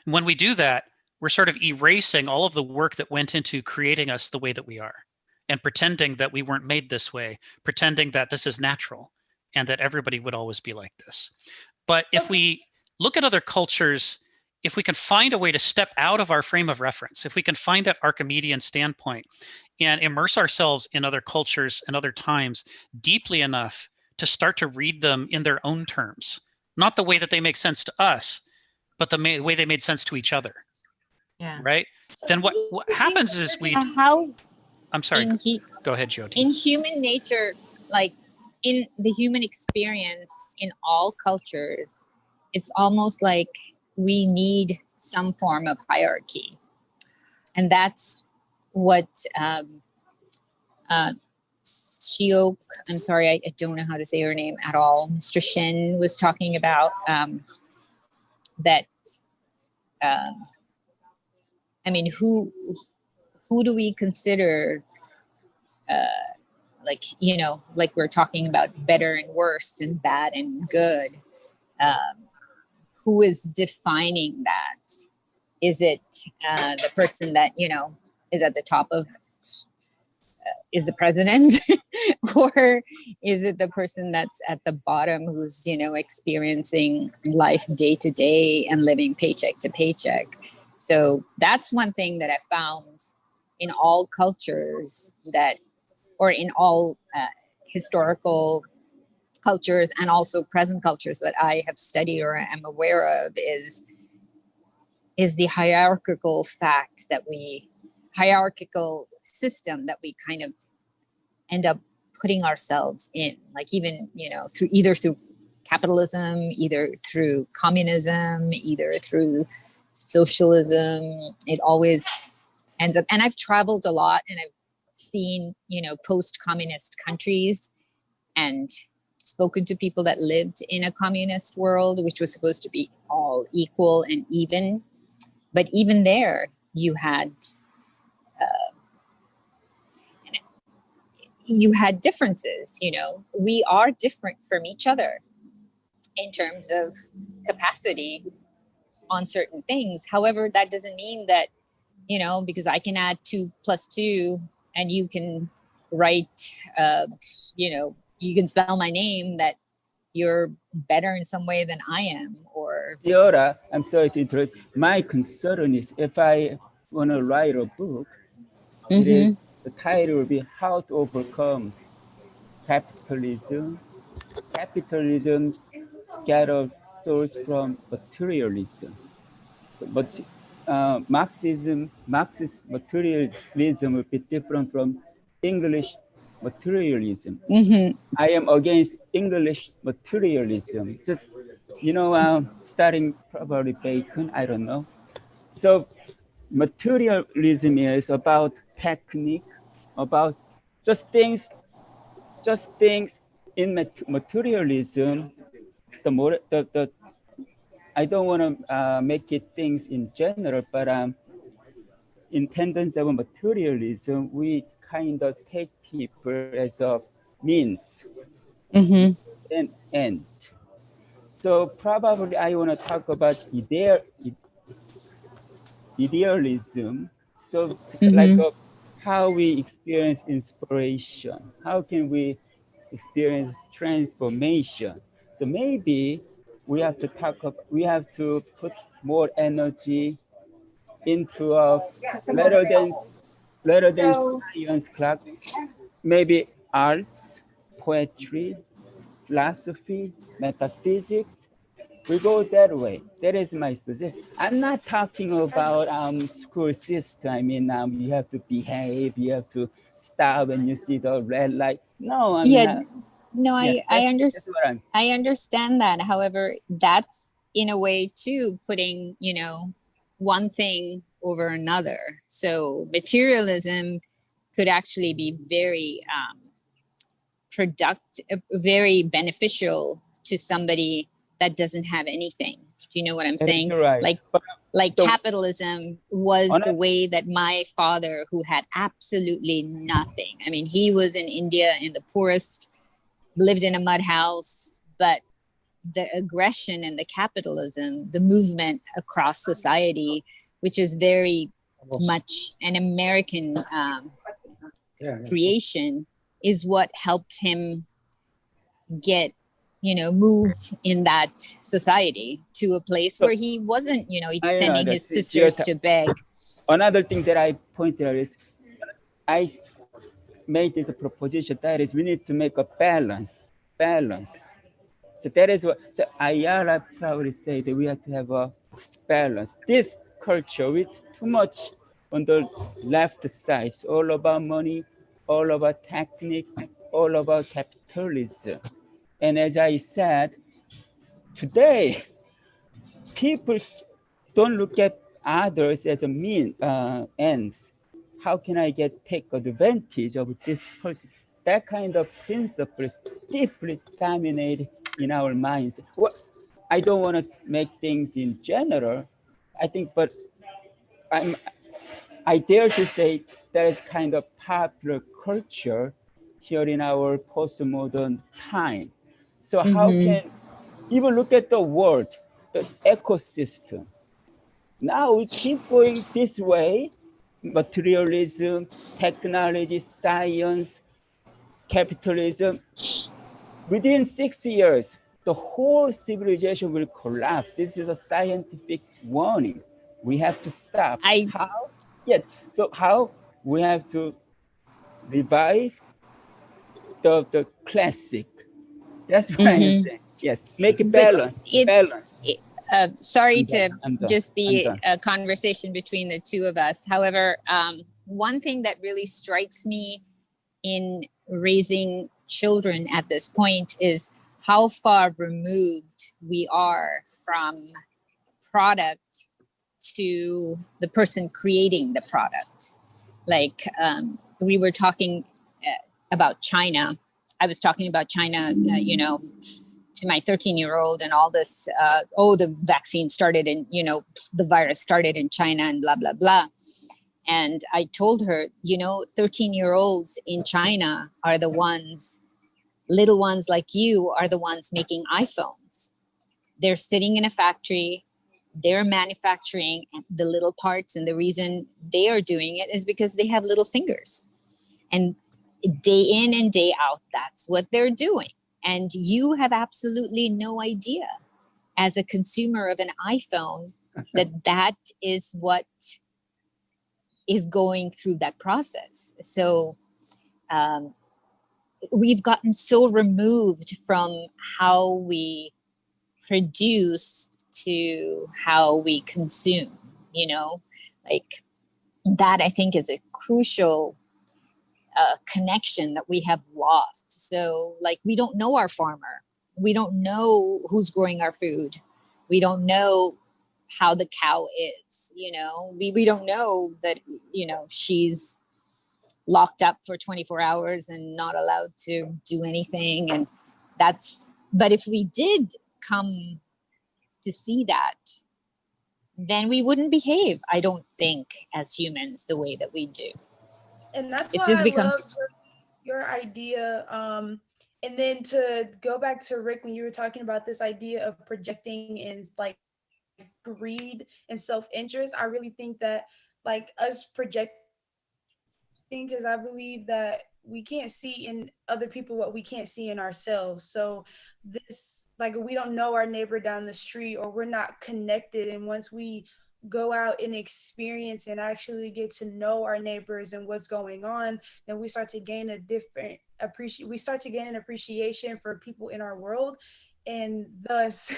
And when we do that, we're sort of erasing all of the work that went into creating us the way that we are, and pretending that we weren't made this way, pretending that this is natural and that everybody would always be like this. But if we look at other cultures, if we can find a way to step out of our frame of reference, if we can find that Archimedean standpoint and immerse ourselves in other cultures and other times deeply enough to start to read them in their own terms, not the way that they make sense to us, but the way they made sense to each other. Yeah. Right? Then what happens is I'm sorry. Go ahead, Jyoti. In human nature, like in the human experience in all cultures, it's almost like we need some form of hierarchy. And that's what Shiok, I'm sorry, I don't know how to say her name at all, Mr. Shen was talking about, that, I mean, who do we consider, like, you know, like we're talking about better and worse and bad and good. Who is defining that? Is it the person that, you know, is at the top of, is the president? Or is it the person that's at the bottom who's, you know, experiencing life day to day and living paycheck to paycheck? So that's one thing that I found in all cultures that, or in all historical cultures and also present cultures that I have studied or am aware of, is the hierarchical system that we kind of end up putting ourselves in, like even, you know, either through capitalism, either through communism, either through socialism. It always ends up, and I've traveled a lot and I've seen, you know, post-communist countries and spoken to people that lived in a communist world, which was supposed to be all equal and even. But even there, you had differences. You know, we are different from each other in terms of capacity on certain things. However, that doesn't mean that, you know, because I can add 2 + 2 and you can write, you know, you can spell my name, that you're better in some way than I am. Or Fiora, I'm sorry to interrupt. My concern is if I want to write a book, it is, the title will be How to Overcome Capitalism. Capitalism's scattered source from materialism. So, but Marxist materialism will be different from English materialism. I am against English materialism. Just, you know, starting probably Bacon, I don't know. So materialism is about technique, about just things in materialism. The I don't want to make it things in general, but in tendency of materialism, we kind of take people as a means and end. So probably I want to talk about idealism. So like how we experience inspiration. How can we experience transformation? So maybe we have to put more energy into rather than science class, maybe arts, poetry, philosophy, metaphysics. We go that way. That is my suggestion. I'm not talking about school system. I mean, you have to behave. You have to stop when you see the red light. No, I'm not. No, I understand that. However, that's in a way too putting, you know, one thing over another. So materialism could actually be very very beneficial to somebody that doesn't have anything. Do you know what I'm saying? Right. Like capitalism was the way that my father, who had absolutely nothing, I mean, he was in India in the poorest, lived in a mud house, but the aggression and the capitalism, the movement across society, which is very much an American creation, is what helped him get, you know, move in that society to a place where he wasn't, you know, sending his sisters to beg. Another thing that I pointed out is made this proposition, that is, we need to make a balance. So that is what, so Ayala probably say that we have to have a balance. This culture with too much on the left side, it's all about money, all about technique, all about capitalism. And as I said, today, people don't look at others as a ends. How can I take advantage of this person? That kind of principle is deeply dominated in our minds. Well, I don't want to make things in general, I think, but I dare to say that is kind of popular culture here in our postmodern time. So how can, even look at the world, the ecosystem. Now we keep going this way, materialism, technology, science, capitalism. Within 6 years, the whole civilization will collapse. This is a scientific warning. We have to stop. How? Yes. So how? We have to revive the classic. That's what I'm saying. Yes, make it balance. Sorry to just be a conversation between the two of us. However, one thing that really strikes me in raising children at this point is how far removed we are from product to the person creating the product. Like we were talking about China. I was talking about China, to my 13-year-old and all this, the vaccine started in, the virus started in China and blah, blah, blah. And I told her, 13-year-olds in China are the ones, little ones like you are the ones making iPhones. They're sitting in a factory, they're manufacturing the little parts. And the reason they are doing it is because they have little fingers. And day in and day out, that's what they're doing. And you have absolutely no idea as a consumer of an iPhone that is what is going through that process. So we've gotten so removed from how we produce to how we consume, like that I think is a crucial connection that we have lost. So like, we don't know our farmer. We don't know who's growing our food. We don't know how the cow is, we don't know that, she's locked up for 24 hours and not allowed to do anything. And but if we did come to see that, then we wouldn't behave, I don't think, as humans the way that we do. And that's why I love your idea. And then to go back to Rick, when you were talking about this idea of projecting and like greed and self-interest, I really think that like us projecting, because I believe that we can't see in other people what we can't see in ourselves. So this, like, we don't know our neighbor down the street, or we're not connected. And once we go out and experience and actually get to know our neighbors and what's going on, then we start to gain we start to gain an appreciation for people in our world, and thus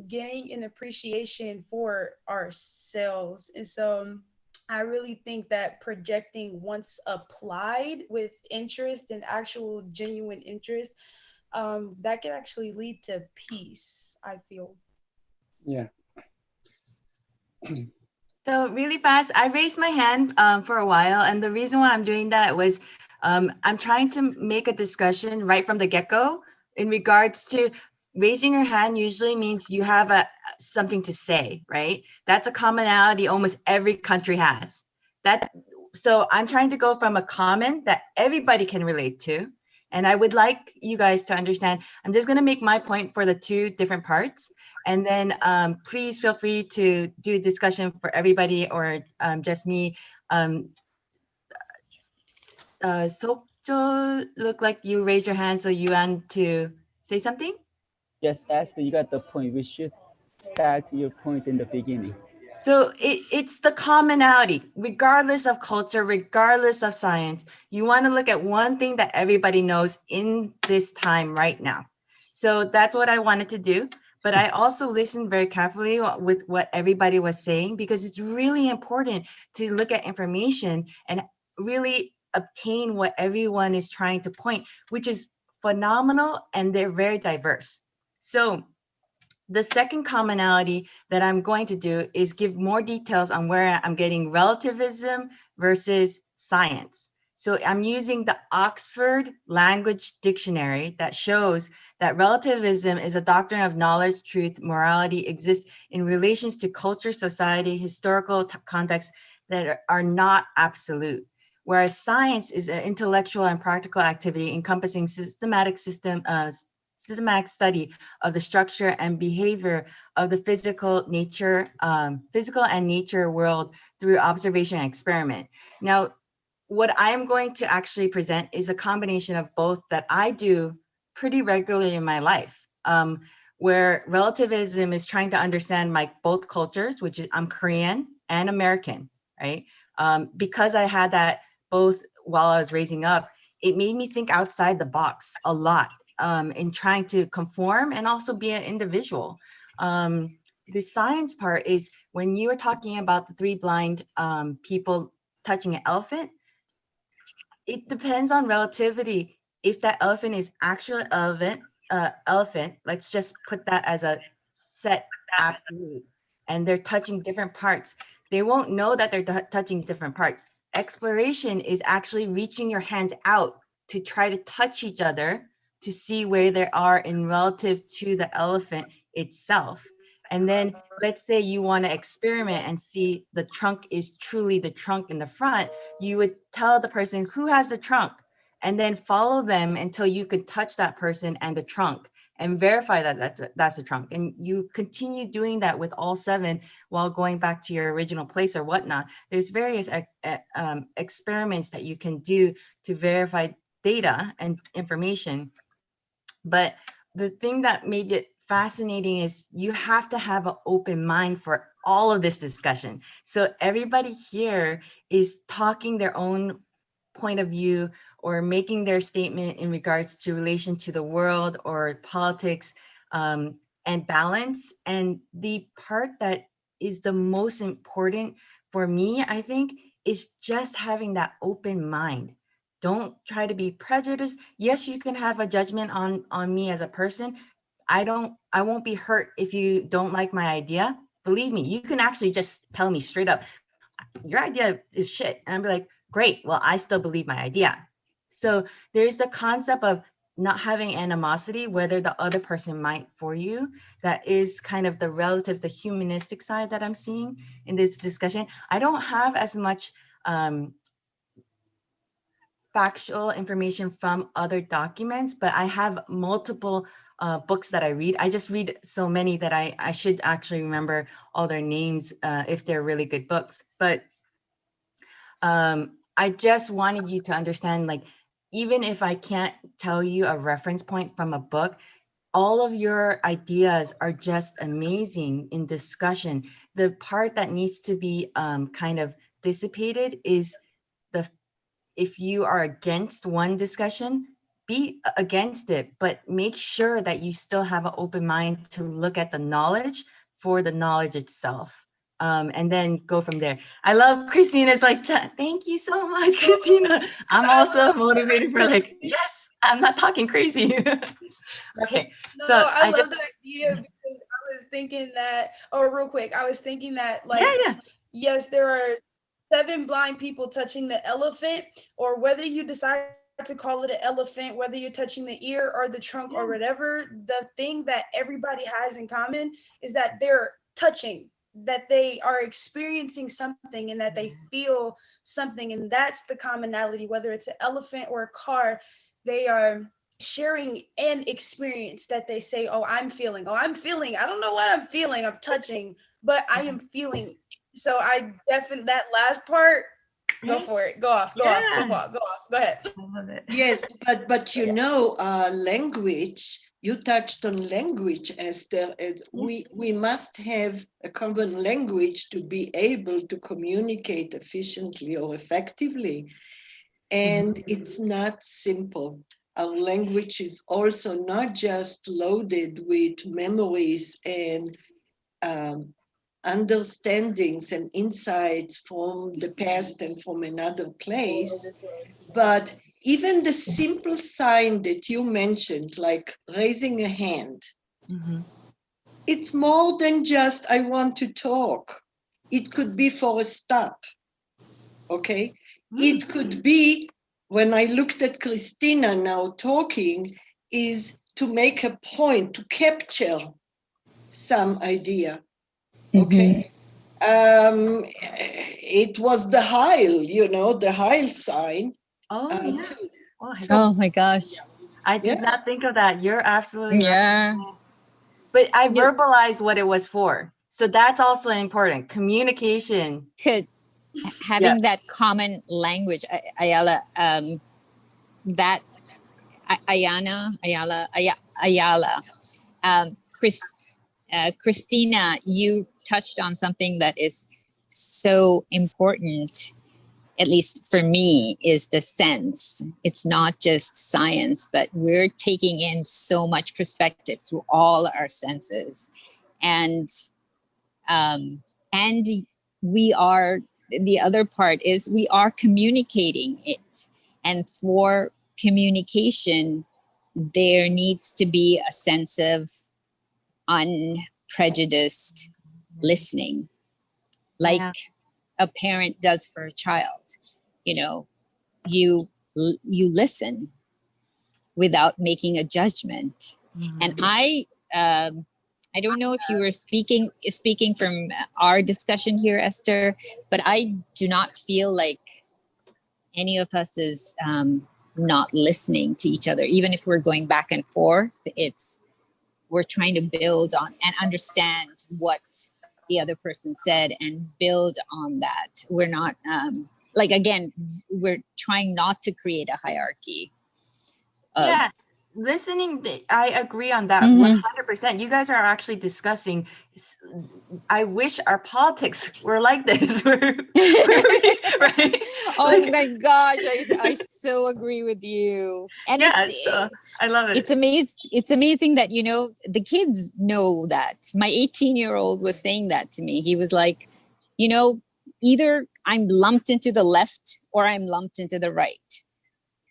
gaining an appreciation for ourselves. And so I really think that projecting, once applied with interest and actual genuine interest, that can actually lead to peace, I feel. Yeah. So really fast, I raised my hand for a while, and the reason why I'm doing that was I'm trying to make a discussion right from the get-go in regards to raising your hand usually means you have something to say, right? That's a commonality almost every country has. So I'm trying to go from a comment that everybody can relate to, and I would like you guys to understand, I'm just going to make my point for the two different parts. And then please feel free to do a discussion for everybody or just me. Sokjo, look like you raised your hand, so you want to say something? Yes, Esther, you got the point. We should start your point in the beginning. So it's the commonality, regardless of culture, regardless of science. You want to look at one thing that everybody knows in this time right now. So that's what I wanted to do. But I also listened very carefully with what everybody was saying, because it's really important to look at information and really obtain what everyone is trying to point, which is phenomenal, and they're very diverse. So the second commonality that I'm going to do is give more details on where I'm getting relativism versus science. So I'm using the Oxford Language Dictionary that shows that relativism is a doctrine of knowledge, truth, morality exists in relations to culture, society, historical context that are not absolute. Whereas science is an intellectual and practical activity encompassing systematic study of the structure and behavior of the physical and nature world through observation and experiment. Now, what I'm going to actually present is a combination of both that I do pretty regularly in my life, where relativism is trying to understand my both cultures, which is I'm Korean and American, right? Because I had that both while I was raising up, it made me think outside the box a lot. In trying to conform and also be an individual. The science part is when you were talking about the three blind people touching an elephant, it depends on relativity. If that elephant is actually elephant, let's just put that as a set absolute, and they're touching different parts, they won't know that they're touching different parts. Exploration is actually reaching your hands out to try to touch each other to see where they are in relative to the elephant itself. And then let's say you want to experiment and see the trunk is truly the trunk in the front, you would tell the person who has the trunk and then follow them until you could touch that person and the trunk and verify that that's the trunk. And you continue doing that with all 7 while going back to your original place or whatnot. There's various experiments that you can do to verify data and information. But the thing that made it fascinating is you have to have an open mind for all of this discussion. So everybody here is talking their own point of view or making their statement in regards to relation to the world or politics and balance. And the part that is the most important for me, I think, is just having that open mind. Don't try to be prejudiced. Yes, you can have a judgment on me as a person. I won't be hurt if you don't like my idea. Believe me, you can actually just tell me straight up, your idea is shit. And I'll be like, great, well, I still believe my idea. So there's the concept of not having animosity, whether the other person might for you. That is kind of the relative, the humanistic side that I'm seeing in this discussion. I don't have as much factual information from other documents, but I have multiple books that I read. I just read so many that I should actually remember all their names if they're really good books. But I just wanted you to understand, like, even if I can't tell you a reference point from a book, all of your ideas are just amazing in discussion. The part that needs to be kind of dissipated is if you are against one discussion, be against it, but make sure that you still have an open mind to look at the knowledge for the knowledge itself. And then go from there. I love Christina's like that. Thank you so much, Christina. I'm also motivated for like, yes, I'm not talking crazy. Okay. No, so I love that idea because I was thinking that, real quick, I was thinking that like, yes, there are 7 blind people touching the elephant, or whether you decide to call it an elephant, whether you're touching the ear or the trunk or whatever, the thing that everybody has in common is that they're touching, that they are experiencing something and that they feel something. And that's the commonality, whether it's an elephant or a car, they are sharing an experience that they say, I'm feeling, I don't know what I'm feeling, I'm touching, but I am feeling. So I definitely, that last part, go for it. Go off. Go ahead. I love it. Yes, but you know, language you touched on language, Esther. We must have a common language to be able to communicate efficiently or effectively. And it's not simple. Our language is also not just loaded with memories and understandings and insights from the past and from another place, but even the simple sign that you mentioned, like raising a hand, it's more than just I want to talk. It could be for a stop, okay? It could be, when I looked at Christina now talking, is to make a point, to capture some idea. Okay. It was the Heil, the Heil sign. Oh, yeah. Too. Oh my gosh. I did not think of that. You're absolutely right. Yeah. But I verbalized what it was for. So that's also important. Communication. Having that common language, Ayala, that Ayala, Christina, you touched on something that is so important, at least for me, is the sense. It's not just science, but we're taking in so much perspective through all our senses. And we are, the other part is we are communicating it. And for communication, there needs to be a sense of unprejudiced listening, like a parent does for a child. You listen without making a judgment. And I don't know if you were speaking from our discussion here, Esther, but I do not feel like any of us is not listening to each other. Even if we're going back and forth, we're trying to build on and understand what the other person said and build on that. We're not, we're trying not to create a hierarchy. Yes. Listening, I agree on that 100%. You guys are actually discussing. I wish our politics were like this. Right? Oh my gosh, I so agree with you. And I love it. It's amazing that the kids know that. My 18-year-old was saying that to me. He was like, either I'm lumped into the left or I'm lumped into the right,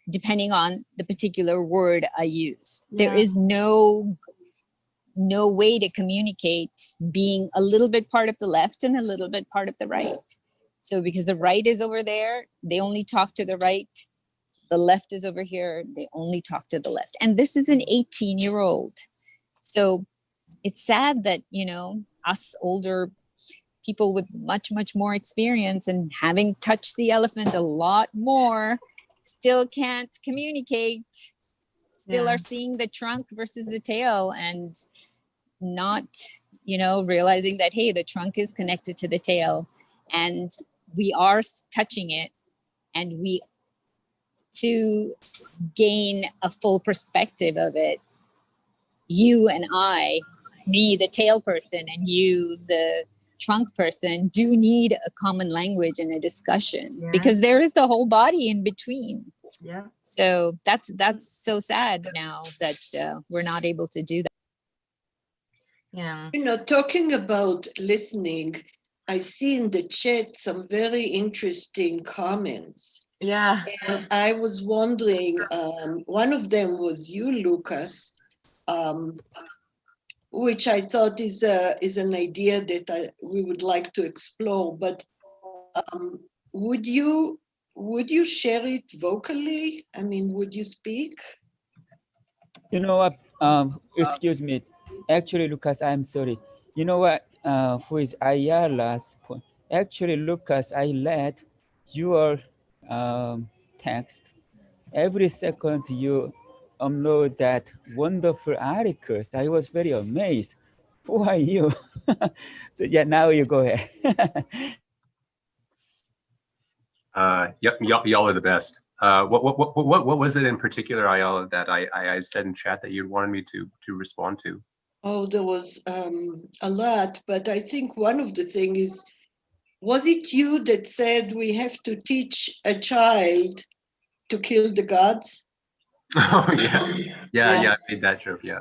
depending on the particular word I use. Yeah. There is no way to communicate being a little bit part of the left and a little bit part of the right. So because the right is over there, they only talk to the right. The left is over here, they only talk to the left. And this is an 18-year-old. So it's sad that, us older people with much, much more experience and having touched the elephant a lot more still can't communicate, still are seeing the trunk versus the tail and not, realizing that, hey, the trunk is connected to the tail and we are touching it, and to gain a full perspective of it, you and I, me, the tail person, and you, the trunk person, do need a common language and a discussion because there is the whole body in between. Yeah. So that's so sad now that we're not able to do that. Yeah. Talking about listening, I see in the chat some very interesting comments. Yeah. And I was wondering, one of them was you, Lucas, which I thought is an idea that we would like to explore. But would you share it vocally? I mean, would you speak? You know what? Excuse me. Actually, Lucas, I'm sorry. You know what? Who is Ayala's point? Actually, Lucas, I read your text. Every second you upload that wonderful articles. I was very amazed. Who are you? So yeah, now you go ahead. Yep, y'all are the best. What was it in particular, Ayala, that I said in chat that you wanted me to respond to? Oh, there was a lot, but I think one of the things is, was it you that said we have to teach a child to kill the gods? Oh yeah, I made that joke. Yeah.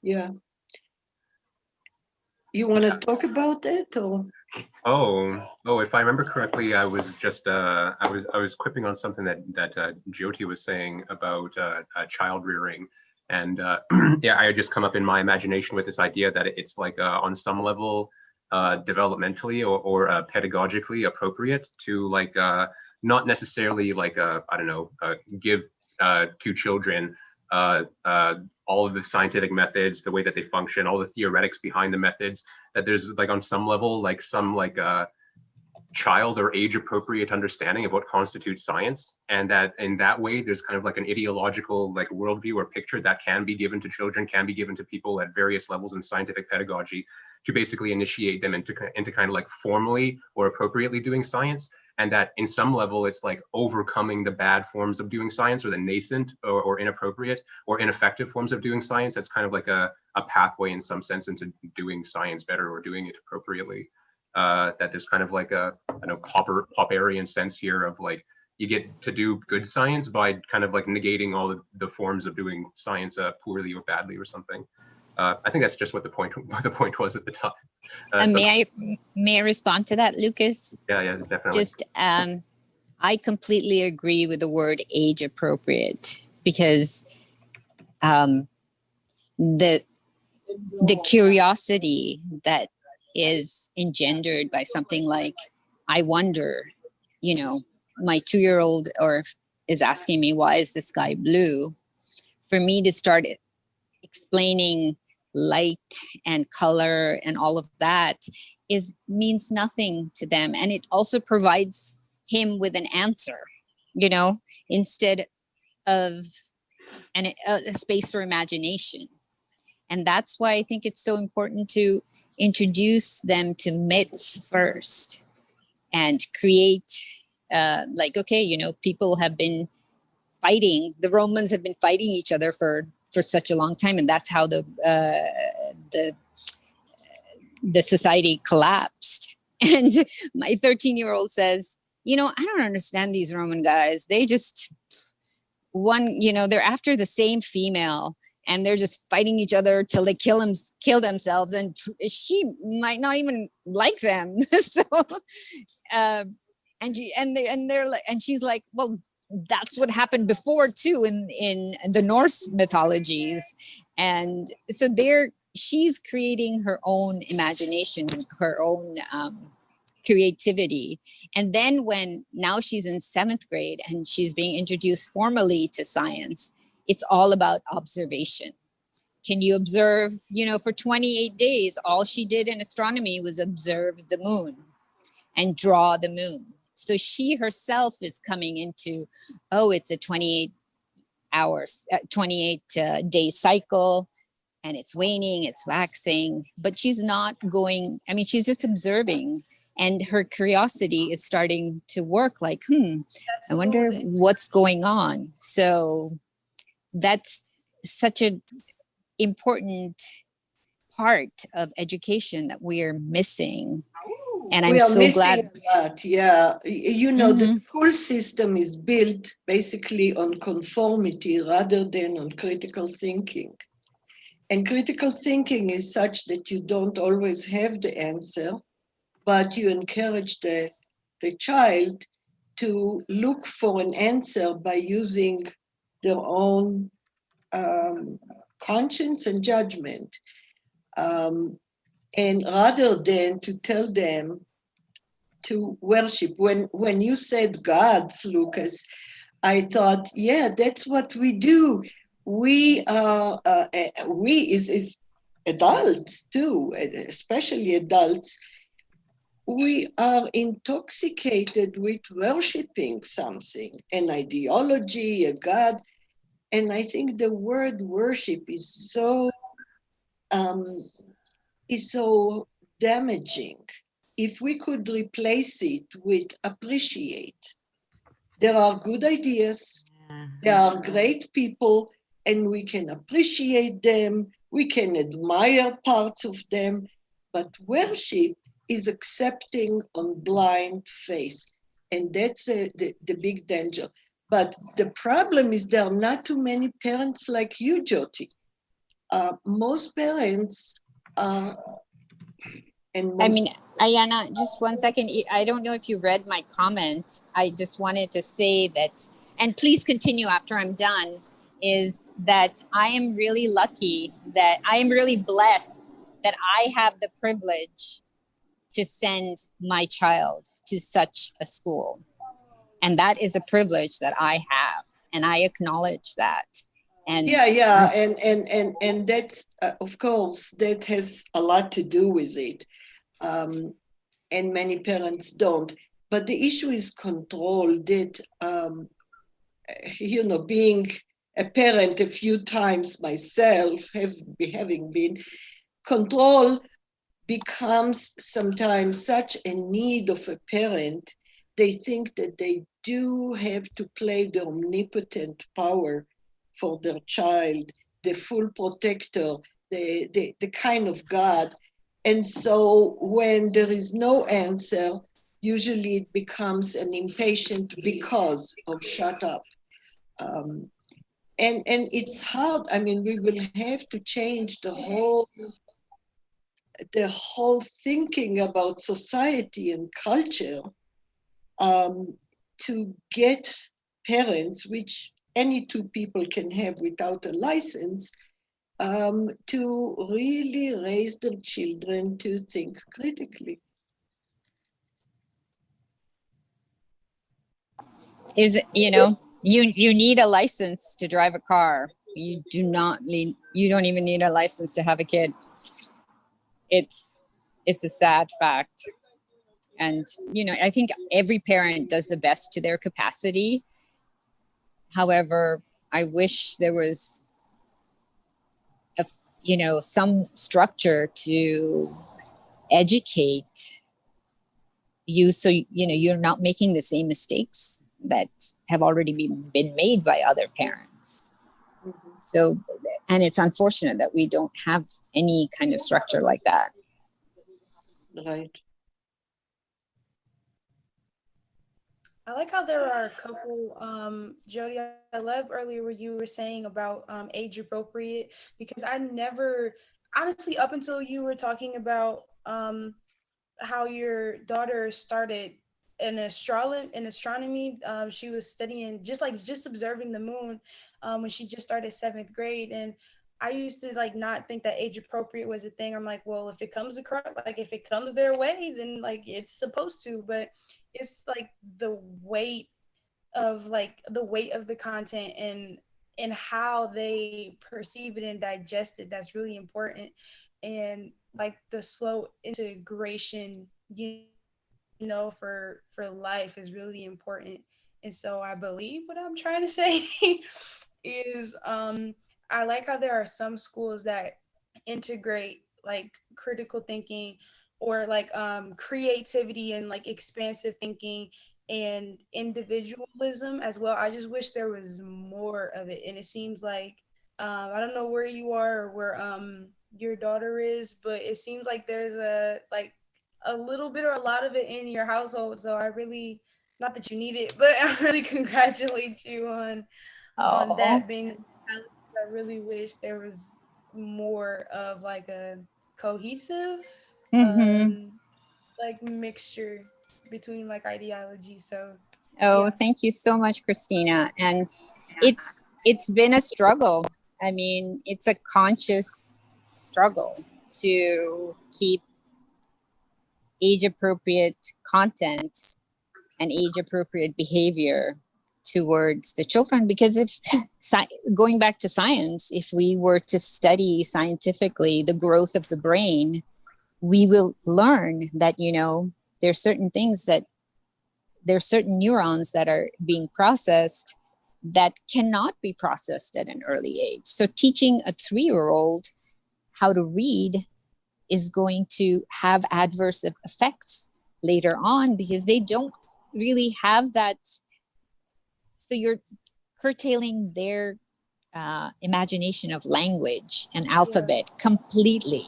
Yeah. You want to talk about that, or? Oh, if I remember correctly, I was just I was quipping on something that Jyoti was saying about child rearing, and yeah, I had just come up in my imagination with this idea that it's like on some level developmentally or pedagogically appropriate to like not necessarily like I don't know give to children all of the scientific methods, the way that they function, all the theoretics behind the methods, that there's like on some level, like some like child or age appropriate understanding of what constitutes science. And that in that way, there's kind of like an ideological like worldview or picture that can be given to children, can be given to people at various levels in scientific pedagogy to basically initiate them into kind of like formally or appropriately doing science. And that in some level, it's like overcoming the bad forms of doing science or the nascent or inappropriate or ineffective forms of doing science. That's kind of like a pathway in some sense into doing science better or doing it appropriately. That there's kind of like a Popperian sense here of like, you get to do good science by kind of like negating all the forms of doing science poorly or badly or something. I think that's just what the point was at the time. May I respond to that, Lucas? Yeah, definitely. Just I completely agree with the word age appropriate, because the curiosity that is engendered by something like, I wonder, you know, my 2-year-old is asking me, why is the sky blue? For me to start explaining light and color and all of that means nothing to them, and it also provides him with an answer, you know, instead of a space for imagination. And that's why I think it's so important to introduce them to myths first and create like, okay, you know, people have been fighting, the Romans have been fighting each other for such a long time, and that's how the society collapsed. And my 13-year-old says, you know, I don't understand these Roman guys. They just they're after the same female, and they're just fighting each other till they kill themselves, and she might not even like them. So and she's like, well, that's what happened before too in the Norse mythologies. And so she's creating her own imagination, her own creativity. And then now she's in 7th grade and she's being introduced formally to science, it's all about observation. Can you observe, you know, for 28 days, all she did in astronomy was observe the moon and draw the moon. So she herself is coming into, it's a 28 day cycle, and it's waning, it's waxing, but she's not going, I mean, she's just observing, and her curiosity is starting to work like, I wonder what's going on. So that's such an important part of education that we are missing. And I'm so glad that, yeah. You know, the school system is built basically on conformity rather than on critical thinking. And critical thinking is such that you don't always have the answer, but you encourage the child to look for an answer by using their own conscience and judgment. And rather than to tell them to worship. When you said gods, Lucas, I thought, yeah, that's what we do. We are, is adults too, especially adults. We are intoxicated with worshiping something, an ideology, a god. And I think the word worship is so damaging. If we could replace it with appreciate, There are good ideas, there are great people, and we can appreciate them, we can admire parts of them, but worship is accepting on blind faith. And that's the big danger. But the problem is there are not too many parents like you, Jyoti. Most parents are, and most, I mean, Ayana, just 1 second. I don't know if you read my comment. I just wanted to say that, and please continue after I'm done, is that I am really lucky, that I am really blessed that I have the privilege to send my child to such a school. And that is a privilege that I have, and I acknowledge that. And yeah, and that's of course that has a lot to do with it, and many parents don't. But the issue is control. That being a parent a few times myself, having been, control becomes sometimes such a need of a parent. They think that they do have to play the omnipotent power for their child, the full protector, the kind of God. And so when there is no answer, usually it becomes an impatient because of shut up. And it's hard. I mean, we will have to change the whole thinking about society and culture to get parents, which any two people can have without a license, to really raise their children to think critically. You need a license to drive a car. You don't even need a license to have a kid. It's a sad fact. And I think every parent does the best to their capacity. However, I wish there was some structure to educate you, so you're not making the same mistakes that have already been made by other parents. Mm-hmm. So, and it's unfortunate that we don't have any kind of structure like that. Right. I like how there are a couple, Jody, I love earlier what you were saying about age appropriate, because I never, honestly, up until you were talking about how your daughter started in astronomy, she was studying, just observing the moon when she just started 7th grade. And I used to not think that age appropriate was a thing. I'm like, well, if it comes their way, then it's supposed to. But it's the weight of the content and how they perceive it and digest it, that's really important. And the slow integration, for life is really important. And so I believe what I'm trying to say is I like how there are some schools that integrate critical thinking or creativity and expansive thinking and individualism as well. I just wish there was more of it. And it seems like I don't know where you are or where your daughter is, but it seems like there's a little bit or a lot of it in your household. So I really, not that you need it, but I really congratulate you on that being. I really wish there was more of a cohesive mixture between ideology. So Thank you so much, Christina. And it's been a struggle. I mean, it's a conscious struggle to keep age appropriate content and age appropriate behavior towards the children, because if going back to science, if we were to study scientifically the growth of the brain, we will learn that there's certain neurons that are being processed that cannot be processed at an early age. So teaching a 3-year-old how to read is going to have adverse effects later on, because they don't really have that So you're curtailing their imagination of language and alphabet completely.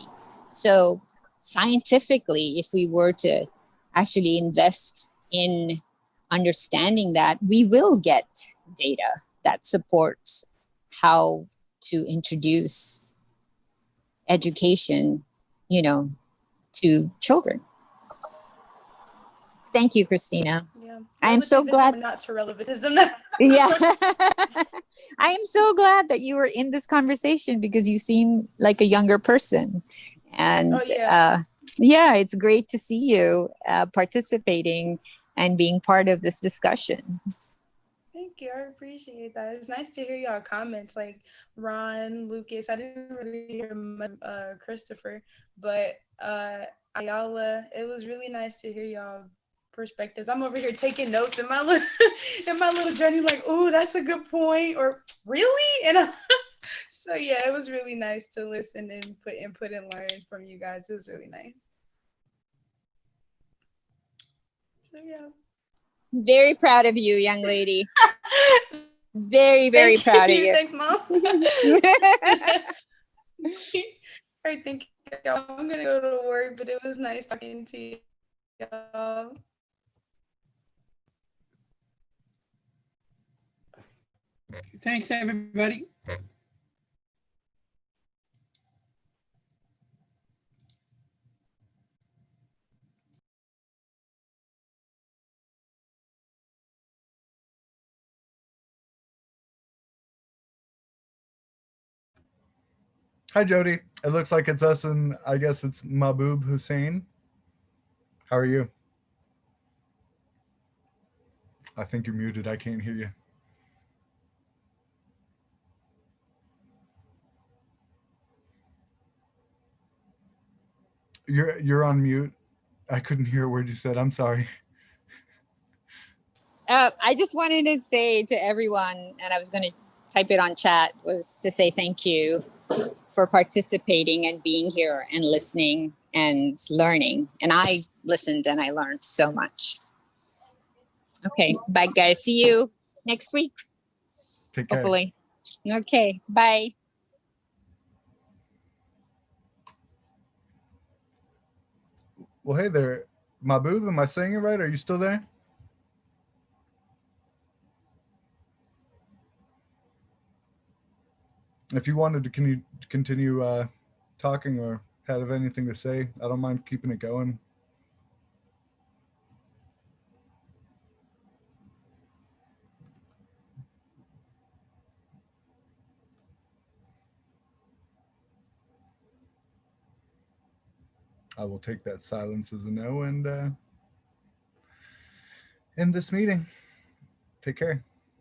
So scientifically, if we were to actually invest in understanding that, we will get data that supports how to introduce education, to children. Thank you, Christina. Yeah. I am so glad. Not to relativism. Yeah. I am so glad that you were in this conversation because you seem like a younger person. And yeah, it's great to see you participating and being part of this discussion. Thank you. I appreciate that. It's nice to hear y'all comments like Ron, Lucas. I didn't really hear Christopher, but Ayala, it was really nice to hear y'all perspectives. I'm over here taking notes in my little journey, like, oh, that's a good point, or really? And so yeah, it was really nice to listen and put input and learn from you guys. It was really nice. So yeah. Very proud of you, young lady. Very, very proud of you. Thanks, Mom. All right, thank you. I'm gonna go to work, but it was nice talking to y'all. Thanks, everybody. Hi, Jody. It looks like it's us and I guess it's Mahbub Hussein. How are you? I think you're muted. I can't hear you. You're on mute. I couldn't hear a word you said. I'm sorry. I just wanted to say to everyone, and I was going to type it on chat, was to say thank you for participating and being here and listening and learning. And I listened and I learned so much. Okay, bye guys. See you next week. Take care. Hopefully. Okay, bye. Well, hey there, Mahbub. Am I saying it right? Are you still there? If you wanted to continue talking or have anything to say, I don't mind keeping it going. I will take that silence as a no and end this meeting. Take care.